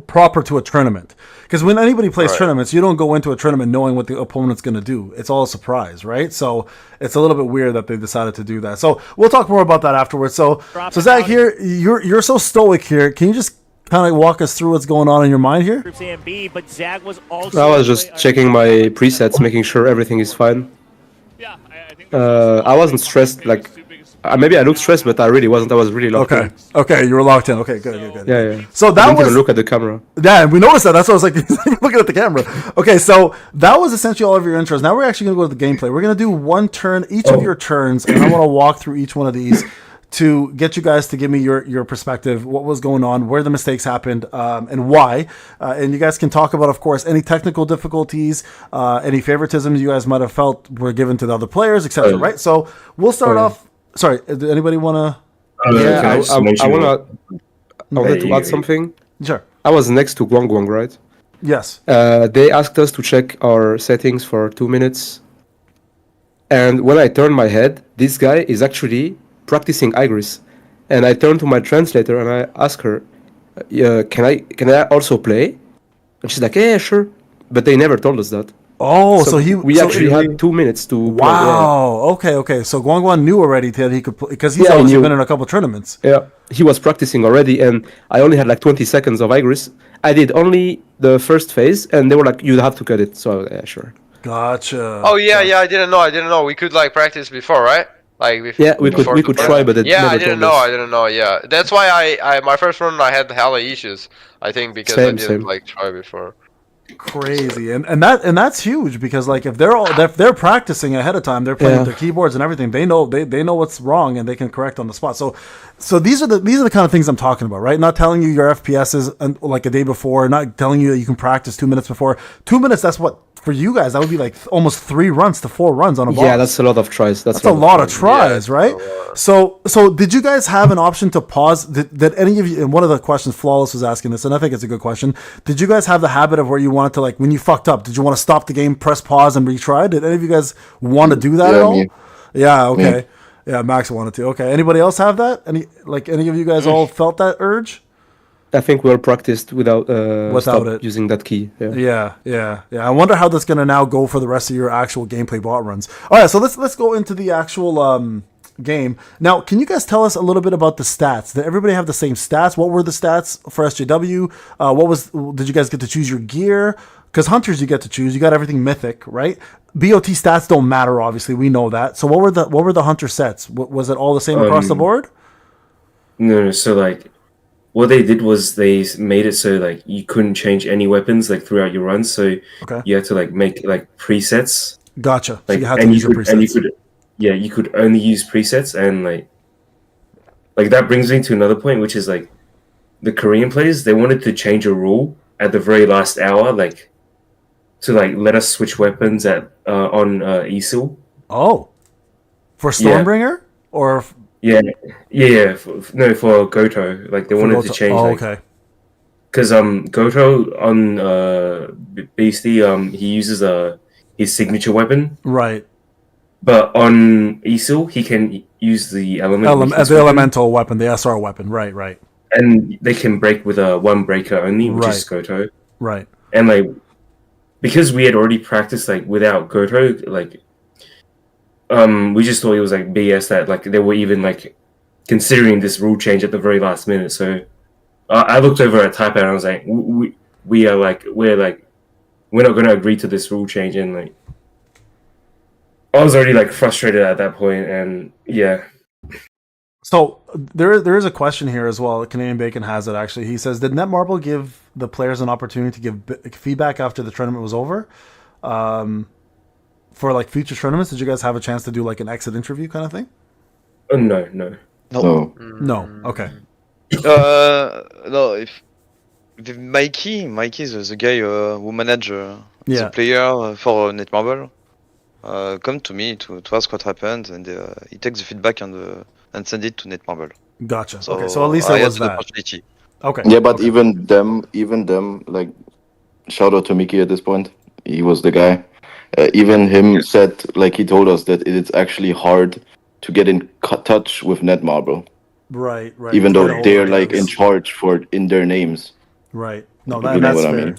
proper to a tournament. Because when anybody plays
Right.
tournaments, you don't go into a tournament knowing what the opponent's going to do. It's all a surprise, right? So it's a little bit weird that they decided to do that. So we'll talk more about that afterwards. So Zach, here you're so stoic here. Can you just kind of walk us through what's going on in your mind here?
Groups A and B, but Zag was also.
I was just checking my presets, making sure everything is fine.
Yeah, I think
I wasn't stressed, like, maybe I looked stressed, but I really wasn't. I was really locked in.
Okay, you were locked in. Okay, good.
Yeah.
So
I
that
didn't
was
even look at the camera.
Yeah, we noticed that. That's what I was like looking at the camera. Okay, so that was essentially all of your intros. Now we're actually going to go to the gameplay. We're going to do one turn, each of your turns, and I want to walk through each one of these to get you guys to give me your perspective, what was going on, where the mistakes happened, and why. And you guys can talk about, of course, any technical difficulties, any favoritisms you guys might have felt were given to the other players, etc. Right? So we'll start off. Sorry, did anybody want to?
Yeah,
can I just
I
mention
wanted to add something.
Sure.
I was next to Guang Guang, right?
Yes.
They asked us to check our settings for 2 minutes. And when I turned my head, this guy is actually practicing Igris. And I turned to my translator and I asked her, can I also play? And she's like, yeah, sure. But they never told us that.
Oh,
we actually had 2 minutes to play.
Wow. Okay. So Guang Guang knew already that he could play because he's
Yeah, he
obviously
knew.
been in a couple tournaments.
Yeah, he was practicing already, and I only had like 20 seconds of Igris. I did only the first phase, and they were like, "You'd have to cut it." So yeah, sure.
Gotcha.
Oh yeah, I didn't know. We could like practice before, right? Like
Yeah, we
before
could
the
try, but it
yeah,
never
I didn't
told
know.
us.
I didn't know. Yeah, that's why I my first run I had hella issues. I think because I didn't
Same.
like try before.
Crazy, and that's huge because like if they're practicing ahead of time, they're playing with their keyboards and everything. They know what's wrong and they can correct on the spot. So these are the kind of things I'm talking about, right? Not telling you your FPSs like a day before, not telling you that you can practice 2 minutes before. 2 minutes. That's what for you guys. That would be like almost 3 runs to 4 runs on a boss.
Yeah, that's a lot of tries. That's
a lot of tries, right? So did you guys have an option to pause? Did any of you? And one of the questions, Flawless was asking this, and I think it's a good question. Did you guys have the habit of where you wanted to like when you fucked up? Did you want to stop the game, press pause, and retry? Did any of you guys want to do that at all?
Me.
Yeah. Okay. Yeah, Max wanted to. Okay. Anybody else have that? Any of you guys all felt that urge?
I think well practiced without
Without it.
using that key. Yeah.
Yeah. I wonder how that's gonna now go for the rest of your actual gameplay bot runs. All right, so let's go into the actual game now. Can you guys tell us a little bit about the stats? Did everybody have the same stats? What were the stats for SJW? Did you guys get to choose your gear? Because hunters you get to choose. You got everything mythic, right? BOT stats don't matter, obviously. We know that. So what were the hunter sets? Was it all the same across the board?
No, so like what they did was they made it so like you couldn't change any weapons like throughout your run. So you had to like make like presets.
Gotcha.
Like,
so you had to use your presets.
You could only use presets, and like that brings me to another point, which is like the Korean players, they wanted to change a rule at the very last hour, like to like let us switch weapons at on ESL.
Oh, for Stormbringer or
for Goto, like they wanted to change.
okay.
Because Goto on Beastie, he uses his signature weapon.
Right.
But on ESL, he can use the
elemental weapon, the SR weapon. Right.
And they can break with one breaker only, which is Goto.
Right.
And like, because we had already practiced like without Goto, like, we just thought it was like BS that like they were even like considering this rule change at the very last minute. So I looked over at Taipei and I was like, we're not going to agree to this rule change, and like. I was already like frustrated at that point, and yeah.
So there is a question here as well. Canadian Bacon has it actually. He says, "Did Netmarble give the players an opportunity to give feedback after the tournament was over, for like future tournaments? Did you guys have a chance to do like an exit interview kind of thing?"
No.
Okay.
No. If Mikey is the guy who manage the player for Netmarble. Come to me to ask what happened, and he takes the feedback and send it to Netmarble.
Gotcha. So, okay, so at least it was that. Okay.
Yeah, but even them, like, shout out to Mickey at this point. He was the guy. Even him said, like, he told us that it's actually hard to get in touch with Netmarble.
Right.
Even though they're like in charge in their names.
Right. No, that's fair.